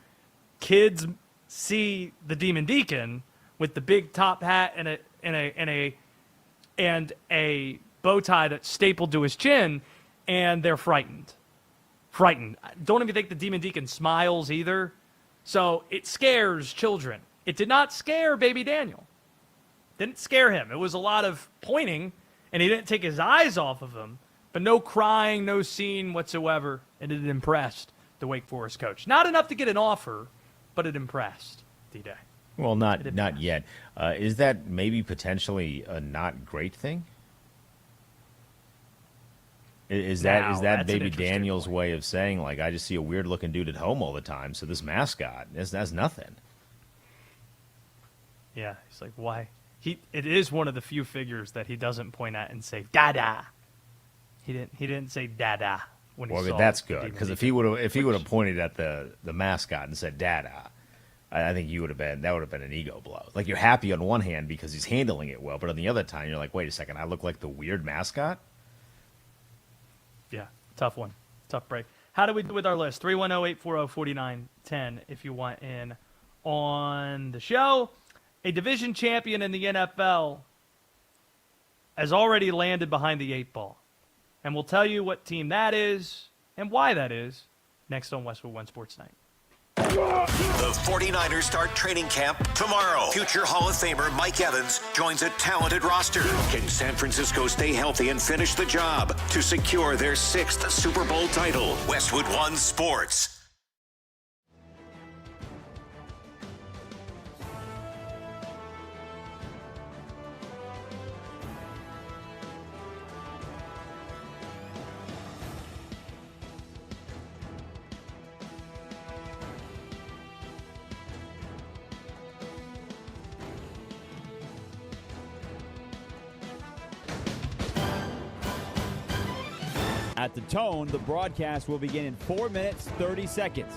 kids see the Demon Deacon with the big top hat and a bow tie that's stapled to his chin, and they're frightened. Don't even think the Demon Deacon smiles either. So it scares children. It did not scare baby Daniel. Didn't scare him. It was a lot of pointing, and he didn't take his eyes off of him, but no crying, no scene whatsoever, and it impressed the Wake Forest coach. Not enough to get an offer, but it impressed D-Day. Well, not yet. Is that maybe potentially a not great thing? Is that baby Daniel's way of saying, like, I just see a weird-looking dude at home all the time, so this mascot, that's nothing? Yeah, he's like, why? It is one of the few figures that he doesn't point at and say, Dada. He didn't say Dada when he saw. Well, that's good, because if he would have pointed at the mascot and said Dada, I think that would have been an ego blow. Like, you're happy on one hand because he's handling it well, but on the other time you're like, wait a second, I look like the weird mascot? Yeah, tough one. Tough break. How do we do with our list? 310-840-4910 if you want in on the show. A division champion in the NFL has already landed behind the 8 ball. And we'll tell you what team that is and why that is next on Westwood One Sports Night. The 49ers start training camp tomorrow. Future Hall of Famer Mike Evans joins a talented roster. Can San Francisco stay healthy and finish the job to secure their 6th Super Bowl title? Westwood One Sports. At the tone, the broadcast will begin in 4 minutes, 30 seconds.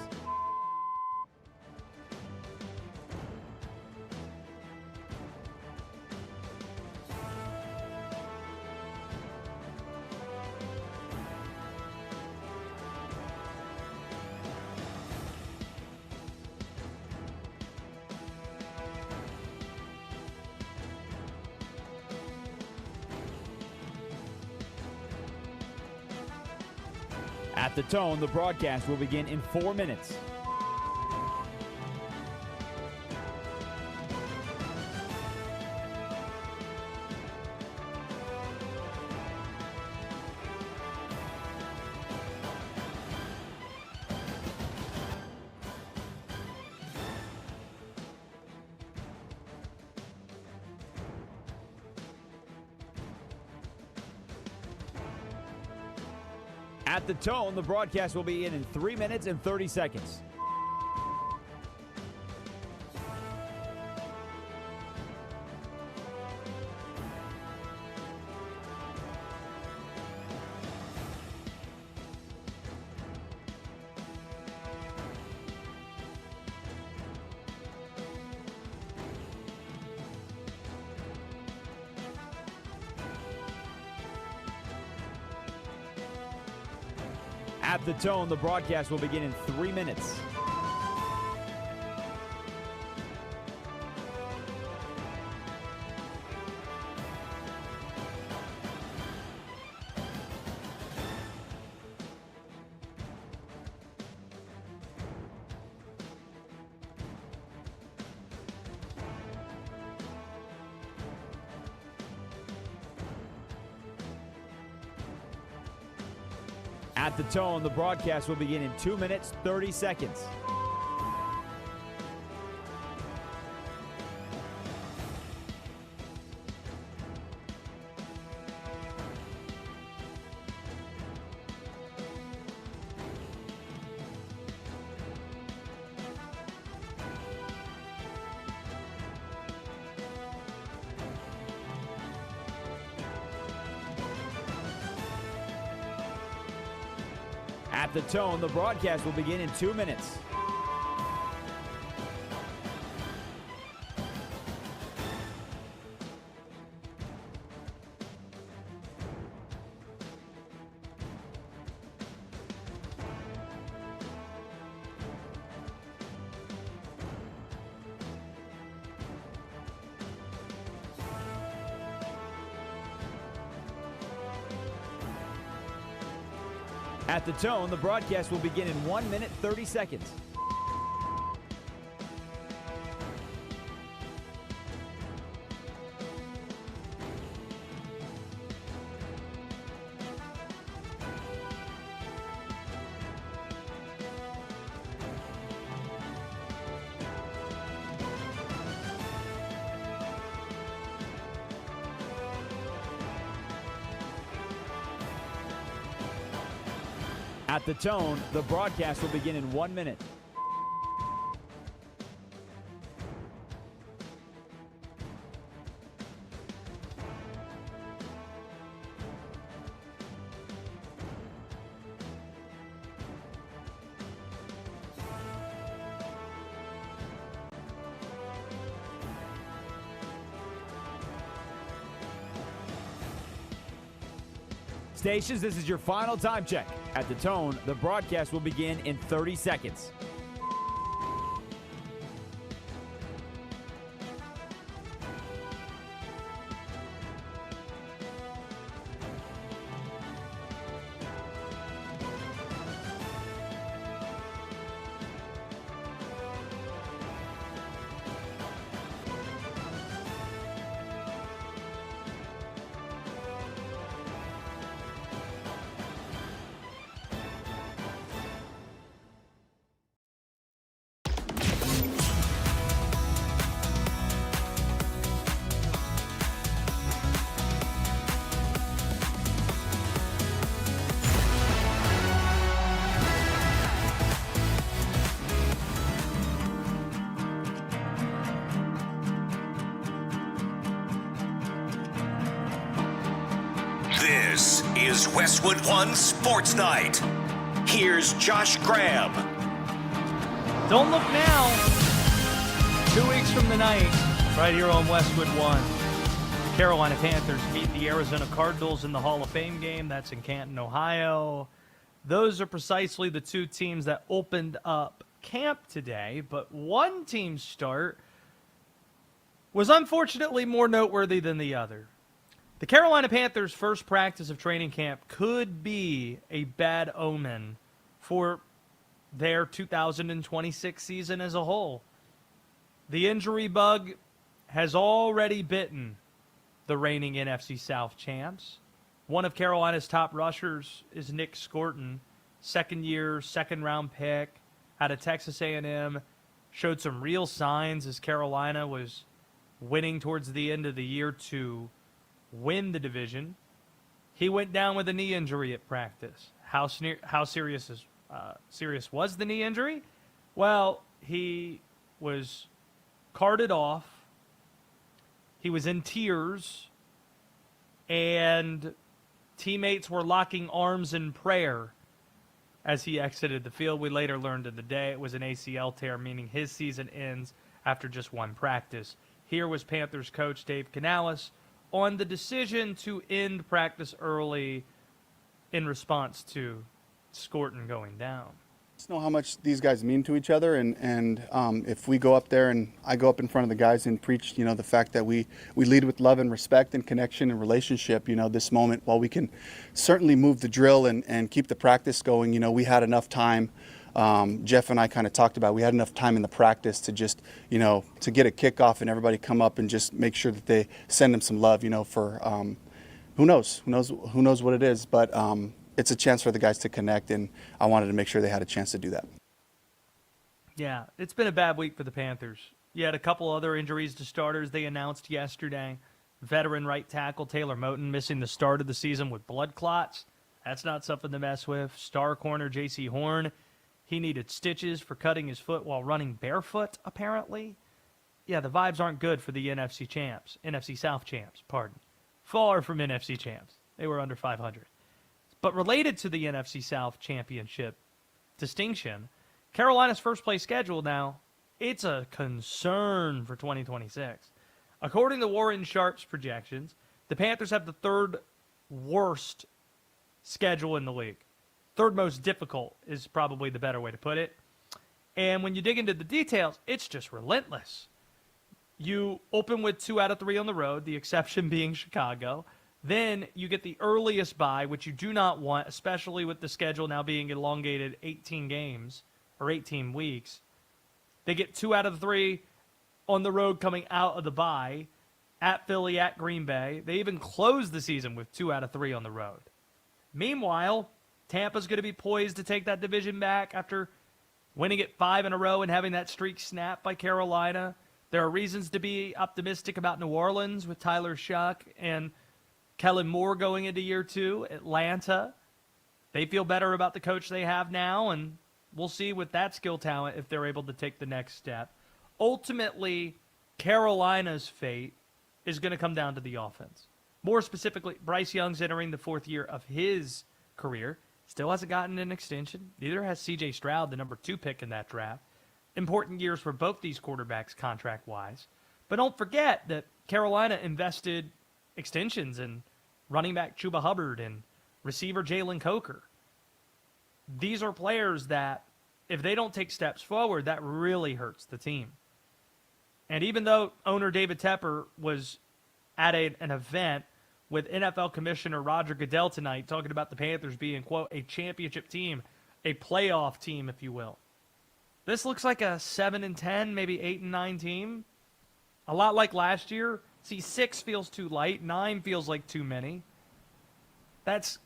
At the tone, the broadcast will begin in 4 minutes. At the tone, the broadcast will be in 3 minutes and 30 seconds. At the tone, the broadcast will begin in 3 minutes. At the tone, the broadcast will begin in 2 minutes, 30 seconds. At the tone, the broadcast will begin in 2 minutes. At the tone, the broadcast will begin in 1 minute, 30 seconds. At the tone, the broadcast will begin in 1 minute. Stations, this is your final time check. At the tone, the broadcast will begin in 30 seconds. This is Westwood One Sports Night. Here's Josh Graham. Don't look now. 2 weeks from tonight, right here on Westwood One, Carolina Panthers beat the Arizona Cardinals in the Hall of Fame game. That's in Canton, Ohio. Those are precisely the two teams that opened up camp today, but one team's start was unfortunately more noteworthy than the other. The Carolina Panthers' first practice of training camp could be a bad omen for their 2026 season as a whole. The injury bug has already bitten the reigning NFC South champs. One of Carolina's top rushers is Nic Scourton, second-year, second-round pick out of Texas A&M, showed some real signs as Carolina was winning towards the end of the year to win the division. He went down with a knee injury at practice. How serious was the knee injury? Well, he was carted off. He was in tears, and teammates were locking arms in prayer as he exited the field. We later learned in the day it was an ACL tear, meaning his season ends after just one practice. Here was Panthers coach Dave Canales on the decision to end practice early in response to Scourton going down. Just know how much these guys mean to each other, and if we go up there and I go up in front of the guys and preach, the fact that we lead with love and respect and connection and relationship, this moment, while we can certainly move the drill and keep the practice going, we had enough time. Jeff and I kind of talked about, we had enough time in the practice to just, to get a kickoff and everybody come up and just make sure that they send them some love, for who knows what it is, but it's a chance for the guys to connect, and I wanted to make sure they had a chance to do that. Yeah, it's been a bad week for the Panthers. You had a couple other injuries to starters they announced yesterday. Veteran right tackle Taylor Moton missing the start of the season with blood clots. That's not something to mess with. Star corner J.C. Horn, he needed stitches for cutting his foot while running barefoot, apparently. Yeah, the vibes aren't good for the NFC South champs, pardon. Far from NFC champs. They were under 500. But related to the NFC South championship distinction, Carolina's first place schedule now, it's a concern for 2026. According to Warren Sharp's projections, the Panthers have the third worst schedule in the league. Third most difficult is probably the better way to put it. And when you dig into the details, it's just relentless. You open with 2 out of 3 on the road, the exception being Chicago. Then you get the earliest bye, which you do not want, especially with the schedule now being elongated 18 games or 18 weeks. They get 2 out of 3 on the road coming out of the bye, at Philly, at Green Bay. They even close the season with 2 out of 3 on the road. Meanwhile, Tampa's going to be poised to take that division back after winning it 5 in a row and having that streak snapped by Carolina. There are reasons to be optimistic about New Orleans with Tyler Shuck and Kellen Moore going into year 2. Atlanta, they feel better about the coach they have now, and we'll see with that skill talent if they're able to take the next step. Ultimately, Carolina's fate is going to come down to the offense. More specifically, Bryce Young's entering the 4th year of his career. Still hasn't gotten an extension. Neither has C.J. Stroud, the number 2 pick in that draft. Important years for both these quarterbacks contract-wise. But don't forget that Carolina invested extensions in running back Chuba Hubbard and receiver Jalen Coker. These are players that, if they don't take steps forward, that really hurts the team. And even though owner David Tepper was at an event with NFL Commissioner Roger Goodell tonight talking about the Panthers being, quote, a championship team, a playoff team, if you will. This looks like a 7-10, maybe 8-9 team. A lot like last year. See, 6 feels too light. 9 feels like too many. That's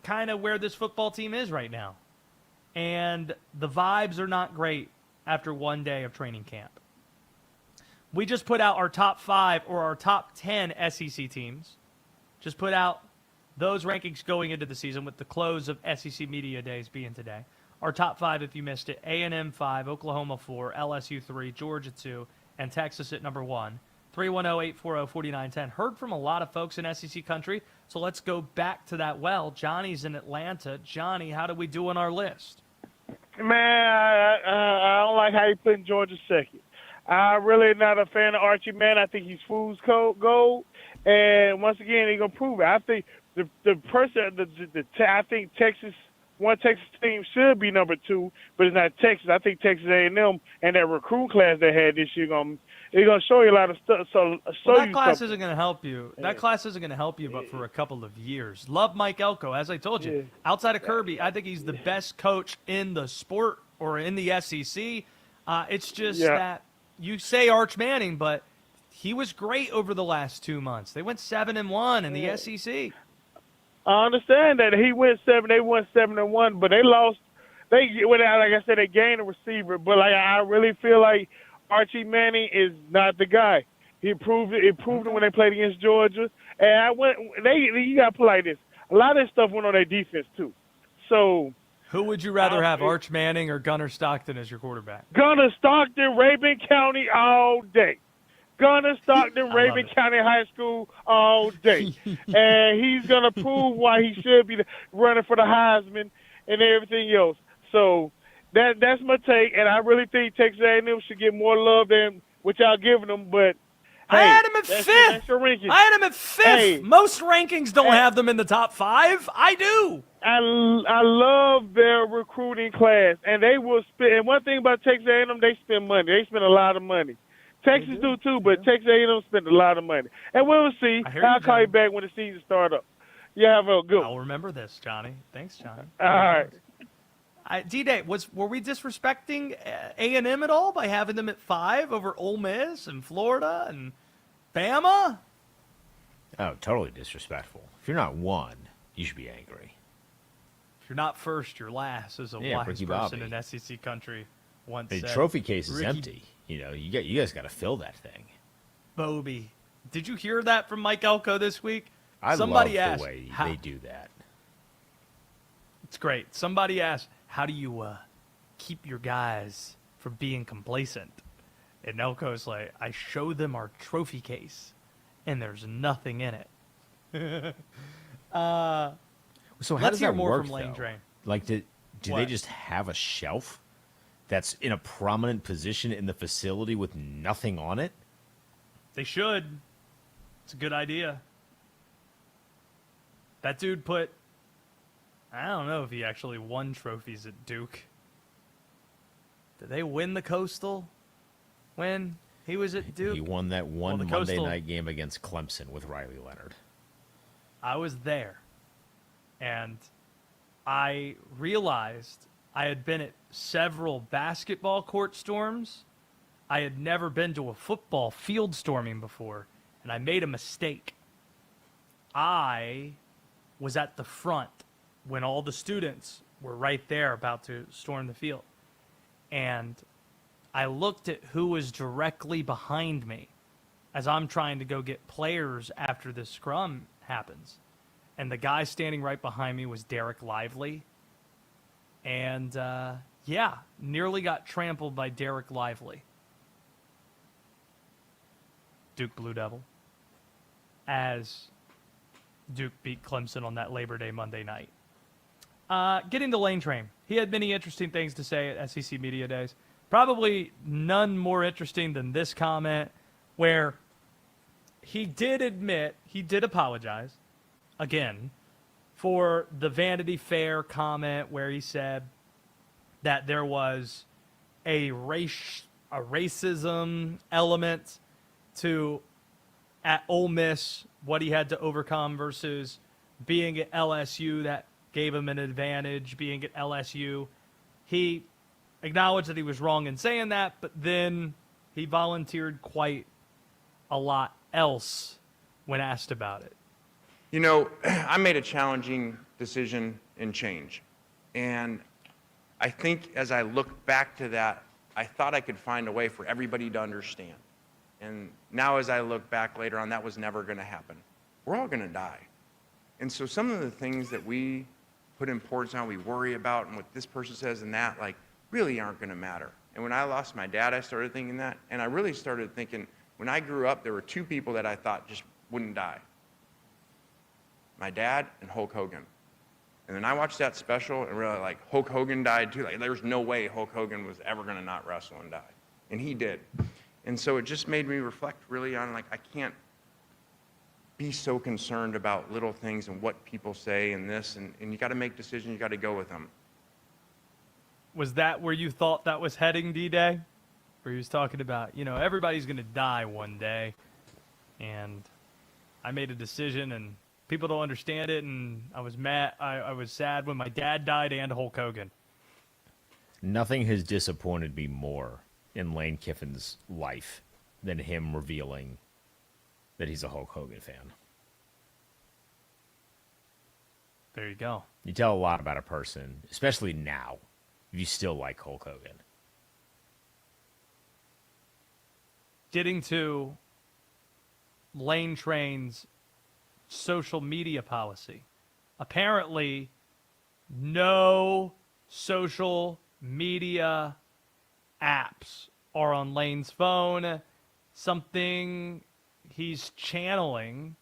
kind of where this football team is right now. And the vibes are not great after one day of training camp. We just put out our top 5 or our top 10 SEC teams. Just put out those rankings going into the season with the close of SEC Media Days being today. Our top 5, if you missed it, A&M 5, Oklahoma 4, LSU 3, Georgia 2, and Texas at number 1. 310-840-4910. Heard from a lot of folks in SEC country, so let's go back to that well. Johnny's in Atlanta. Johnny, how do we do on our list? Man, I don't like how you putting Georgia second. I'm really not a fan of Archie Manning. I think he's fool's gold. And once again, he's going to prove it. I think I think Texas team should be number 2, but it's not Texas. I think Texas A&M and that recruit class they had this year it's going to show you a lot of stuff. That class isn't going to help you. That class isn't going to help you, but for a couple of years. Love Mike Elko, as I told you. Outside of Kirby, I think he's the best coach in the sport or in the SEC. It's just that you say Arch Manning, but he was great over the last 2 months. They went 7-1 in the SEC. I understand that they won 7-1, but they lost. Like I said, they gained a receiver, but I really feel like Archie Manning is not the guy. He proved it when they played against Georgia. And you got to put like this. A lot of this stuff went on their defense too. So who would you rather have, Arch Manning or Gunnar Stockton as your quarterback? Gunnar Stockton, Rabin County all day. Gunnar Stockton, Rabin County High School all day. And he's going to prove why he should be running for the Heisman and everything else. So that's my take, and I really think Texas A&M should get more love than what y'all giving them, but I had him at fifth. That's your ranking. I had him at fifth. Hey, most rankings don't have them in the top 5. I do. I love their recruiting class, and they will spend. And one thing about Texas A&M, they spend money. They spend a lot of money. Texas do too, but Texas A&M spend a lot of money. And we'll see. I'll call you back when the season starts up. You have a good one. I'll remember this, Johnny. Thanks, Johnny. All right. D-Day, were we disrespecting A&M at all by having them at 5 over Ole Miss and Florida and Bama? Oh, totally disrespectful. If you're not 1, you should be angry. If you're not first, you're last, as a wise Ricky person Bobby. in SEC country once The said. trophy case is Ricky empty. You guys got to fill that thing. Bobby. Did you hear that from Mike Elko this week? I Somebody love asked, the way how, they do that. It's great. Somebody asked, how do you keep your guys from being complacent? And Elko's like, I show them our trophy case, and there's nothing in it. So how let's does hear that more work, from Lane though? Train. Like, do they What? just have a shelf that's in a prominent position in the facility with nothing on it? They should. It's a good idea. That dude I don't know if he actually won trophies at Duke. Did they win the Coastal when he was at Duke? He won that one the Monday Coastal- night game against Clemson with Riley Leonard. I was there, and I realized I had been at several basketball court storms. I had never been to a football field storming before, and I made a mistake. I was at the front when all the students were right there about to storm the field. And I looked at who was directly behind me as I'm trying to go get players after the scrum happens. And the guy standing right behind me was Derek Lively. And, nearly got trampled by Derek Lively. Duke Blue Devil. As Duke beat Clemson on that Labor Day Monday night. Getting to Lane Train. He had many interesting things to say at SEC Media Days. Probably none more interesting than this comment where he did admit, he did apologize, again, for the Vanity Fair comment where he said that there was a racism element to at Ole Miss, what he had to overcome versus being at LSU that gave him an advantage, being at LSU. He acknowledged that he was wrong in saying that, but then he volunteered quite a lot else when asked about it. You know, I made a challenging decision and change. And I think as I look back to that, I thought I could find a way for everybody to understand. And now as I look back later on, that was never going to happen. We're all going to die. And so some of the things that we put importance on, we worry about, and what this person says and that, like, really aren't going to matter. And when I lost my dad, I started thinking that. And I really started thinking, when I grew up, there were 2 people that I thought just wouldn't die. My dad and Hulk Hogan. And then I watched that special and really, like, Hulk Hogan died too. Like, there's no way Hulk Hogan was ever going to not wrestle and die. And he did. And so it just made me reflect really on, like, I can't be so concerned about little things and what people say and this. And you got to make decisions. You got to go with them. Was that where you thought that was heading, D-Day? Where he was talking about, everybody's going to die one day. And I made a decision, and people don't understand it, and I was mad. I was sad when my dad died and Hulk Hogan. Nothing has disappointed me more in Lane Kiffin's life than him revealing that he's a Hulk Hogan fan. There you go. You tell a lot about a person, especially now, if you still like Hulk Hogan. Getting to Lane Train's social media policy. Apparently, no social media apps are on Lane's phone. Something he's channeling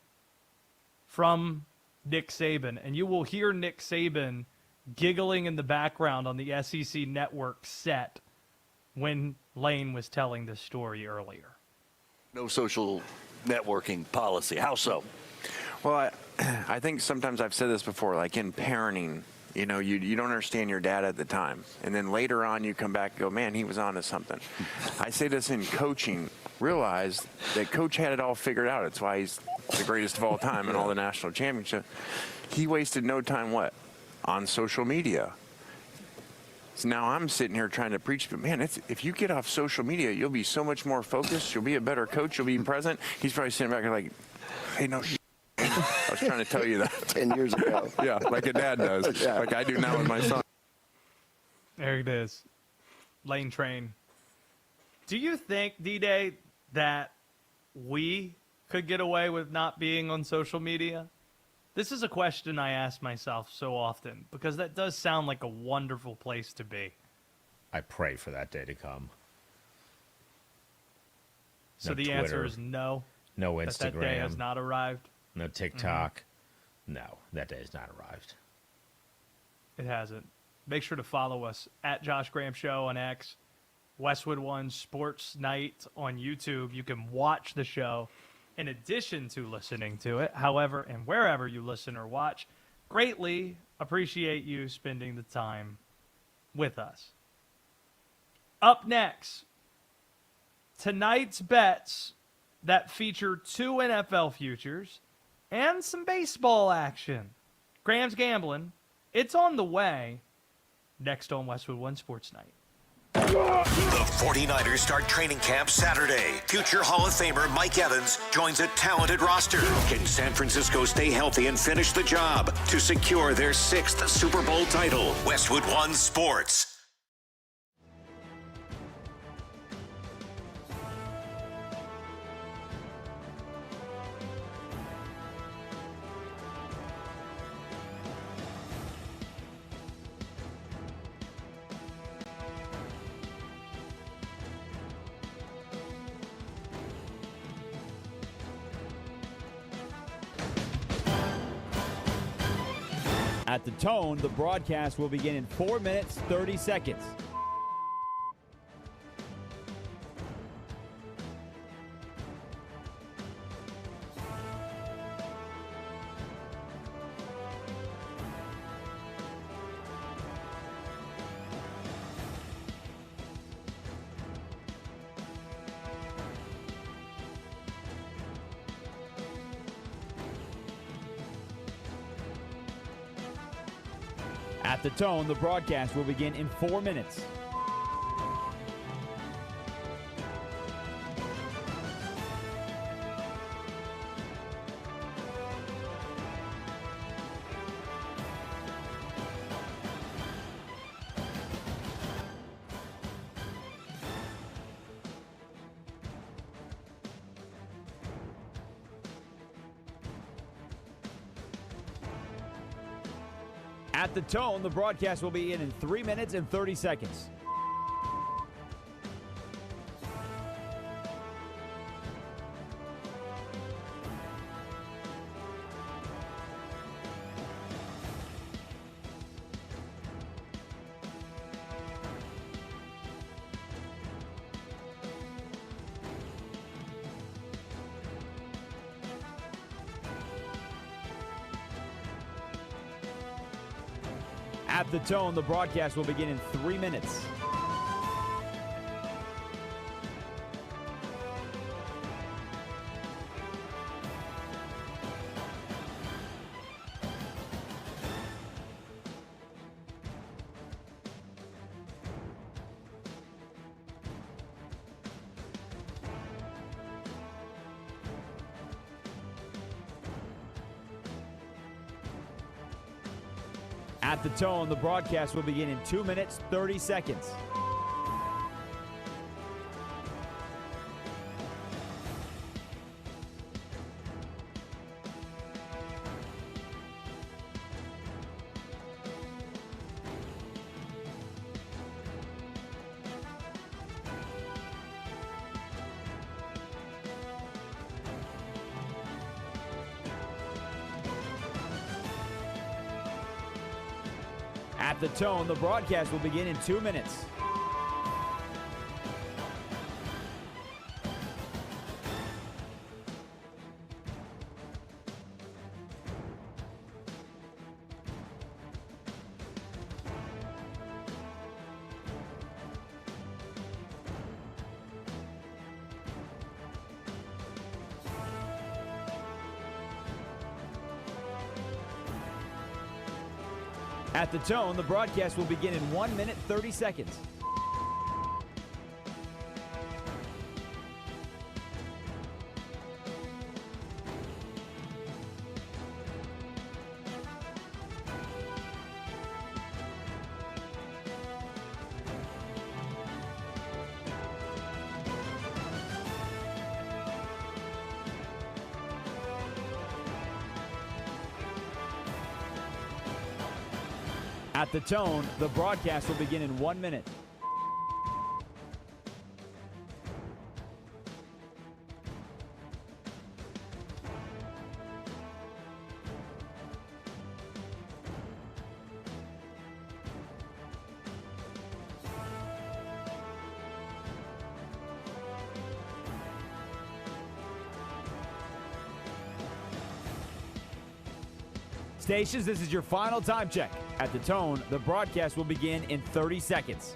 from Nick Saban. And you will hear Nick Saban giggling in the background on the SEC network set when Lane was telling this story earlier. No social networking policy. How so? Well, I think sometimes I've said this before, like in parenting, you know, you don't understand your dad at the time. And then later on you come back and go, man, he was onto something. I say this in coaching. Realize that Coach had it all figured out. It's why he's the greatest of all time in all the national championships. He wasted no time, what? On social media. So now I'm sitting here trying to preach, but man, if you get off social media, you'll be so much more focused. You'll be a better coach. You'll be present. He's probably sitting back and like, hey, no, I was trying to tell you that 10 years ago. Yeah, like a dad does, Yeah. like I do now with my son. There it is. Lane Train. Do you think, D-Day, that we could get away with not being on social media? This is a question I ask myself so often because that does sound like a wonderful place to be. I pray for that day to come. So No the Twitter, answer is no. no That Instagram. day has not arrived. No TikTok. No, that day has not arrived. It hasn't. Make sure to follow us at Josh Graham Show on X, Westwood One Sports Night on YouTube. You can watch the show in addition to listening to it. However, and wherever you listen or watch, greatly appreciate you spending the time with us. Up next, tonight's bets that feature 2 NFL futures and some baseball action. Graham's Gambling. It's on the way. Next on Westwood One Sports Night. The 49ers start training camp Saturday. Future Hall of Famer Mike Evans joins a talented roster. Can San Francisco stay healthy and finish the job to secure their 6th Super Bowl title? Westwood One Sports. At the tone, the broadcast will begin in 4 minutes, 30 seconds. At the tone, the broadcast will begin in 4 minutes. At the tone, the broadcast will be in 3 minutes and 30 seconds. At the tone, the broadcast will begin in 3 minutes. At the tone, the broadcast will begin in 2 minutes, 30 seconds. At the tone, the broadcast will begin in 2 minutes. At the tone, the broadcast will begin in 1 minute, 30 seconds. At the tone, the broadcast will begin in 1 minute. Stations, this is your final time check. At the tone, the broadcast will begin in 30 seconds.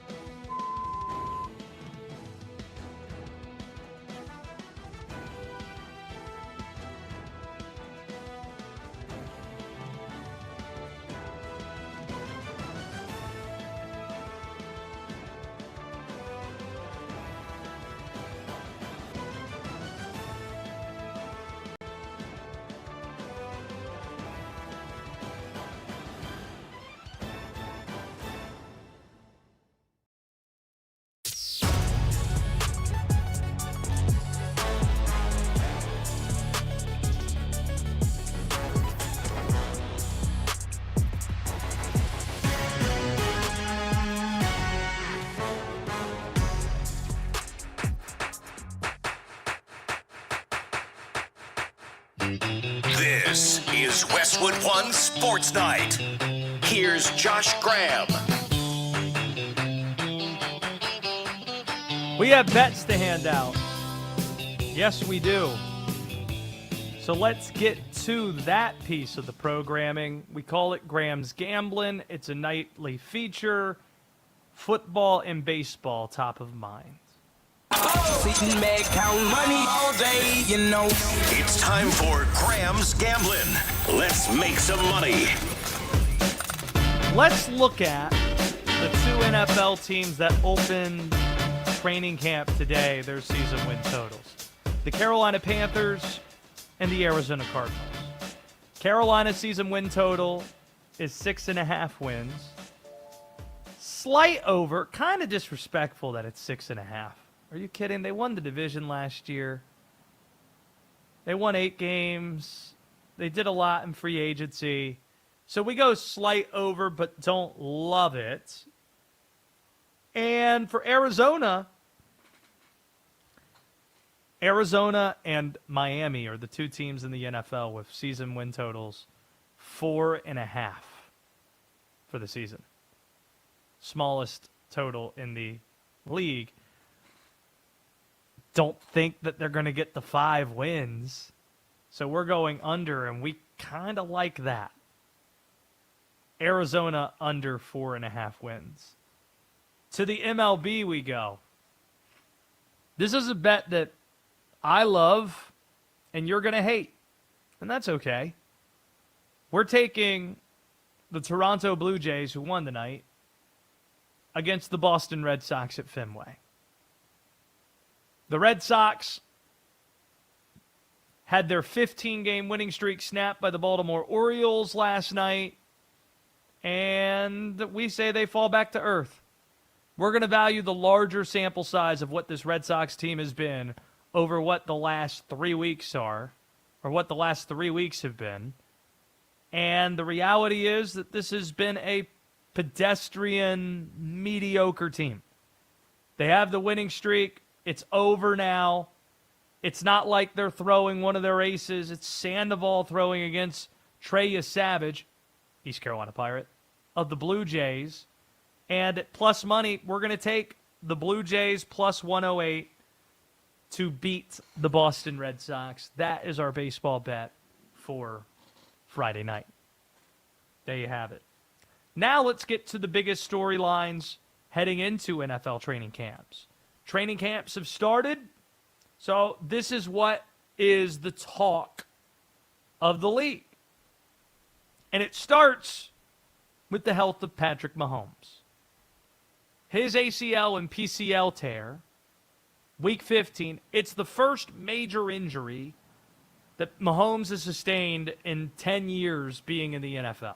This is Westwood One Sports Night. Here's Josh Graham. We have bets to hand out. Yes, we do. So let's get to that piece of the programming. We call it Graham's Gamblin'. It's a nightly feature. Football and baseball top of mind. Sitting back, count money all day, you know. It's time for Graham's Gamblin'. Let's make some money. Let's look at the two NFL teams that opened training camp today, their season win totals. The Carolina Panthers and the Arizona Cardinals. Carolina's season win total is 6.5 wins. Slight over, kind of disrespectful that it's 6.5. Are you kidding? They won the division last year. They won 8 games. They did a lot in free agency. So we go slight over, but don't love it. And for Arizona and Miami are the two teams in the NFL with season win totals 4.5 for the season. Smallest total in the league. Don't think that they're going to get the 5 wins. So we're going under, and we kind of like that. Arizona under 4.5 wins. To the MLB we go. This is a bet that I love, and you're going to hate. And that's okay. We're taking the Toronto Blue Jays, who won tonight, against the Boston Red Sox at Fenway. The Red Sox had their 15-game winning streak snapped by the Baltimore Orioles last night, and we say they fall back to earth. We're going to value the larger sample size of what this Red Sox team has been over what the last 3 weeks are, or what the last 3 weeks have been. And the reality is that this has been a pedestrian, mediocre team. They have the winning streak. It's over now. It's not like they're throwing one of their aces. It's Sandoval throwing against Trey Savage, East Carolina Pirate. of the Blue Jays. And at plus money, we're going to take the Blue Jays plus 108 to beat the Boston Red Sox. That is our baseball bet for Friday night. There you have it. Now let's get to the biggest storylines heading into NFL training camps. Training camps have started, so this is what is the talk of the league. And it starts with the health of Patrick Mahomes. His ACL and PCL tear, week 15, it's the first major injury that Mahomes has sustained in 10 years being in the NFL.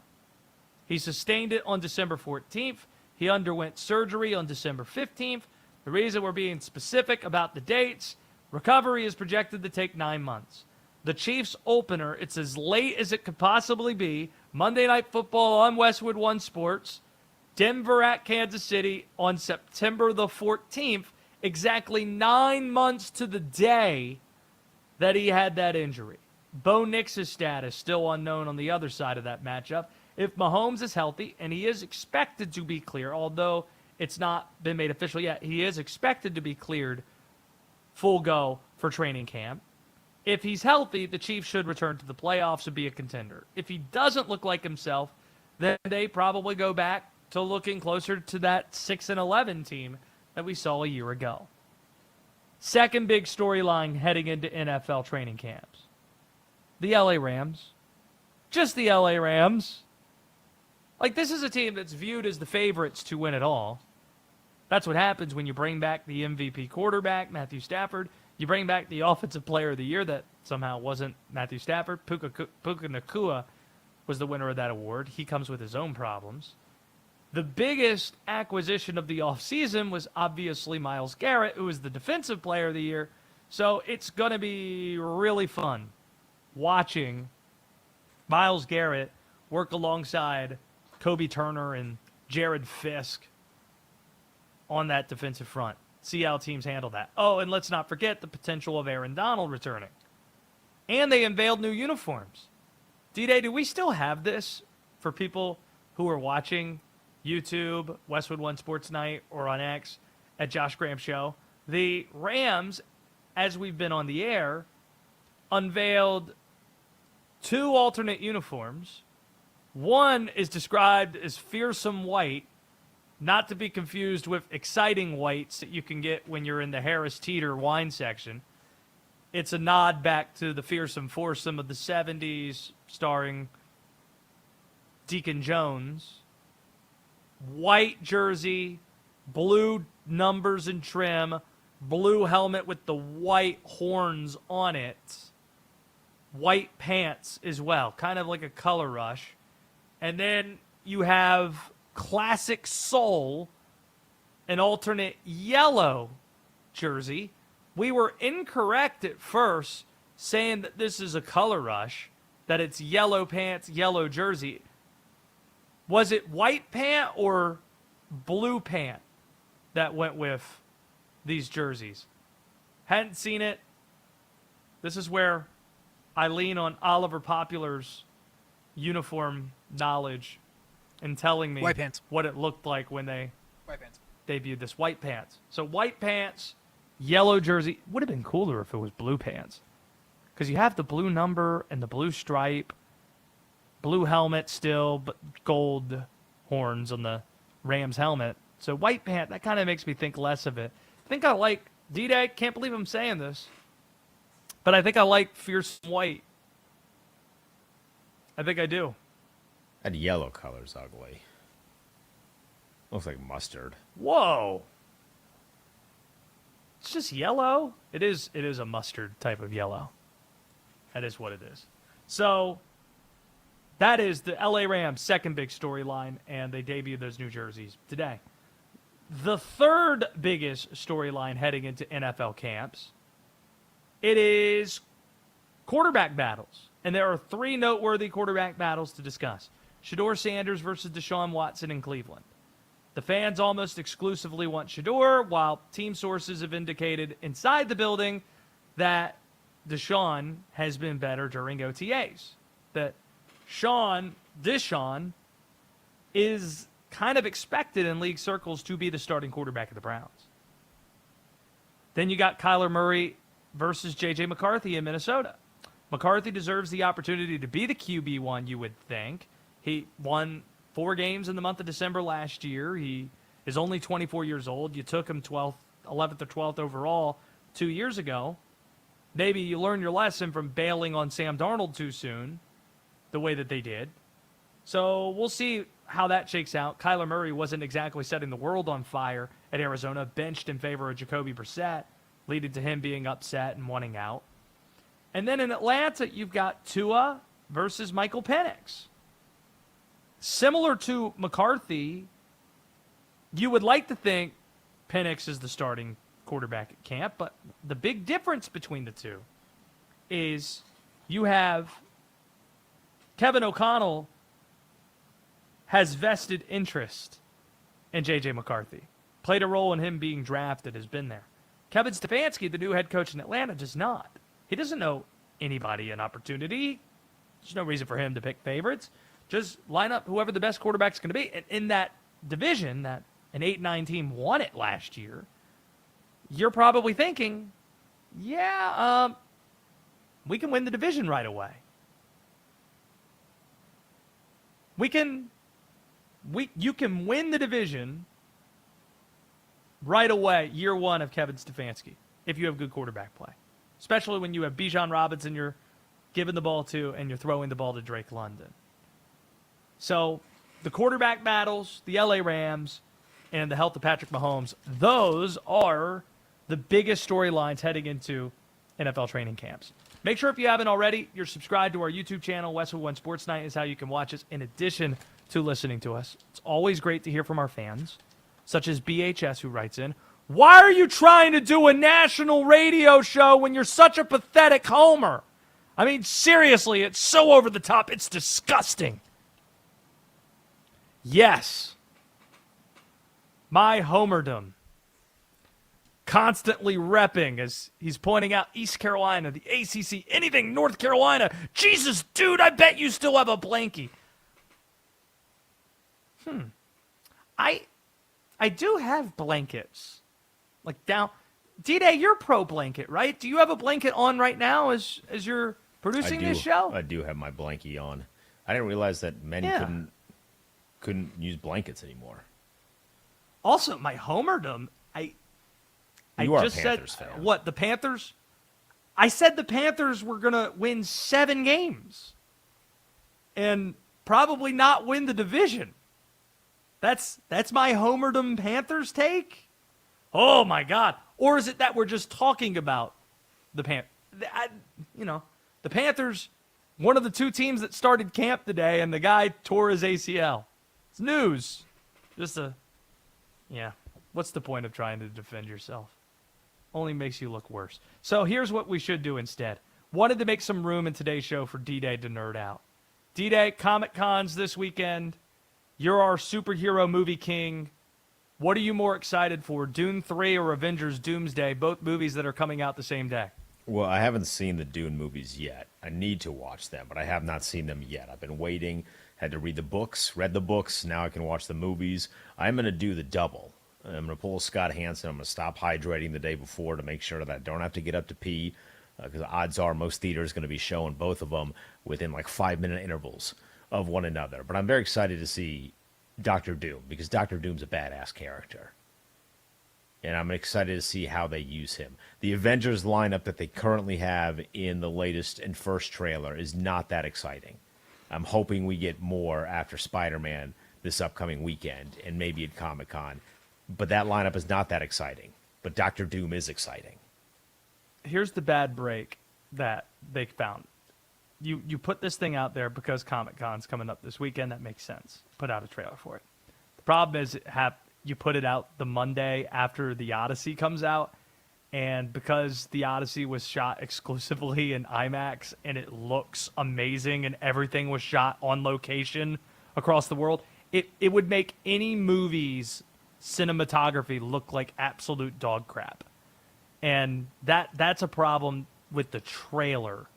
He sustained it on December 14th. He underwent surgery on December 15th. The reason we're being specific about the dates, recovery is projected to take 9 months. The Chiefs opener, it's as late as it could possibly be. Monday Night Football on Westwood One Sports. Denver at Kansas City on September the 14th. Exactly 9 months to the day that he had that injury. Bo Nix's status still unknown on the other side of that matchup. If Mahomes is healthy, and he is expected to be clear, although it's not been made official yet, he is expected to be cleared full go for training camp. If he's healthy, the Chiefs should return to the playoffs and be a contender. If he doesn't look like himself, then they probably go back to looking closer to that 6-11 team that we saw a year ago. Second big storyline heading into NFL training camps. The LA Rams. Just the LA Rams. Like, this is a team that's viewed as the favorites to win it all. That's what happens when you bring back the MVP quarterback, Matthew Stafford. You bring back the Offensive Player of the Year that somehow wasn't Matthew Stafford. Puka Nacua was the winner of that award. He comes with his own problems. The biggest acquisition of the offseason was obviously Myles Garrett, who was the Defensive Player of the Year. So it's going to be really fun watching Myles Garrett work alongside Kobe Turner and Jared Fisk on that defensive front. See how teams handle that. Oh, and let's not forget the potential of Aaron Donald returning. And they unveiled new uniforms. D-Day, do we still have this for people who are watching YouTube, Westwood One Sports Night, or on X at Josh Graham Show? The Rams, as we've been on the air, unveiled 2 alternate uniforms. One is described as fearsome white, not to be confused with exciting whites that you can get when you're in the Harris Teeter wine section. It's a nod back to the fearsome foursome of the 70s, starring Deacon Jones. White jersey, blue numbers and trim, blue helmet with the white horns on it. White pants as well, kind of like a color rush. And then you have classic soul, an alternate yellow jersey. We were incorrect at first saying that this is a color rush, that it's yellow pants, yellow jersey. Was it white pant or blue pant that went with these jerseys? Hadn't seen it. This is where I lean on Oliver Popular's uniform knowledge and telling me White pants. what it looked like when they White pants. debuted this. White pants. So white pants, yellow jersey. Would have been cooler if it was blue pants. Because you have the blue number and the blue stripe, blue helmet still, but gold horns on the Rams helmet. So white pant, that kind of makes me think less of it. I think I like D-Day. Can't believe I'm saying this. But I think I like fearsome white. I think I do. That yellow color's ugly. Looks like mustard. Whoa. It's just yellow. It is a mustard type of yellow. That is what it is. So that is the LA Rams' second big storyline, and they debuted those new jerseys today. The third biggest storyline heading into NFL camps, it is quarterback battles. And there are 3 noteworthy quarterback battles to discuss. Shedeur Sanders versus Deshaun Watson in Cleveland. The fans almost exclusively want Shedeur, while team sources have indicated inside the building that Deshaun has been better during OTAs. That Deshaun is kind of expected in league circles to be the starting quarterback of the Browns. Then you got Kyler Murray versus J.J. McCarthy in Minnesota. McCarthy deserves the opportunity to be the QB1, you would think. He won 4 games in the month of December last year. He is only 24 years old. You took him 11th or 12th overall 2 years ago. Maybe you learned your lesson from bailing on Sam Darnold too soon, the way that they did. So we'll see how that shakes out. Kyler Murray wasn't exactly setting the world on fire at Arizona, benched in favor of Jacoby Brissett, leading to him being upset and wanting out. And then in Atlanta, you've got Tua versus Michael Penix. Similar to McCarthy, you would like to think Penix is the starting quarterback at camp, but the big difference between the two is you have Kevin O'Connell has vested interest in J.J. McCarthy. Played a role in him being drafted, has been there. Kevin Stefanski, the new head coach in Atlanta, does not. He doesn't know anybody an opportunity. There's no reason for him to pick favorites. Just line up whoever the best quarterback's going to be. And in that division, that an 8-9 team won it last year, you're probably thinking, yeah, we can win the division right away. You can win the division right away, year one of Kevin Stefanski, if you have good quarterback play. Especially when you have Bijan Robinson you're giving the ball to and you're throwing the ball to Drake London. So the quarterback battles, the LA Rams, and the health of Patrick Mahomes, those are the biggest storylines heading into NFL training camps. Make sure if you haven't already, you're subscribed to our YouTube channel. Westwood One Sports Night is how you can watch us in addition to listening to us. It's always great to hear from our fans, such as BHS, who writes in, "Why are you trying to do a national radio show when you're such a pathetic homer? I mean, seriously, it's so over the top, it's disgusting." Yes, my homerdom. Constantly repping, as he's pointing out, East Carolina, the ACC, anything North Carolina. Jesus, dude, I bet you still have a blankie. I do have blankets. Like down. D-Day, you're pro blanket, right? Do you have a blanket on right now as you're producing this show? I do have my blankie on. I didn't realize that men couldn't use blankets anymore. Also, my homerdom, You are just a Panthers fan. What, the Panthers? I said the Panthers were going to win 7 games and probably not win the division. That's my homerdom Panthers take? Oh, my God. Or is it that we're just talking about the Panthers? The Panthers, one of the 2 teams that started camp today, and the guy tore his ACL. It's news. What's the point of trying to defend yourself? Only makes you look worse. So here's what we should do instead. Wanted to make some room in today's show for D-Day to nerd out. D-Day, Comic-Cons this weekend. You're our superhero movie king. What are you more excited for, Dune 3 or Avengers Doomsday, both movies that are coming out the same day? Well, I haven't seen the Dune movies yet. I need to watch them, but I have not seen them yet. I've been waiting, had to read the books, now I can watch the movies. I'm going to do the double. I'm going to pull Scott Hansen. I'm going to stop hydrating the day before to make sure that I don't have to get up to pee, because odds are most theaters going to be showing both of them within like 5-minute intervals of one another. But I'm very excited to see Doctor Doom, because Doctor Doom's a badass character. And I'm excited to see how they use him. The Avengers lineup that they currently have in the latest and first trailer is not that exciting. I'm hoping we get more after Spider-Man this upcoming weekend and maybe at Comic-Con. But that lineup is not that exciting. But Doctor Doom is exciting. Here's the bad break that they found. You put this thing out there because Comic-Con's coming up this weekend. That makes sense. Put out a trailer for it. The problem is you put it out the Monday after The Odyssey comes out. And because The Odyssey was shot exclusively in IMAX and it looks amazing and everything was shot on location across the world, it would make any movie's cinematography look like absolute dog crap. And that's a problem with the trailer.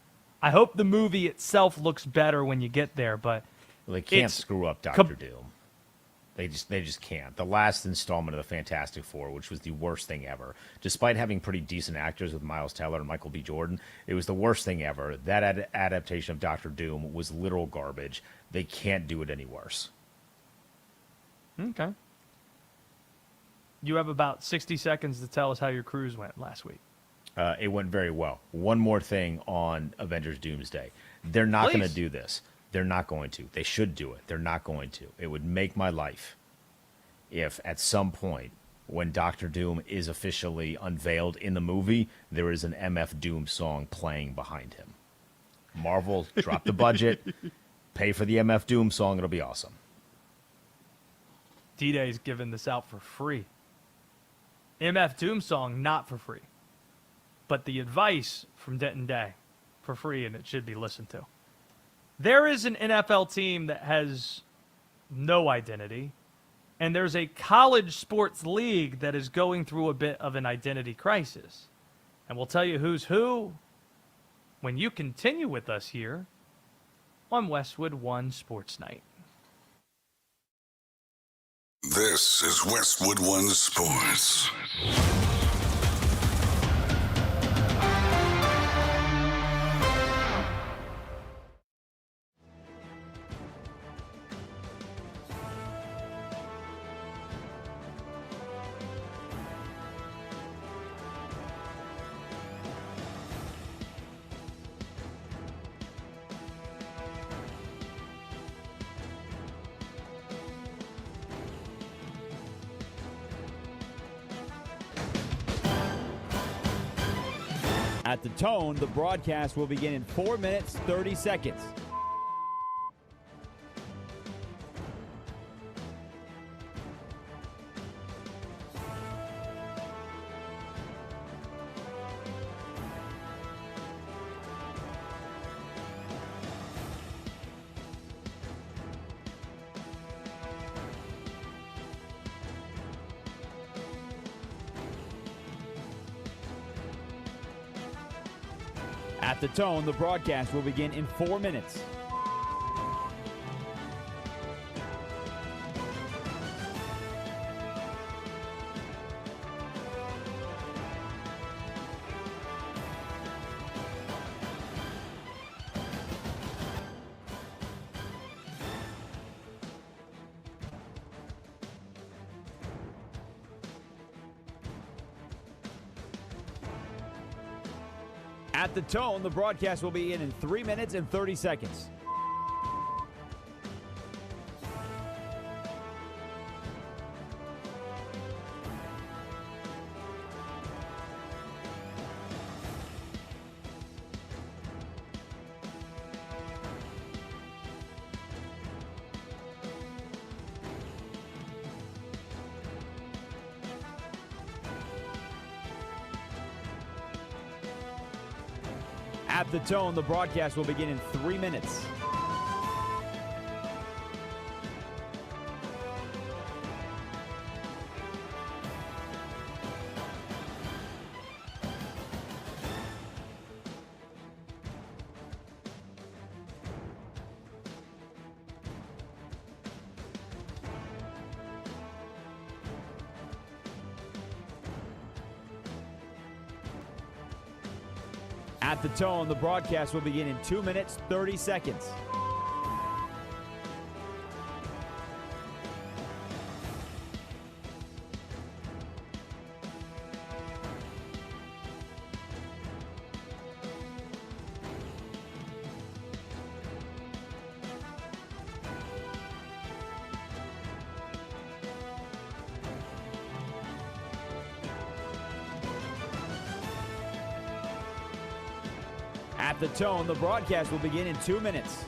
I hope the movie itself looks better when you get there, but Well, they can't screw up Doctor Doom. They just can't. The last installment of the Fantastic Four, which was the worst thing ever, despite having pretty decent actors with Miles Teller and Michael B. Jordan, it was the worst thing ever. That adaptation of Doctor Doom was literal garbage. They can't do it any worse. Okay. You have about 60 seconds to tell us how your cruise went last week. It went very well. One more thing on Avengers Doomsday. They're not going to do this. They're not going to. They should do it. They're not going to. It would make my life if at some point when Doctor Doom is officially unveiled in the movie, there is an MF Doom song playing behind him. Marvel, drop the budget, pay for the MF Doom song. It'll be awesome. D-Day's giving this out for free. MF Doom song, not for free. But the advice from Denton Day, for free, and it should be listened to. There is an NFL team that has no identity, and there's a college sports league that is going through a bit of an identity crisis. And we'll tell you who's who when you continue with us here on Westwood One Sports Night. This is Westwood One Sports. At the tone, the broadcast will begin in 4 minutes, 30 seconds. At the tone, the broadcast will begin in 4 minutes. At the tone, the broadcast will begin in 3 minutes and 30 seconds. At the tone, the broadcast will begin in 3 minutes. At the tone, the broadcast will begin in 2 minutes, 30 seconds. At the tone, the broadcast will begin in 2 minutes.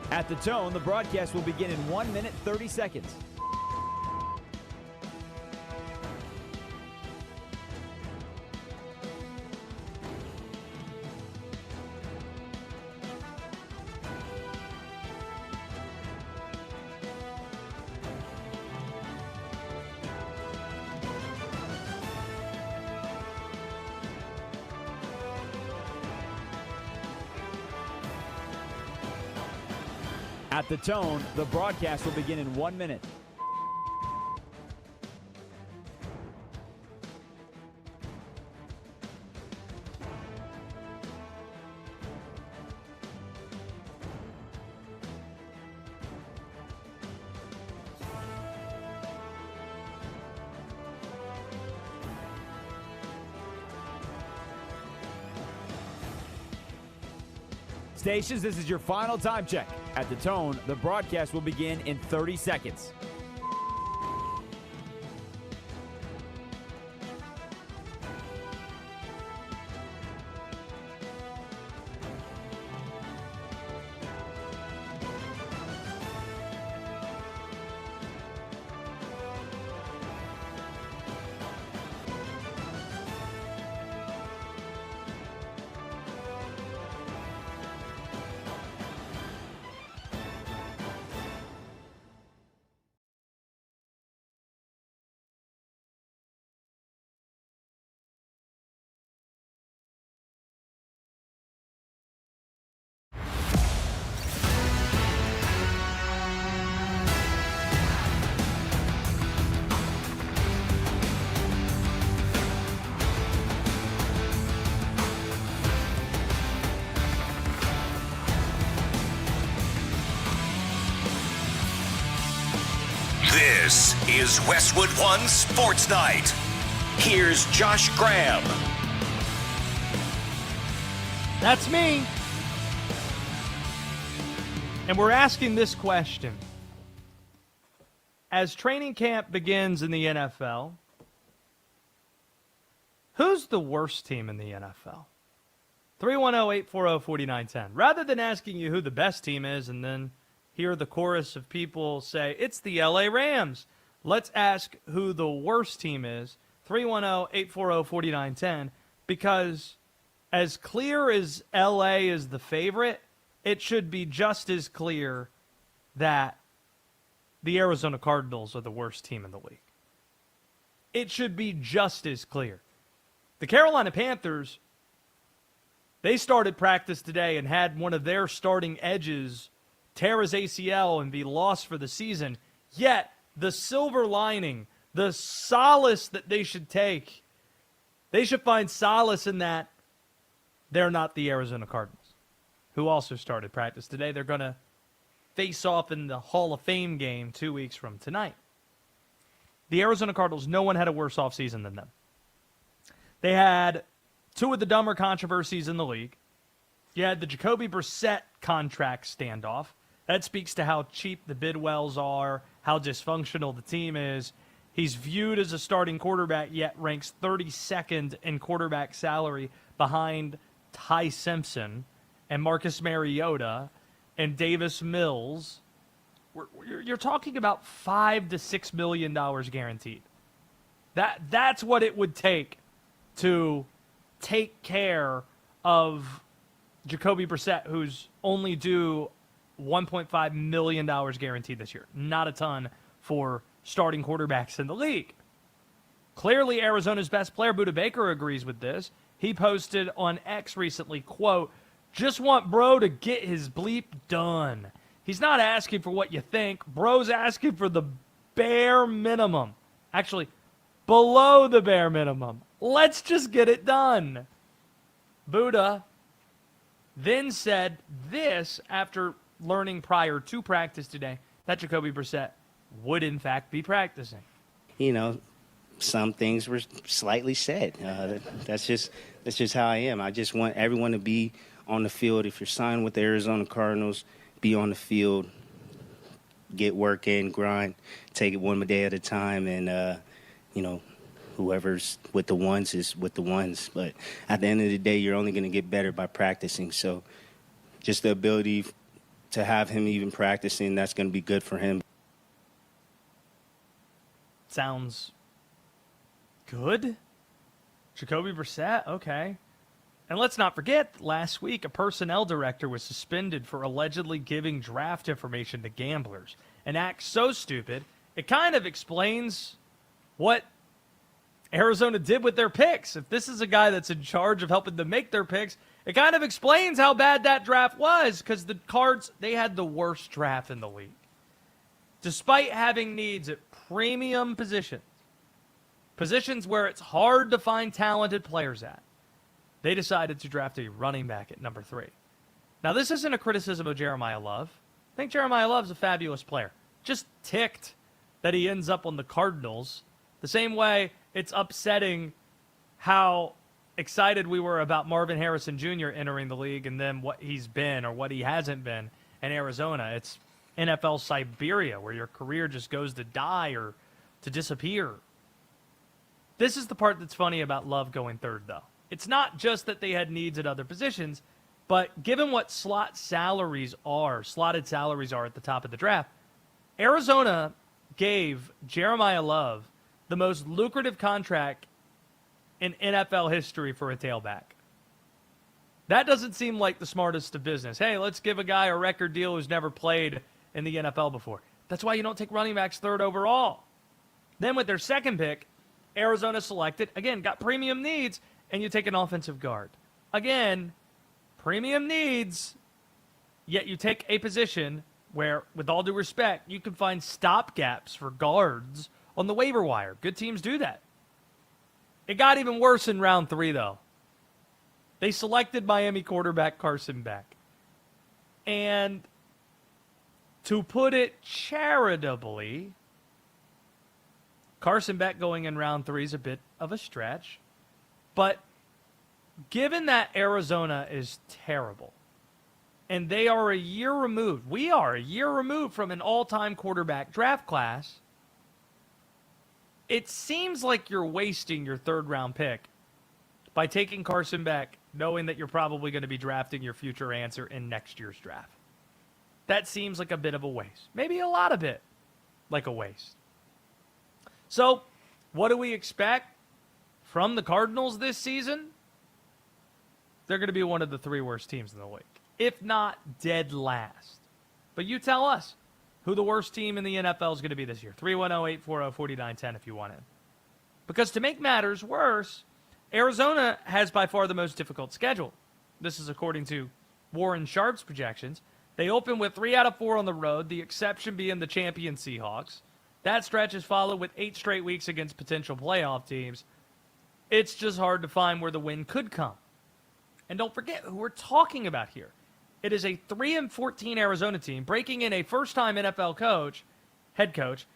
At the tone, the broadcast will begin in 1 minute, 30 seconds. At the tone, the broadcast will begin in 1 minute. Stations, this is your final time check. At the tone, the broadcast will begin in 30 seconds. This is Westwood One Sports Night. Here's Josh Graham. That's me. And we're asking this question. As training camp begins in the NFL, who's the worst team in the NFL? 310-840-4910. Rather than asking you who the best team is and then hear the chorus of people say, it's the LA Rams, let's ask who the worst team is. 310-840-4910. Because as clear as LA is the favorite, it should be just as clear that the Arizona Cardinals are the worst team in the league. It should be just as clear. The Carolina Panthers, they started practice today and had one of their starting edges tear his ACL and be lost for the season. Yet, the silver lining, the solace that they should take, they should find solace in that they're not the Arizona Cardinals, who also started practice today. They're going to face off in the Hall of Fame game 2 weeks from tonight. The Arizona Cardinals, no one had a worse offseason than them. They had two of the dumber controversies in the league. You had the Jacoby Brissett contract standoff. That speaks to how cheap the Bidwells are, how dysfunctional the team is. He's viewed as a starting quarterback, yet ranks 32nd in quarterback salary behind Ty Simpson and Marcus Mariota and Davis Mills. You're talking about $5 to $6 million guaranteed. That's what it would take to take care of Jacoby Brissett, who's only due $1.5 million guaranteed this year. Not a ton for starting quarterbacks in the league. Clearly, Arizona's best player, Budda Baker, agrees with this. He posted on X recently, quote, just want bro to get his bleep done. He's not asking for what you think. Bro's asking for the bare minimum. Actually, below the bare minimum. Let's just get it done. Budda then said this after learning prior to practice today that Jacoby Brissett would in fact be practicing. You know, some things were slightly said. That's just how I am. I just want everyone to be on the field. If you're signed with the Arizona Cardinals, be on the field, get work in, grind, take it one day at a time, and whoever's with the ones is with the ones. But at the end of the day, you're only going to get better by practicing. So just the ability to have him even practicing, that's going to be good for him. Sounds good. Jacoby Brissett, okay. And let's not forget, last week a personnel director was suspended for allegedly giving draft information to gamblers. An act so stupid, it kind of explains what Arizona did with their picks. If this is a guy that's in charge of helping them make their picks, It kind of explains how bad that draft was because the Cards, they had the worst draft in the league. Despite having needs at premium positions where it's hard to find talented players at, they decided to draft a running back at number 3. Now, this isn't a criticism of Jeremiah Love. I think Jeremiah Love's a fabulous player. Just ticked that he ends up on the Cardinals. The same way it's upsetting how excited we were about Marvin Harrison Jr. entering the league and then what he's been or what he hasn't been in Arizona. It's NFL Siberia where your career just goes to die or to disappear. This is the part that's funny about Love going 3rd, though. It's not just that they had needs at other positions, but given what slotted salaries are at the top of the draft, Arizona gave Jeremiah Love the most lucrative contract in NFL history for a tailback. That doesn't seem like the smartest of business. Hey, let's give a guy a record deal who's never played in the NFL before. That's why you don't take running backs 3rd overall. Then with their 2nd pick, Arizona selected, again, got premium needs, and you take an offensive guard. Again, premium needs, yet you take a position where, with all due respect, you can find stopgaps for guards on the waiver wire. Good teams do that. It got even worse in round 3, though. They selected Miami quarterback Carson Beck. And to put it charitably, Carson Beck going in round 3 is a bit of a stretch. But given that Arizona is terrible, and they are a year removed, we are a year removed from an all-time quarterback draft class, it seems like you're wasting your 3rd-round pick by taking Carson Beck, knowing that you're probably going to be drafting your future answer in next year's draft. That seems like a bit of a waste. Maybe a lot of it like a waste. So, what do we expect from the Cardinals this season? They're going to be one of the 3 worst teams in the league, if not dead last. But you tell us who the worst team in the NFL is going to be this year. 310-840-4910 if you want in. Because to make matters worse, Arizona has by far the most difficult schedule. This is according to Warren Sharp's projections. They open with 3 out of 4 on the road, the exception being the champion Seahawks. That stretch is followed with 8 straight weeks against potential playoff teams. It's just hard to find where the win could come. And don't forget who we're talking about here. It is a 3-14 Arizona team breaking in a first-time NFL head coach,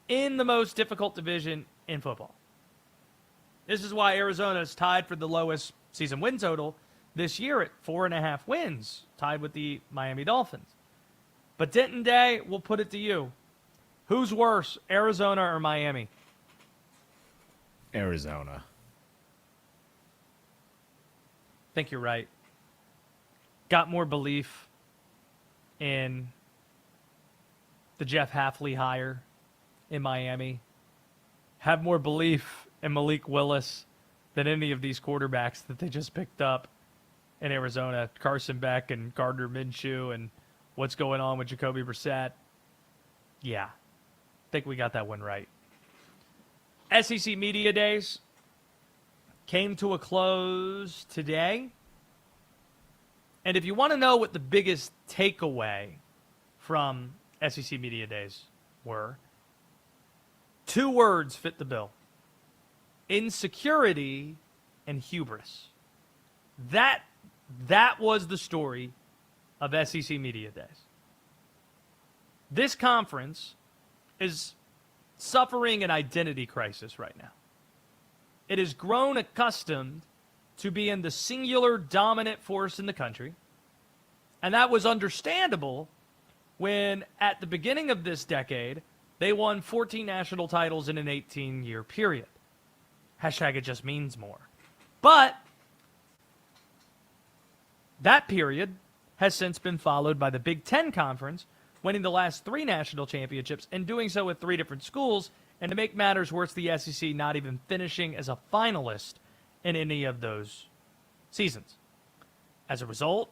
in the most difficult division in football. This is why Arizona is tied for the lowest season win total this year at 4.5 wins, tied with the Miami Dolphins. But Denton Day, we'll put it to you. Who's worse, Arizona or Miami? Arizona. I think you're right. Got more belief in the Jeff Hafley hire in Miami. Have more belief in Malik Willis than any of these quarterbacks that they just picked up in Arizona. Carson Beck and Gardner Minshew and what's going on with Jacoby Brissett. Yeah, I think we got that one right. SEC Media Days came to a close today. And if you want to know what the biggest takeaway from SEC Media Days were, 2 words fit the bill: insecurity and hubris. That was the story of SEC Media Days. This conference is suffering an identity crisis right now. It has grown accustomed to being the singular dominant force in the country. And that was understandable when, at the beginning of this decade, they won 14 national titles in an 18-year period. Hashtag it just means more. But that period has since been followed by the Big Ten Conference, winning the last 3 national championships and doing so with 3 different schools. And to make matters worse, the SEC not even finishing as a finalist in any of those seasons. As a result,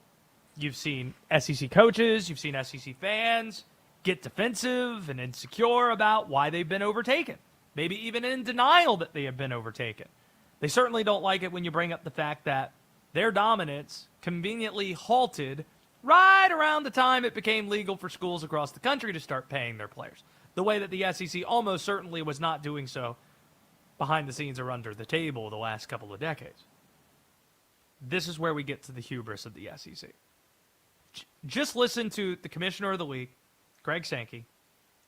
you've seen SEC coaches, you've seen SEC fans get defensive and insecure about why they've been overtaken. Maybe even in denial that they have been overtaken. They certainly don't like it when you bring up the fact that their dominance conveniently halted right around the time it became legal for schools across the country to start paying their players. The way that the SEC almost certainly was not doing so behind the scenes or under the table the last couple of decades. This is where we get to the hubris of the SEC. Just listen to the commissioner of the league, Greg Sankey,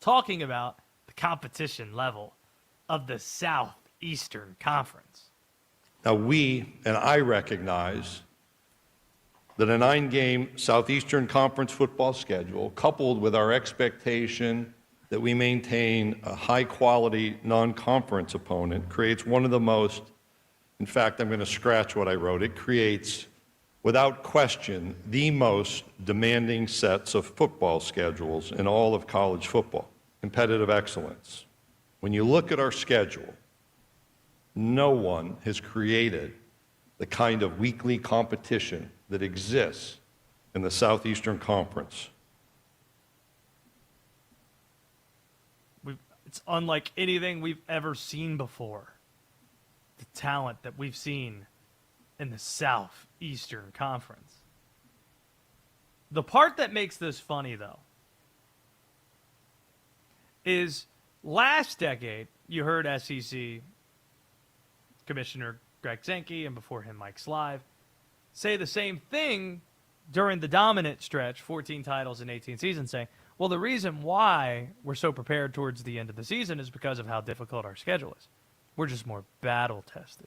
talking about the competition level of the Southeastern Conference. Now, we and I recognize that a 9-game Southeastern Conference football schedule, coupled with our expectation that we maintain a high-quality non-conference opponent, creates one of the most, in fact, I'm going to scratch what I wrote, it creates, without question, the most demanding sets of football schedules in all of college football. Competitive excellence. When you look at our schedule, no one has created the kind of weekly competition that exists in the Southeastern Conference. It's unlike anything we've ever seen before. The talent that we've seen in the Southeastern Conference. The part that makes this funny, though, is last decade, you heard SEC Commissioner Greg Sankey, and before him, Mike Slive, say the same thing during the dominant stretch, 14 titles in 18 seasons, saying, well, the reason why we're so prepared towards the end of the season is because of how difficult our schedule is. We're just more battle-tested.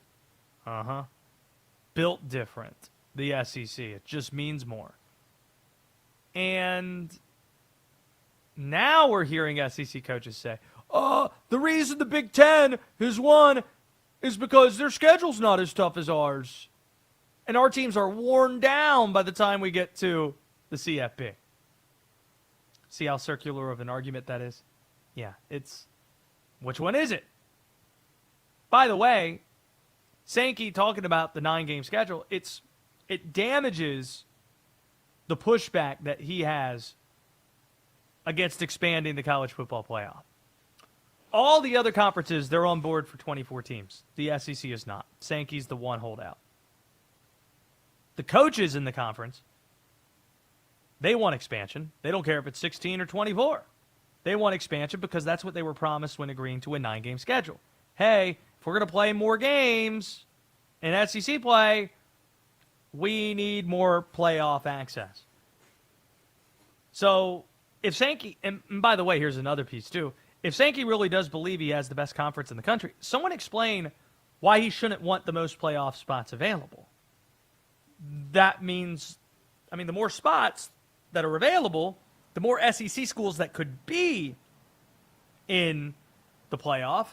Built different, the SEC. It just means more. And now we're hearing SEC coaches say, the reason the Big Ten has won is because their schedule's not as tough as ours. And our teams are worn down by the time we get to the CFP. See how circular of an argument that is? Yeah, it's, which one is it? By the way, Sankey talking about the 9-game schedule, it damages the pushback that he has against expanding the college football playoff. All the other conferences, they're on board for 24 teams. The SEC is not. Sankey's the one holdout. The coaches in the conference, they want expansion. They don't care if it's 16 or 24. They want expansion because that's what they were promised when agreeing to a 9-game schedule. Hey, if we're going to play more games in SEC play, we need more playoff access. So if Sankey, and by the way, here's another piece too. If Sankey really does believe he has the best conference in the country, someone explain why he shouldn't want the most playoff spots available. That means, the more spots that are available, the more SEC schools that could be in the playoff,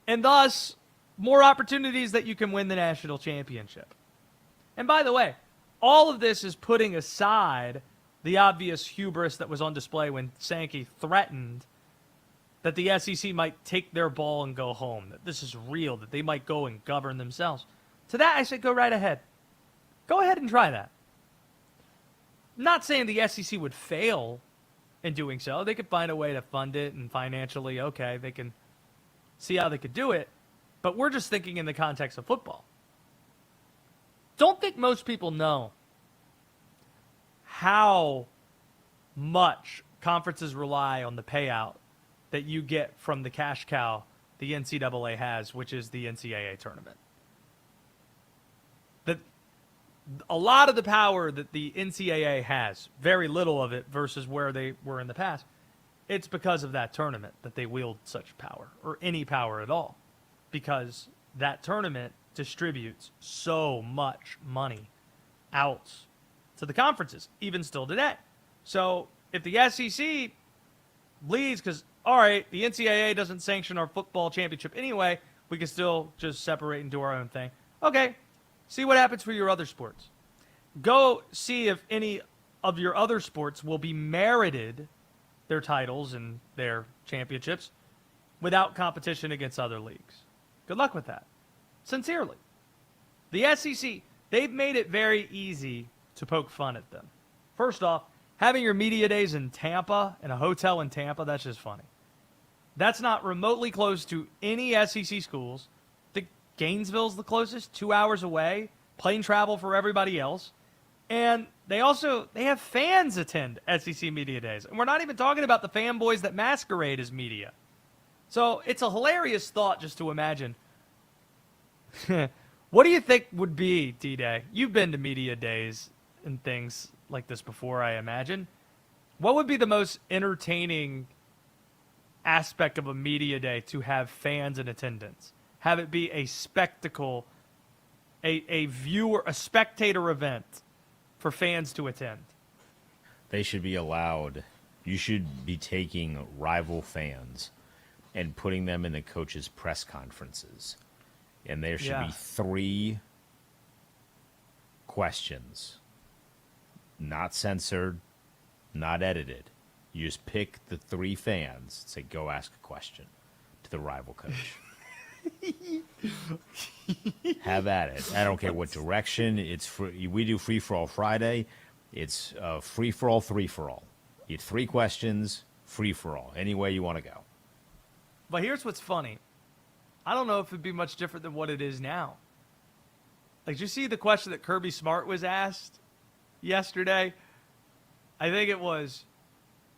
and thus more opportunities that you can win the national championship. And by the way, all of this is putting aside the obvious hubris that was on display when Sankey threatened that the SEC might take their ball and go home, that this is real, that they might go and govern themselves. To that, I say go right ahead. Go ahead and try that. I'm not saying the SEC would fail in doing so. They could find a way to fund it and financially, okay, they can see how they could do it. But we're just thinking in the context of football. Don't think most people know how much conferences rely on the payout that you get from the cash cow the NCAA has, which is the NCAA tournament. A lot of the power that the NCAA has, very little of it versus where they were in the past, it's because of that tournament that they wield such power, or any power at all, because that tournament distributes so much money out to the conferences, even still today. So if the SEC leads, because, all right, the NCAA doesn't sanction our football championship anyway, we can still just separate and do our own thing. Okay, see what happens for your other sports. Go see if any of your other sports will be merited their titles and their championships without competition against other leagues. Good luck with that. Sincerely. The SEC, they've made it very easy to poke fun at them. First off, having your media days in Tampa, in a hotel in Tampa, that's just funny. That's not remotely close to any SEC schools. Gainesville's the closest, 2 hours away. plane travel for everybody else. And they have fans attend SEC Media Days. And we're not even talking about the fanboys that masquerade as media. So it's a hilarious thought just to imagine. What do you think would be, D-Day? You've been to media days and things like this before, I imagine. What would be the most entertaining aspect of a media day to have fans in attendance? Have it be a spectacle, a spectator event for fans to attend? They should be allowed. You should be taking rival fans and putting them in the coaches' press conferences. And there should be 3 questions. Not censored, not edited. You just pick the 3 fans, say, go ask a question to the rival coach. Have at it. I don't care what direction. It's free. We do free-for-all Friday. It's free-for-all, free-for-all. You get 3 questions, free-for-all. Any way you want to go. But here's what's funny. I don't know if it'd be much different than what it is now. Like, did you see the question that Kirby Smart was asked yesterday? I think it was,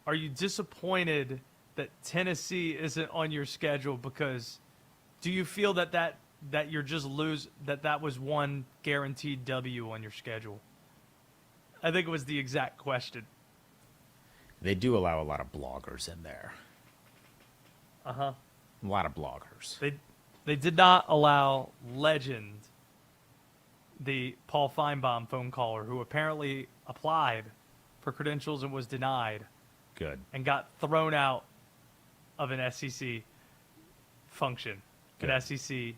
are you disappointed that Tennessee isn't on your schedule? Because do you feel that you're just that was one guaranteed W on your schedule? I think it was the exact question. They do allow a lot of bloggers in there. Uh-huh. A lot of bloggers. They did not allow legend, the Paul Feinbaum phone caller, who apparently applied for credentials and was denied. Good. And got thrown out of an SEC function. Good. An SEC.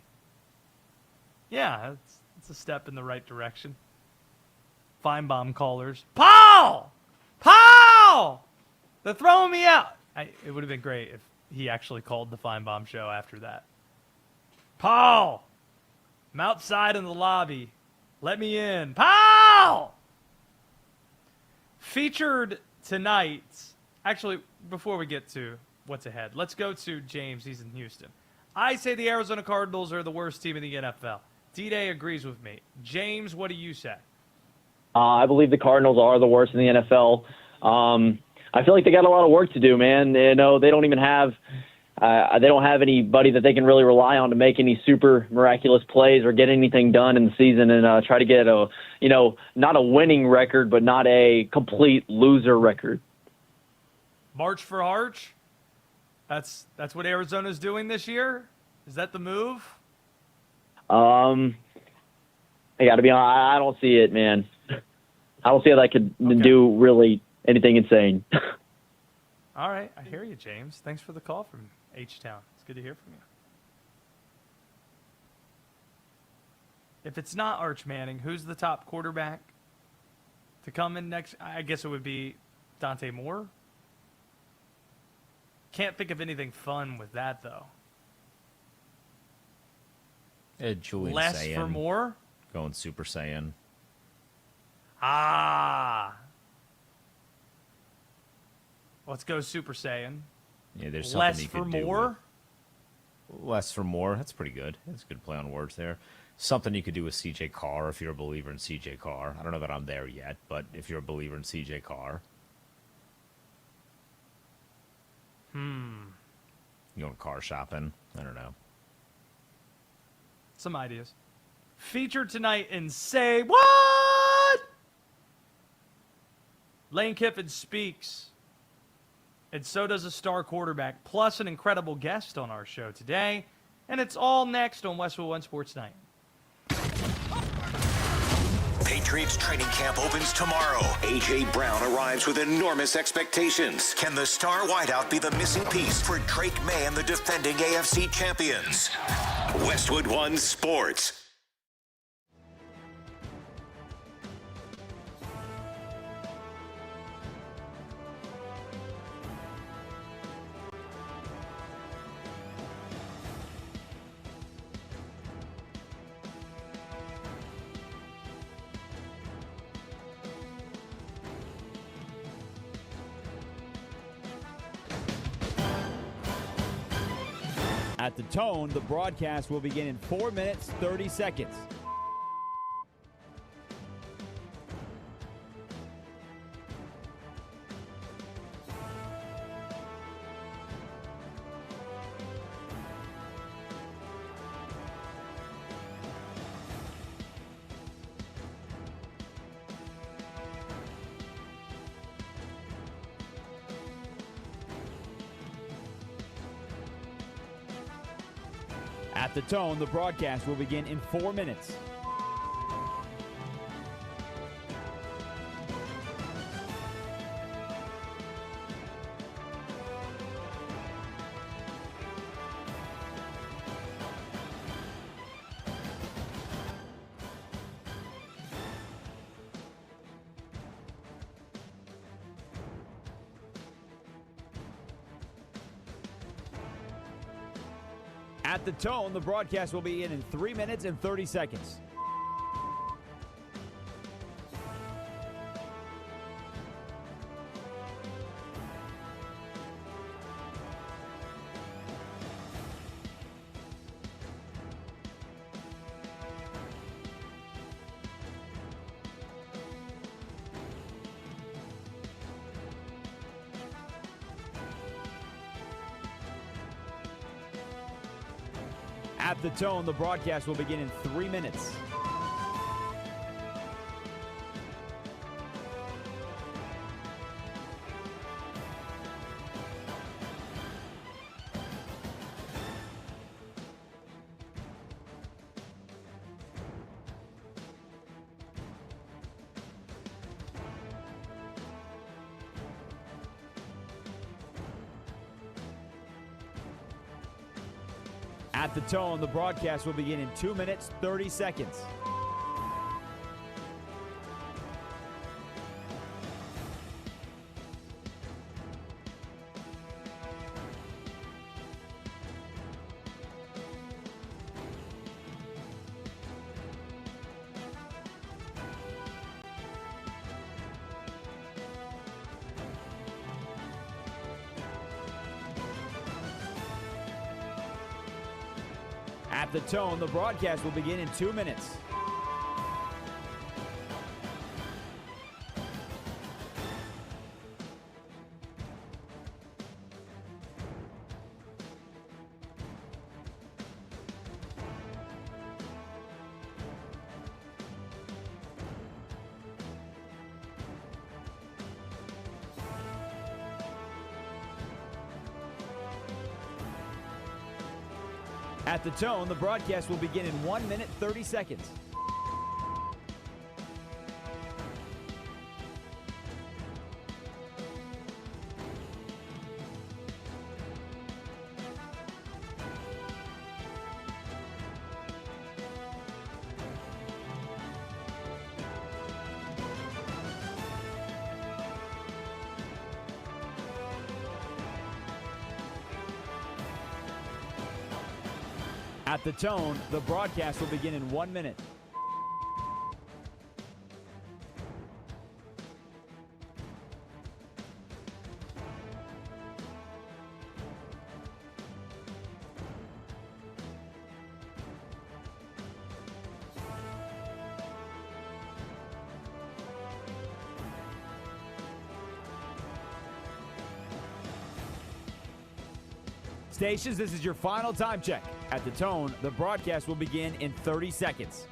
Yeah, it's a step in the right direction. Feinbaum callers. Paul! They're throwing me out. It would have been great if he actually called the Feinbaum show after that. Paul! I'm outside in the lobby. Let me in. Paul! Featured tonight. Actually, before we get to what's ahead, let's go to James. He's in Houston. I say the Arizona Cardinals are the worst team in the NFL. D-Day agrees with me. James, what do you say? I believe the Cardinals are the worst in the NFL. I feel like they got a lot of work to do, man. You know, they don't even have they don't have anybody that they can really rely on to make any super miraculous plays or get anything done in the season and try to get not a winning record, but not a complete loser record. March for Arch? That's what Arizona's doing this year? Is that the move? I got to be honest, I don't see it, man. I don't see how that could do really anything insane. All right, I hear you, James. Thanks for the call from H-Town. It's good to hear from you. If it's not Arch Manning, who's the top quarterback to come in next? I guess it would be Dante Moore. Can't think of anything fun with that, though. Julian Less Saiyan for more? going Super Saiyan. Let's go Super Saiyan. Yeah, there's something Less you for could do more? Less for more. That's pretty good. That's a good play on words there. Something you could do with CJ Carr if you're a believer in CJ Carr. I don't know that I'm there yet, but if you're a believer in CJ Carr. You going car shopping? I don't know. Some ideas. Featured tonight in Say What? Lane Kiffin speaks. And so does a star quarterback, plus an incredible guest on our show today. And it's all next on Westwood One Sports Night. Patriots training camp opens tomorrow. A.J. Brown arrives with enormous expectations. Can the star wideout be the missing piece for Drake May and the defending AFC champions? Westwood One Sports. At the tone, the broadcast will begin in 4 minutes, 30 seconds. At the tone, the broadcast will begin in 4 minutes. At the tone, the broadcast will be in 3 minutes and 30 seconds. At the tone, the broadcast will begin in 3 minutes. At the tone, the broadcast will begin in 2 minutes, 30 seconds. At the tone, the broadcast will begin in 2 minutes. At the tone, the broadcast will begin in 1 minute, 30 seconds. At the tone, the broadcast will begin in 1 minute. Stations, this is your final time check. At the tone, the broadcast will begin in 30 seconds.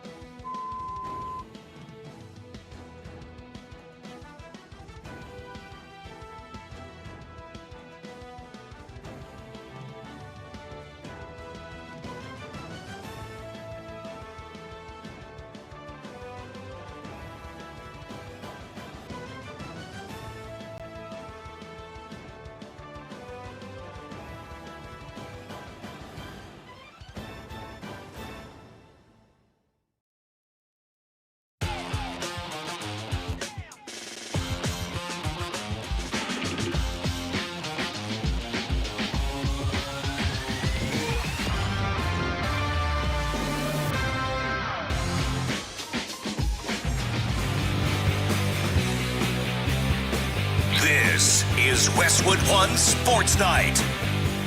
This is Westwood One Sports Night.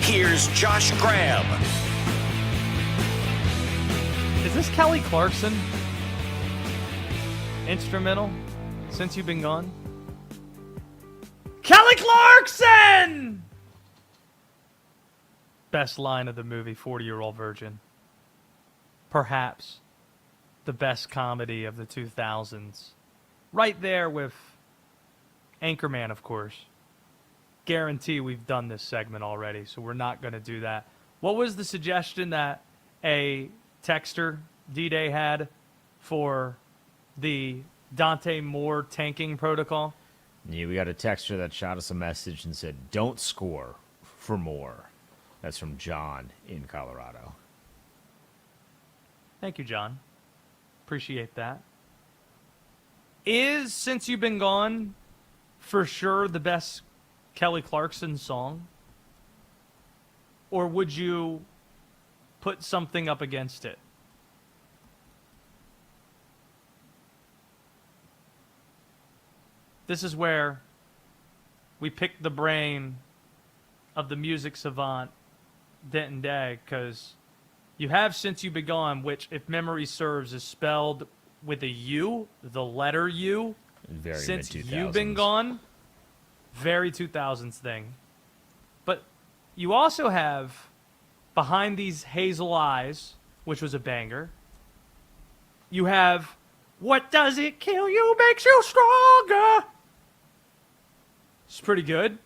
Here's Josh Graham. Is this Kelly Clarkson? Instrumental since you've been gone? Kelly Clarkson! Best line of the movie, 40-Year-Old Virgin. Perhaps the best comedy of the 2000s. Right there with Anchorman, of course. Guarantee we've done this segment already, so we're not going to do that. What was the suggestion that a texter D-Day had for the Dante Moore tanking protocol? Yeah, we got a texter that shot us a message and said, "Don't score for more." That's from John in Colorado. Thank you, John. Appreciate that. Is Since You've Been Gone for sure the best Kelly Clarkson song? Or would you put something up against it? This is where we pick the brain of the music savant, Denton Day, because you have Since You've Been Gone, which, if memory serves, is spelled with a U, the letter U. Very Since mid-2000s. You've Been Gone, very 2000s thing. But you also have Behind These Hazel Eyes, which was a banger. You have What Does It Kill You Makes You Stronger. It's pretty good.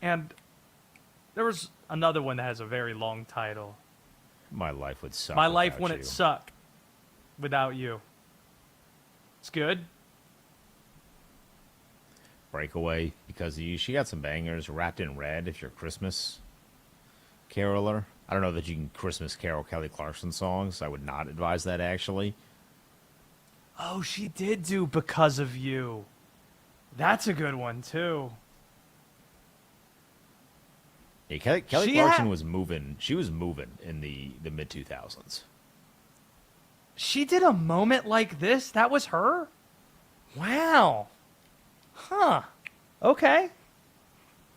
And there was another one that has a very long title. My Life Would Suck. My Life Without Wouldn't You. Suck Without You. It's good. Breakaway, because she got some bangers. Wrapped in Red, if you're a Christmas caroler. I don't know that you can Christmas carol Kelly Clarkson songs. I would not advise that, actually. Oh, she did do Because of You. That's a good one, too. Yeah, Kelly She Clarkson had- was moving. She was moving in the mid-2000s. She did A Moment Like This? That was her? Wow. Huh. Okay.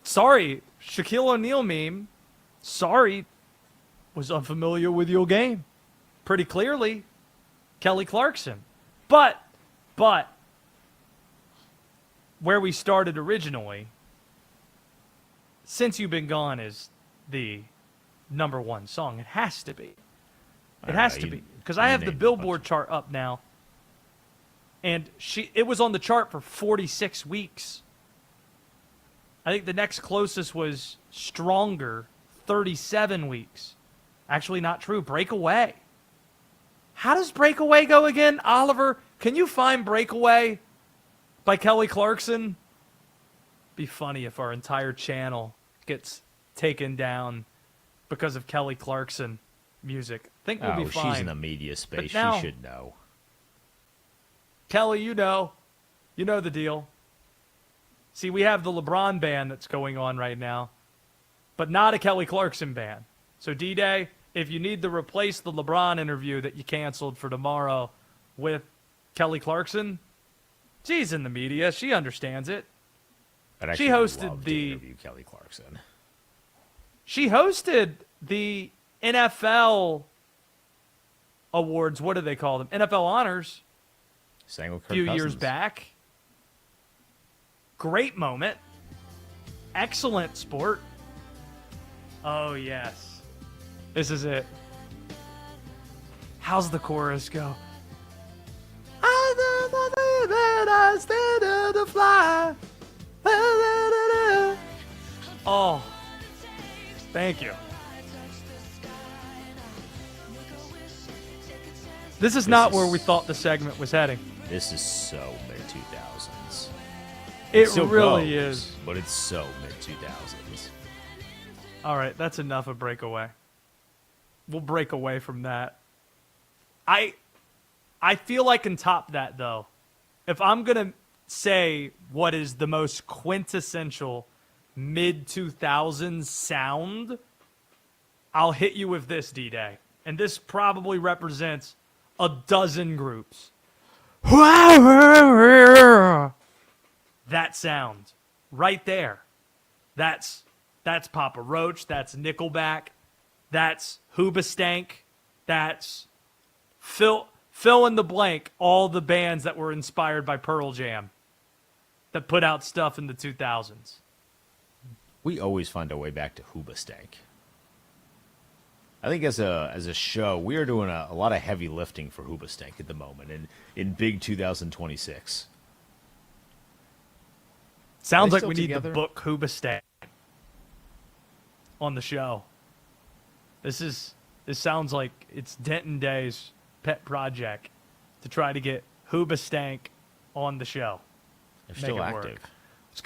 Sorry, Shaquille O'Neal meme. Sorry, was unfamiliar with your game. Pretty clearly, Kelly Clarkson. But, where we started originally, Since You've Been Gone is the number one song. It has to be. It has to be. Because I have the Billboard chart up now. And it was on the chart for 46 weeks. I think the next closest was Stronger, 37 weeks. Actually, not true. Breakaway. How does Breakaway go again? Oliver, can you find Breakaway by Kelly Clarkson? Be funny if our entire channel gets taken down because of Kelly Clarkson music. Think we'll be fine. She's in the media space. Now, She should know. Kelly, you know the deal. See, we have the LeBron ban that's going on right now, but not a Kelly Clarkson ban. So D-Day, if you need to replace the LeBron interview that you canceled for tomorrow with Kelly Clarkson, she's in the media. She understands it. I'd She actually hosted love to the interview Kelly Clarkson. She hosted the NFL awards. What do they call them? NFL honors. Sang with A Kirk few years Cousins. back. Great moment. Excellent sport. Oh, yes. This is it. How's the chorus go? I stand to fly. Oh, thank you. This is not where we thought the segment was heading. This is so mid-2000s. It still really goes, is. But it's so mid-2000s. All right, that's enough of Breakaway. We'll break away from that. I feel I can top that, though. If I'm going to say what is the most quintessential mid-2000s sound, I'll hit you with this, D-Day. And this probably represents a dozen groups. That sound right there. That's Papa Roach. That's Nickelback. That's Hoobastank. That's fill in the blank. All the bands that were inspired by Pearl Jam that put out stuff in the 2000s. We always find our way back to Hoobastank. I think as a show, we are doing a lot of heavy lifting for Hoobastank at the moment in big 2026. Sounds Are they like still we need together? to book Hoobastank on the show. This is This sounds like it's Denton Day's pet project to try to get Hoobastank on the show. They're still active. Work. Let's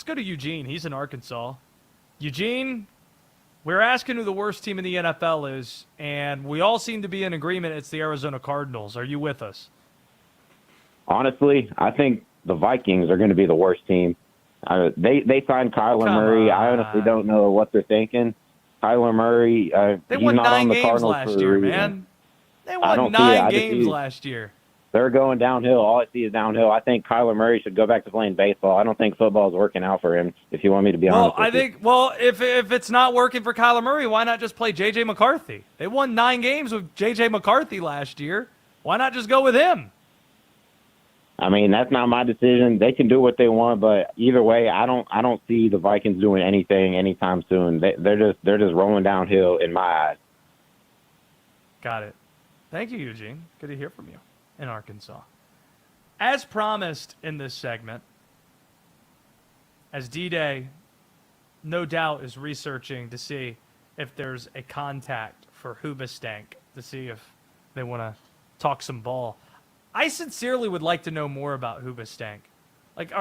go to Eugene. He's in Arkansas. Eugene, we're asking who the worst team in the NFL is, and we all seem to be in agreement it's the Arizona Cardinals. Are you with us? Honestly, I think the Vikings are going to be the worst team. They signed Kyler Murray. I honestly don't know what they're thinking. Kyler Murray, they he's won not 9 on the games Cardinals last for a year, reason. man. They won 9 games last year. They're going downhill. All I see is downhill. I think Kyler Murray should go back to playing baseball. I don't think football is working out for him, if you want me to be honest with you. If it's not working for Kyler Murray, why not just play J.J. McCarthy? They won 9 games with J.J. McCarthy last year. Why not just go with him? I mean, that's not my decision. They can do what they want, but either way, I don't see the Vikings doing anything anytime soon. They're just rolling downhill in my eyes. Got it. Thank you, Eugene. Good to hear from you in Arkansas. As promised in this segment, as D-Day no doubt is researching to see if there's a contact for Hoobastank, to see if they want to talk some ball. I sincerely would like to know more about Hoobastank. Like,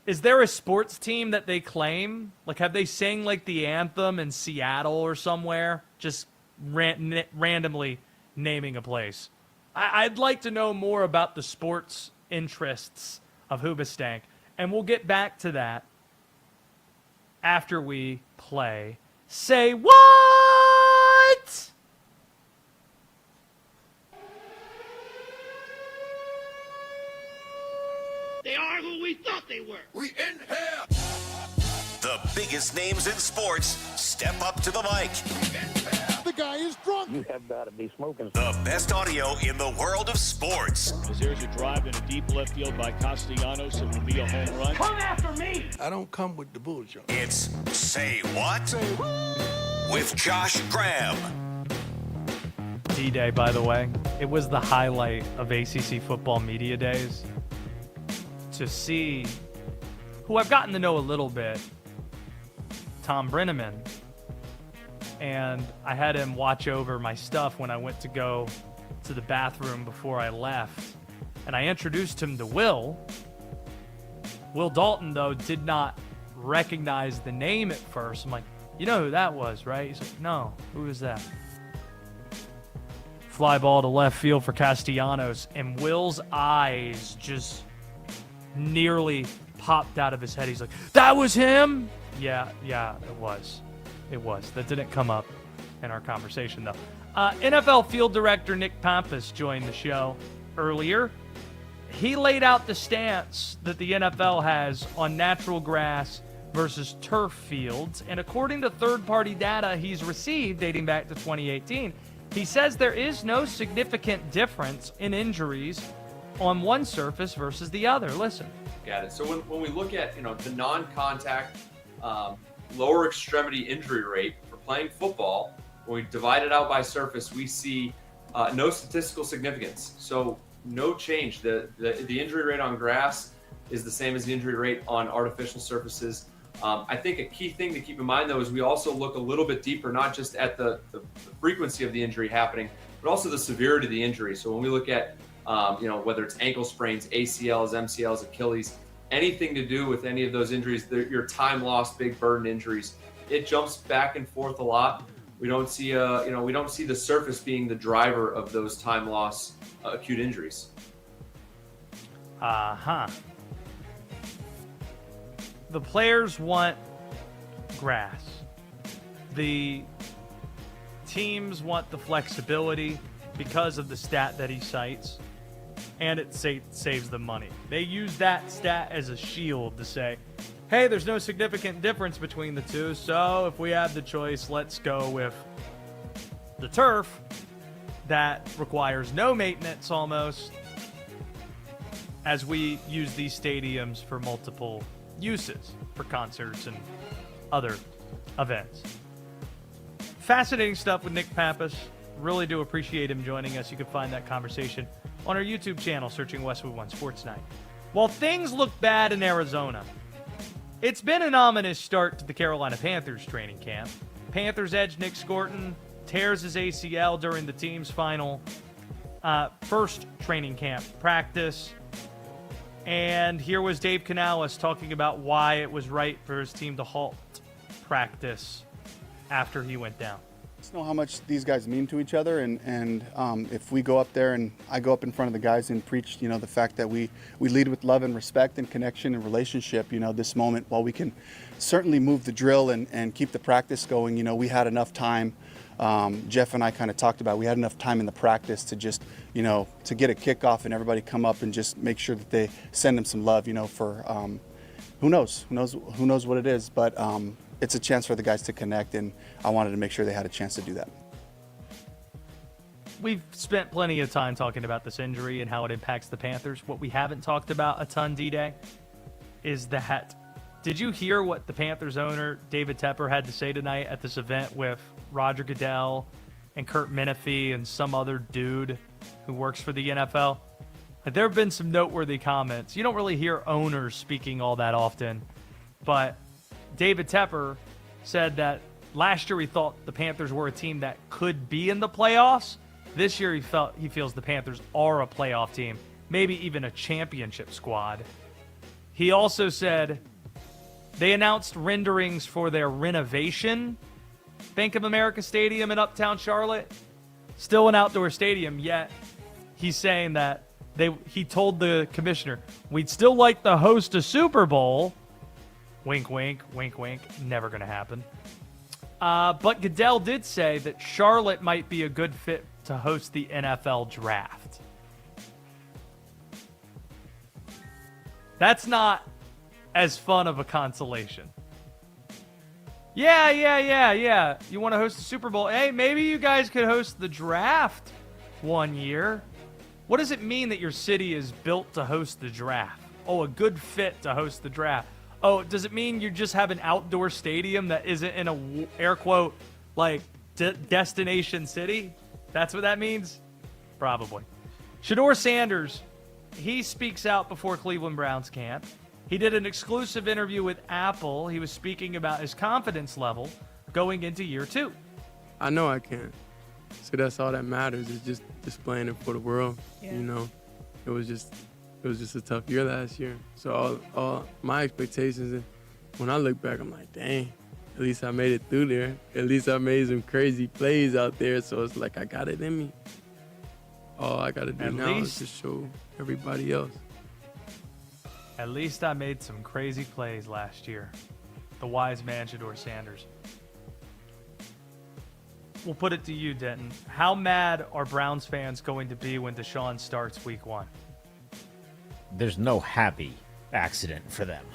is there a sports team that they claim? Like, have they sang like the anthem in Seattle or somewhere? Just randomly naming a place. I'd like to know more about the sports interests of Hoobastank, and we'll get back to that after we play Say What? They are who we thought they were. We in here. The biggest names in sports step up to the mic. The guy is drunk. You have got to be smoking. The best audio in the world of sports. As there's a drive in a deep left field by Castellanos, it will be a home run. Come after me. I don't come with the bullshit. It's Say What? With Josh Graham. D-Day, by the way, it was the highlight of ACC football media days to see who I've gotten to know a little bit, Tom Brenneman. And I had him watch over my stuff when I went to go to the bathroom before I left. And I introduced him to Will. Will Dalton, though, did not recognize the name at first. I'm like, you know who that was, right? He's like, no, who is that? Fly ball to left field for Castellanos. And Will's eyes just nearly popped out of his head. He's like, that was him? Yeah, it was. It was. That didn't come up in our conversation, though. NFL field director Nick Pappas joined the show earlier. He laid out the stance that the NFL has on natural grass versus turf fields. And according to third-party data he's received dating back to 2018, he says there is no significant difference in injuries on one surface versus the other. Listen. Got it. So when we look at the non-contact lower extremity injury rate for playing football, when we divide it out by surface, we see no statistical significance. So no change. The injury rate on grass is the same as the injury rate on artificial surfaces. I think a key thing to keep in mind, though, is we also look a little bit deeper, not just at the frequency of the injury happening, but also the severity of the injury. So when we look at whether it's ankle sprains, ACLs, MCLs, Achilles, anything to do with any of those injuries, your time lost, big burden injuries, it jumps back and forth a lot. We don't see the surface being the driver of those time loss acute injuries. The players want grass. The teams want the flexibility because of the stat that he cites, and it saves them money. They use that stat as a shield to say, hey, there's no significant difference between the two, so if we have the choice, let's go with the turf that requires no maintenance almost, as we use these stadiums for multiple uses, for concerts and other events. Fascinating stuff with Nick Pappas. Really do appreciate him joining us. You can find that conversation on our YouTube channel, searching Westwood One Sports Night. While things look bad in Arizona, it's been an ominous start to the Carolina Panthers training camp. Panthers edge Nic Scourton tears his ACL during the team's final first training camp practice. And here was Dave Canales talking about why it was right for his team to halt practice after he went down. Just know how much these guys mean to each other, and if we go up there and I go up in front of the guys and preach, the fact that we lead with love and respect and connection and relationship, this moment, while we can certainly move the drill and keep the practice going, we had enough time. Jeff and I kind of talked about, we had enough time in the practice to just, to get a kickoff and everybody come up and just make sure that they send them some love, for who knows what it is, but it's a chance for the guys to connect, and I wanted to make sure they had a chance to do that. We've spent plenty of time talking about this injury and how it impacts the Panthers. What we haven't talked about a ton, D-Day, is that, did you hear what the Panthers owner, David Tepper, had to say tonight at this event with Roger Goodell and Kurt Menefee and some other dude who works for the NFL? There have been some noteworthy comments. You don't really hear owners speaking all that often, but David Tepper said that last year he thought the Panthers were a team that could be in the playoffs. This year he feels the Panthers are a playoff team, maybe even a championship squad. He also said they announced renderings for their renovation Bank of America Stadium in Uptown Charlotte. Still an outdoor stadium, yet he's saying that he told the commissioner, we'd still like to host a Super Bowl. Wink, wink, wink, wink. Never going to happen. But Goodell did say that Charlotte might be a good fit to host the NFL draft. That's not as fun of a consolation. Yeah. You want to host the Super Bowl? Hey, maybe you guys could host the draft one year. What does it mean that your city is built to host the draft? Oh, a good fit to host the draft. Oh, does it mean you just have an outdoor stadium that isn't in a, air quote, like, destination city? That's what that means? Probably. Shedeur Sanders, he speaks out before Cleveland Browns camp. He did an exclusive interview with Apple. He was speaking about his confidence level going into year 2. I know I can. So that's all that matters, is just displaying it for the world. Yeah. It was just a tough year last year. So all my expectations, and when I look back, I'm like, dang, at least I made it through there. At least I made some crazy plays out there. So it's like I got it in me. All I got to do now is just show everybody else. At least I made some crazy plays last year. The wise man, Shedeur Sanders. We'll put it to you, Denton. How mad are Browns fans going to be when Deshaun starts week 1? There's no happy accident for them.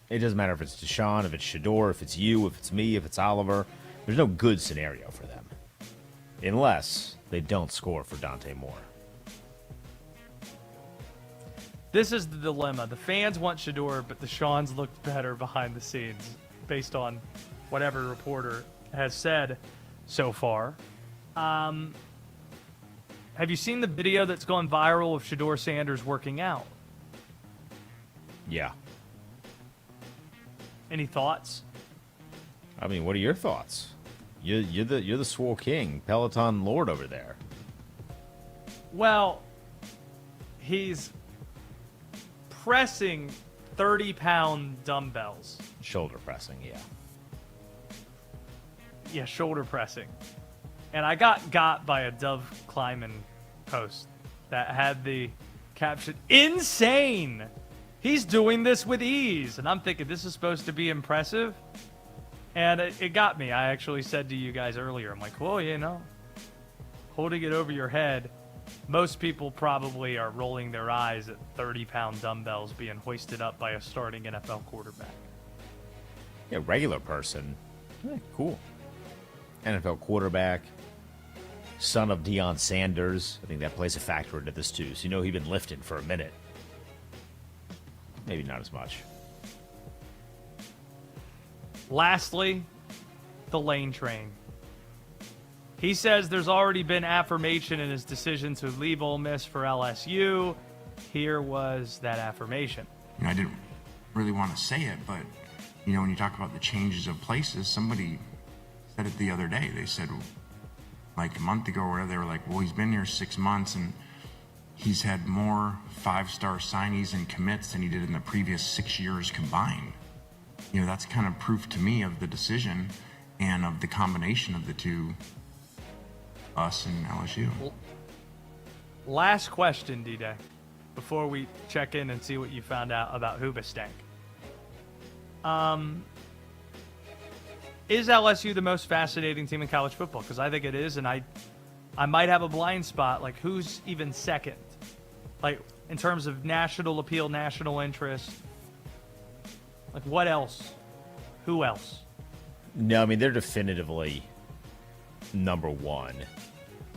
It doesn't matter if it's Deshaun, if it's Shedeur, if it's you, if it's me, if it's Oliver. There's no good scenario for them. Unless they don't score for Dante Moore. This is the dilemma. The fans want Shedeur, but Deshaun's looked better behind the scenes based on what every reporter has said so far. Have you seen the video that's gone viral of Shedeur Sanders working out? Yeah. Any thoughts? I mean, what are your thoughts? You're the swole king, Peloton Lord over there. Well, he's pressing 30-pound dumbbells. Shoulder pressing, yeah. Yeah, shoulder pressing. And I got by a Dove Kleiman post that had the caption, insane! He's doing this with ease. And I'm thinking, this is supposed to be impressive? And it got me. I actually said to you guys earlier, I'm like, well, holding it over your head, most people probably are rolling their eyes at 30-pound dumbbells being hoisted up by a starting NFL quarterback. Yeah, regular person. Cool. NFL quarterback, son of Deion Sanders. I think that plays a factor into this too. So he'd been lifting for a minute. Maybe not as much. Lastly, the Lane Train. He says there's already been affirmation in his decision to leave Ole Miss for LSU. Here was that affirmation. I didn't really want to say it, but, you know, when you talk about the changes of places, somebody said it the other day. They said, like a month ago or whatever, they were like, well, he's been here 6 months and he's had more 5-star signees and commits than he did in the previous 6 years combined. You know, that's kind of proof to me of the decision and of the combination of the two, us and LSU. Last question, D-Day, before we check in and see what you found out about Hoobastank. Is LSU the most fascinating team in college football? Because I think it is, and I might have a blind spot. Like, who's even second? Like, in terms of national appeal, national interest. Like, what else? Who else? No, I mean, they're definitively number one.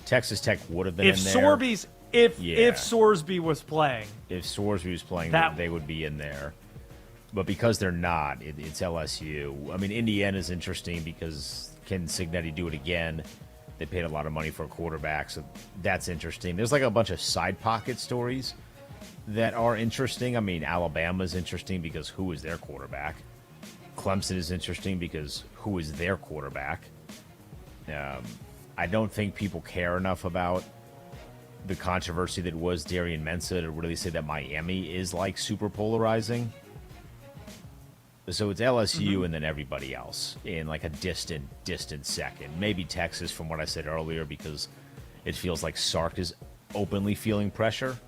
Texas Tech would have been If in there. If Sorsby was playing. If Sorsby was playing, they would be in there. But because they're not, it's LSU. I mean, Indiana's interesting because can Cignetti do it again? They paid a lot of money for a quarterback, so that's interesting. There's like a bunch of side pocket stories that are interesting. I mean, Alabama's interesting because who is their quarterback? Clemson is interesting because who is their quarterback? I don't think people care enough about the controversy that was Darian Mensah to really say that Miami is like super polarizing. So it's LSU and then everybody else in like a distant second. Maybe Texas, from what I said earlier, because it feels like Sark is openly feeling pressure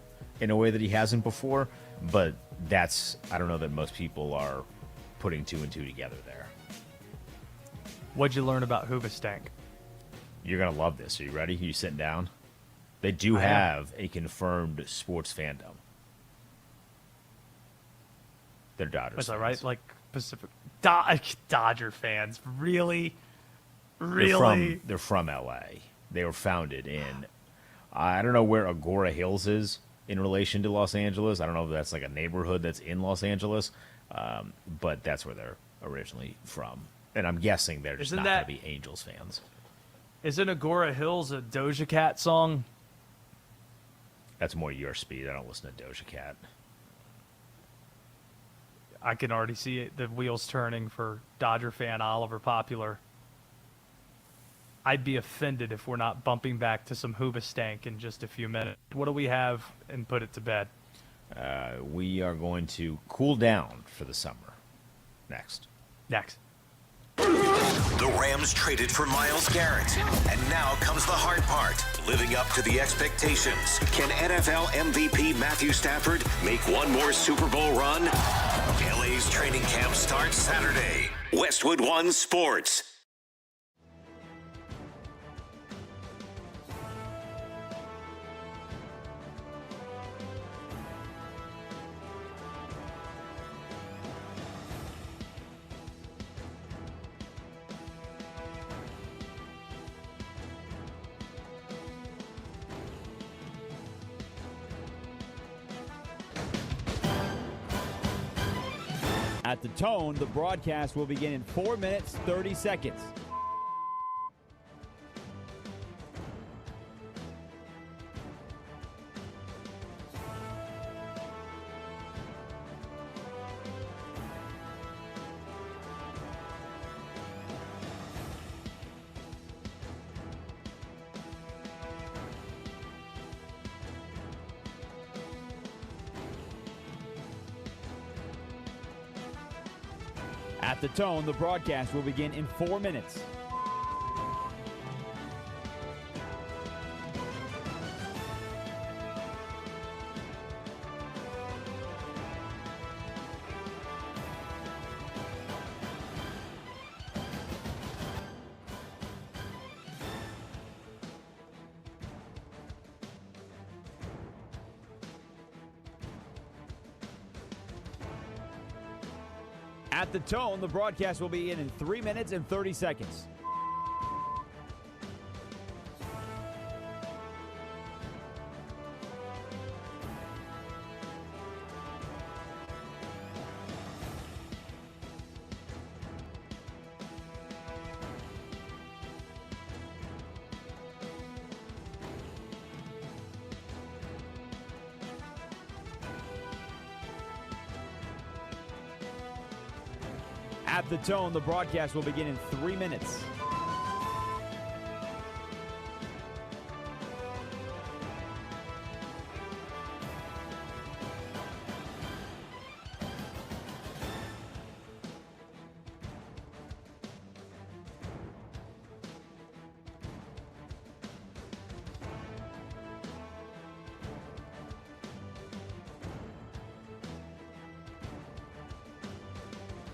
in a way that he hasn't before. But I don't know that most people are putting 2 and 2 together there. What'd you learn about Hoobastank? You're going to love this. Are you ready? Are you sitting down? They do have a confirmed sports fandom. They're Dodgers. Was that right? Like Pacific Dodger fans, really? They're from LA. They were founded in, I don't know where Agora Hills is in relation to Los Angeles. I don't know if that's like a neighborhood that's in Los Angeles, but that's where they're originally from. And I'm guessing they're just not going to be Angels fans. Isn't Agora Hills a Doja Cat song? That's more your speed. I don't listen to Doja Cat. I can already see it, the wheels turning for Dodger fan Oliver Popular. I'd be offended if we're not bumping back to some Hoobastank in just a few minutes. What do we have and put it to bed? We are going to cool down for the summer. Next. The Rams traded for Myles Garrett, and now comes the hard part, living up to the expectations. Can NFL MVP Matthew Stafford make one more Super Bowl run? LA's training camp starts Saturday. Westwood One Sports. At the tone, the broadcast will begin in 4 minutes, 30 seconds. At the tone, the broadcast will begin in 4 minutes. At the tone, the broadcast will be in 3 minutes and 30 seconds. At the tone, the broadcast will begin in 3 minutes.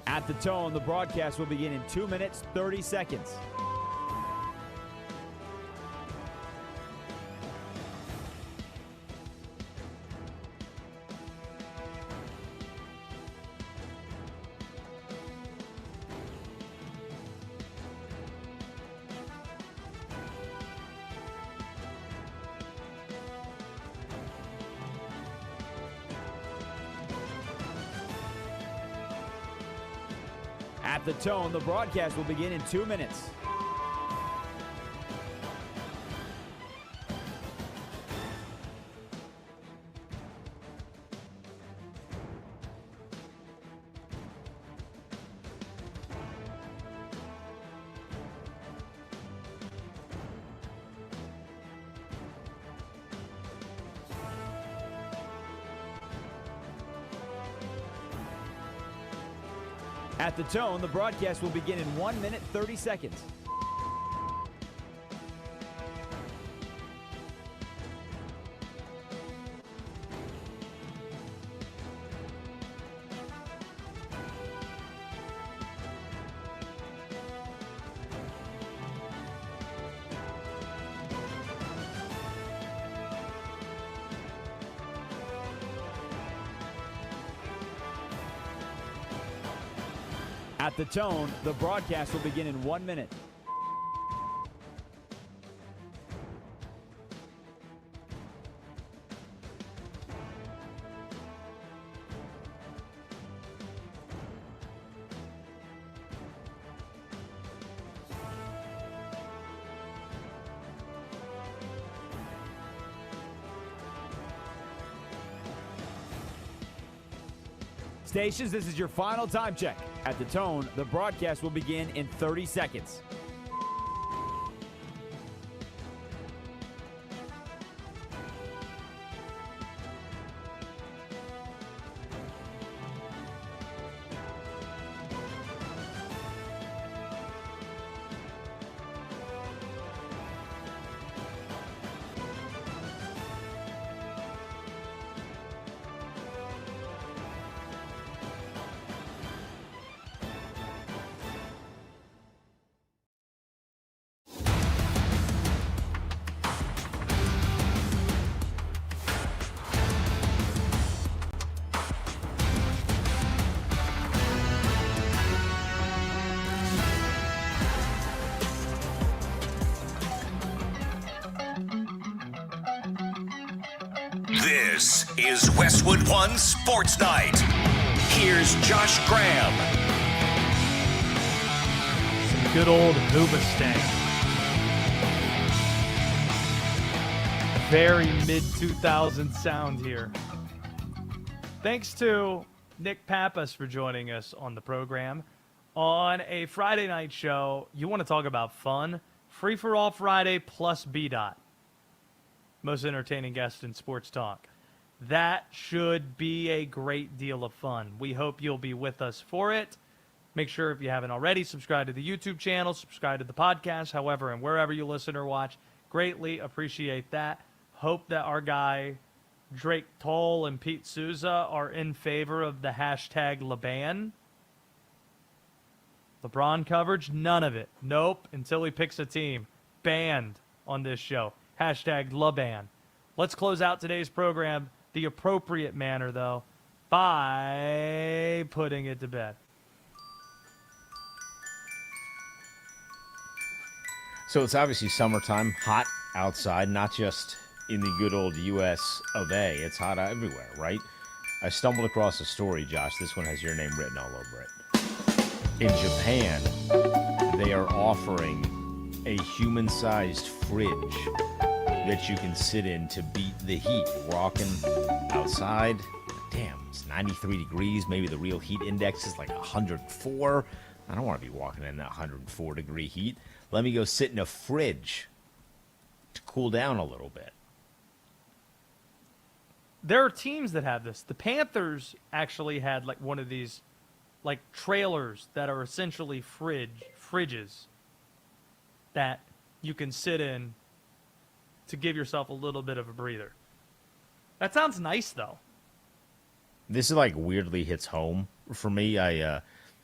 At the tone, the broadcast will begin in 2 minutes, 30 seconds. At the tone, the broadcast will begin in 2 minutes. At the tone, the broadcast will begin in 1 minute, 30 seconds. At the tone, the broadcast will begin in 1 minute. Stations, this is your final time check. At the tone, the broadcast will begin in 30 seconds. This is Westwood One Sports Night. Here's Josh Graham. Some good old Hoobastank. Very mid-2000s sound here. Thanks to Nick Pappas for joining us on the program. On a Friday night show, you want to talk about fun? Free for All Friday plus B-Dot. Most entertaining guest in sports talk. That should be a great deal of fun. We hope you'll be with us for it. Make sure, if you haven't already, subscribe to the YouTube channel, subscribe to the podcast, however and wherever you listen or watch. Greatly appreciate that. Hope that our guy Drake Toll and Pete Souza are in favor of the hashtag LeBan. LeBron coverage, none of it. Nope, until he picks a team. Banned on this show. Hashtag LeBan. Let's close out today's program the appropriate manner, though, by putting it to bed. So it's obviously summertime, hot outside, not just in the good old U.S. of A. It's hot everywhere, right? I stumbled across a story, Josh. This one has your name written all over it. In Japan, they are offering a human-sized fridge that you can sit in to beat the heat. You're walking outside. Damn, it's 93 degrees. Maybe the real heat index is like 104. I don't want to be walking in that 104-degree heat. Let me go sit in a fridge to cool down a little bit. There are teams that have this. The Panthers actually had like one of these like trailers that are essentially fridges that you can sit in to give yourself a little bit of a breather. That sounds nice, though. This is like weirdly hits home for me.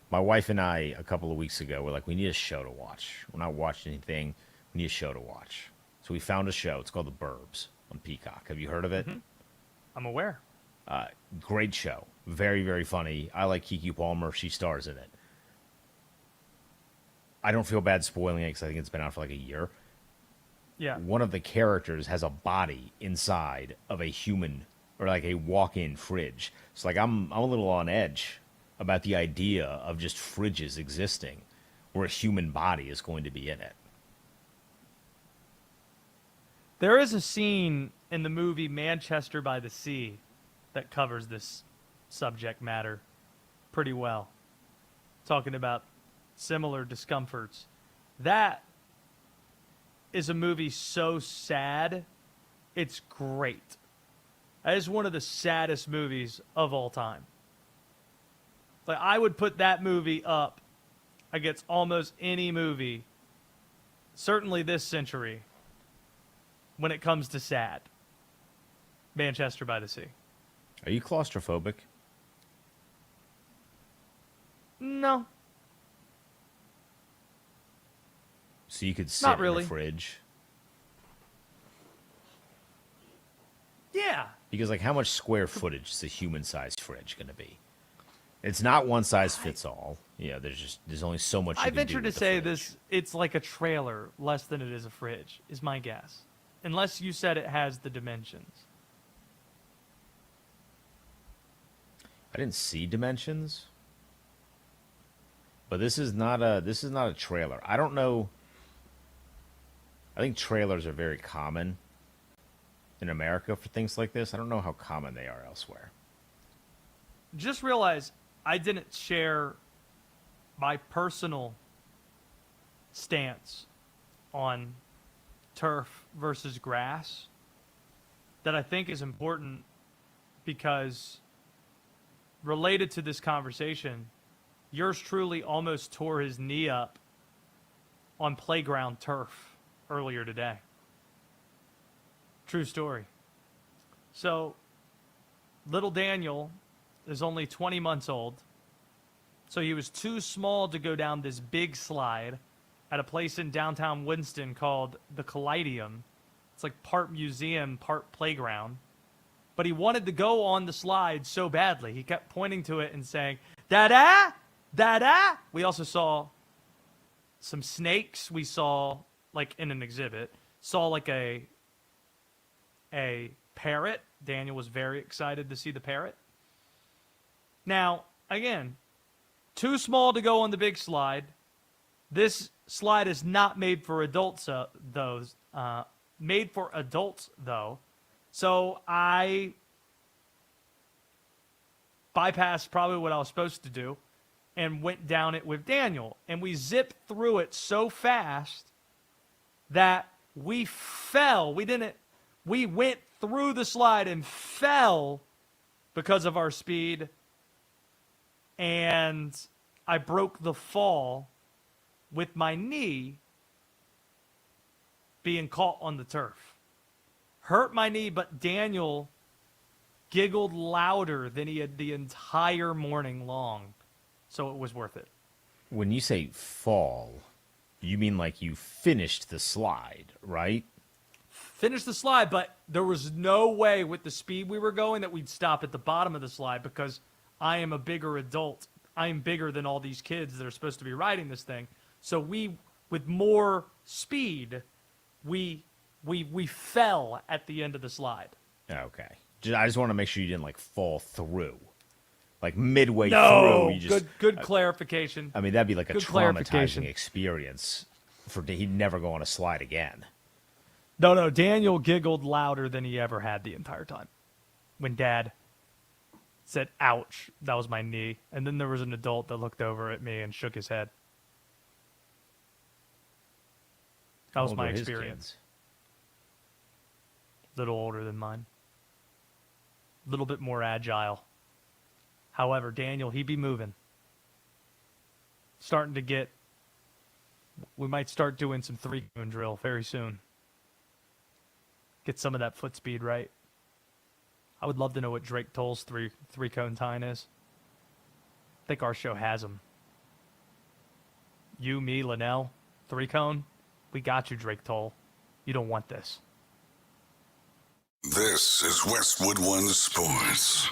My wife and I, a couple of weeks ago, were like, we need a show to watch. We're not watching anything. We need a show to watch. So we found a show. It's called The Burbs on Peacock. Have you heard of it? Mm-hmm. I'm aware. Great show. Very, very funny. I like Keke Palmer. She stars in it. I don't feel bad spoiling it because I think it's been out for like a year. Yeah. One of the characters has a body inside of a human or like a walk-in fridge. So like I'm a little on edge about the idea of just fridges existing where a human body is going to be in it. There is a scene in the movie Manchester by the Sea that covers this subject matter pretty well, talking about similar discomforts. That is a movie so sad, it's great. That is one of the saddest movies of all time. Like, I would put that movie up against almost any movie, certainly this century, when it comes to sad. Manchester by the Sea. Are you claustrophobic? No. So you could sit Not in really. a fridge? Yeah. Because, like, how much square footage is a human-sized fridge going to be? It's not one size fits all. Yeah, there's only so much you I can venture do to with a say fridge. it's like a trailer less than it is a fridge, is my guess. Unless you said it has the dimensions. I didn't see dimensions. But this is not a trailer. I don't know. I think trailers are very common in America for things like this. I don't know how common they are elsewhere. Just realize I didn't share my personal stance on turf versus grass that I think is important because related to this conversation, yours truly almost tore his knee up on playground turf earlier today. True story. So, little Daniel is only 20 months old. So he was too small to go down this big slide at a place in downtown Winston called the Callidium. It's like part museum, part playground. But he wanted to go on the slide so badly. He kept pointing to it and saying, "Dada! Dada!" We also saw some snakes. We saw, like in an exhibit, saw like a parrot. Daniel was very excited to see the parrot. Now, again, too small to go on the big slide. This slide is not made for adults, made for adults, though. So I bypassed probably what I was supposed to do and went down it with Daniel. And we zipped through it so fast that we fell. We went through the slide and fell because of our speed. And I broke the fall with my knee being caught on the turf. Hurt my knee, but Daniel giggled louder than he had the entire morning long. So it was worth it. When you say fall, you mean like you finished the slide, right? Finished the slide, but there was no way with the speed we were going that we'd stop at the bottom of the slide because I am a bigger adult. I am bigger than all these kids that are supposed to be riding this thing. So we, with more speed, we fell at the end of the slide. Okay. I just want to make sure you didn't like fall through. Like midway No, through, you just good clarification. I mean, that'd be like a Good clarification. traumatizing experience he'd never go on a slide again. No, Daniel giggled louder than he ever had the entire time when Dad said, ouch, that was my knee. And then there was an adult that looked over at me and shook his head. That was my experience. A little older than mine. A little bit more agile. However, Daniel, he be moving. We might start doing some 3-cone drill very soon. Get some of that foot speed right. I would love to know what Drake Toll's three-cone time is. I think our show has him. You, me, Linnell, 3-cone. We got you, Drake Toll. You don't want this. This is Westwood One Sports.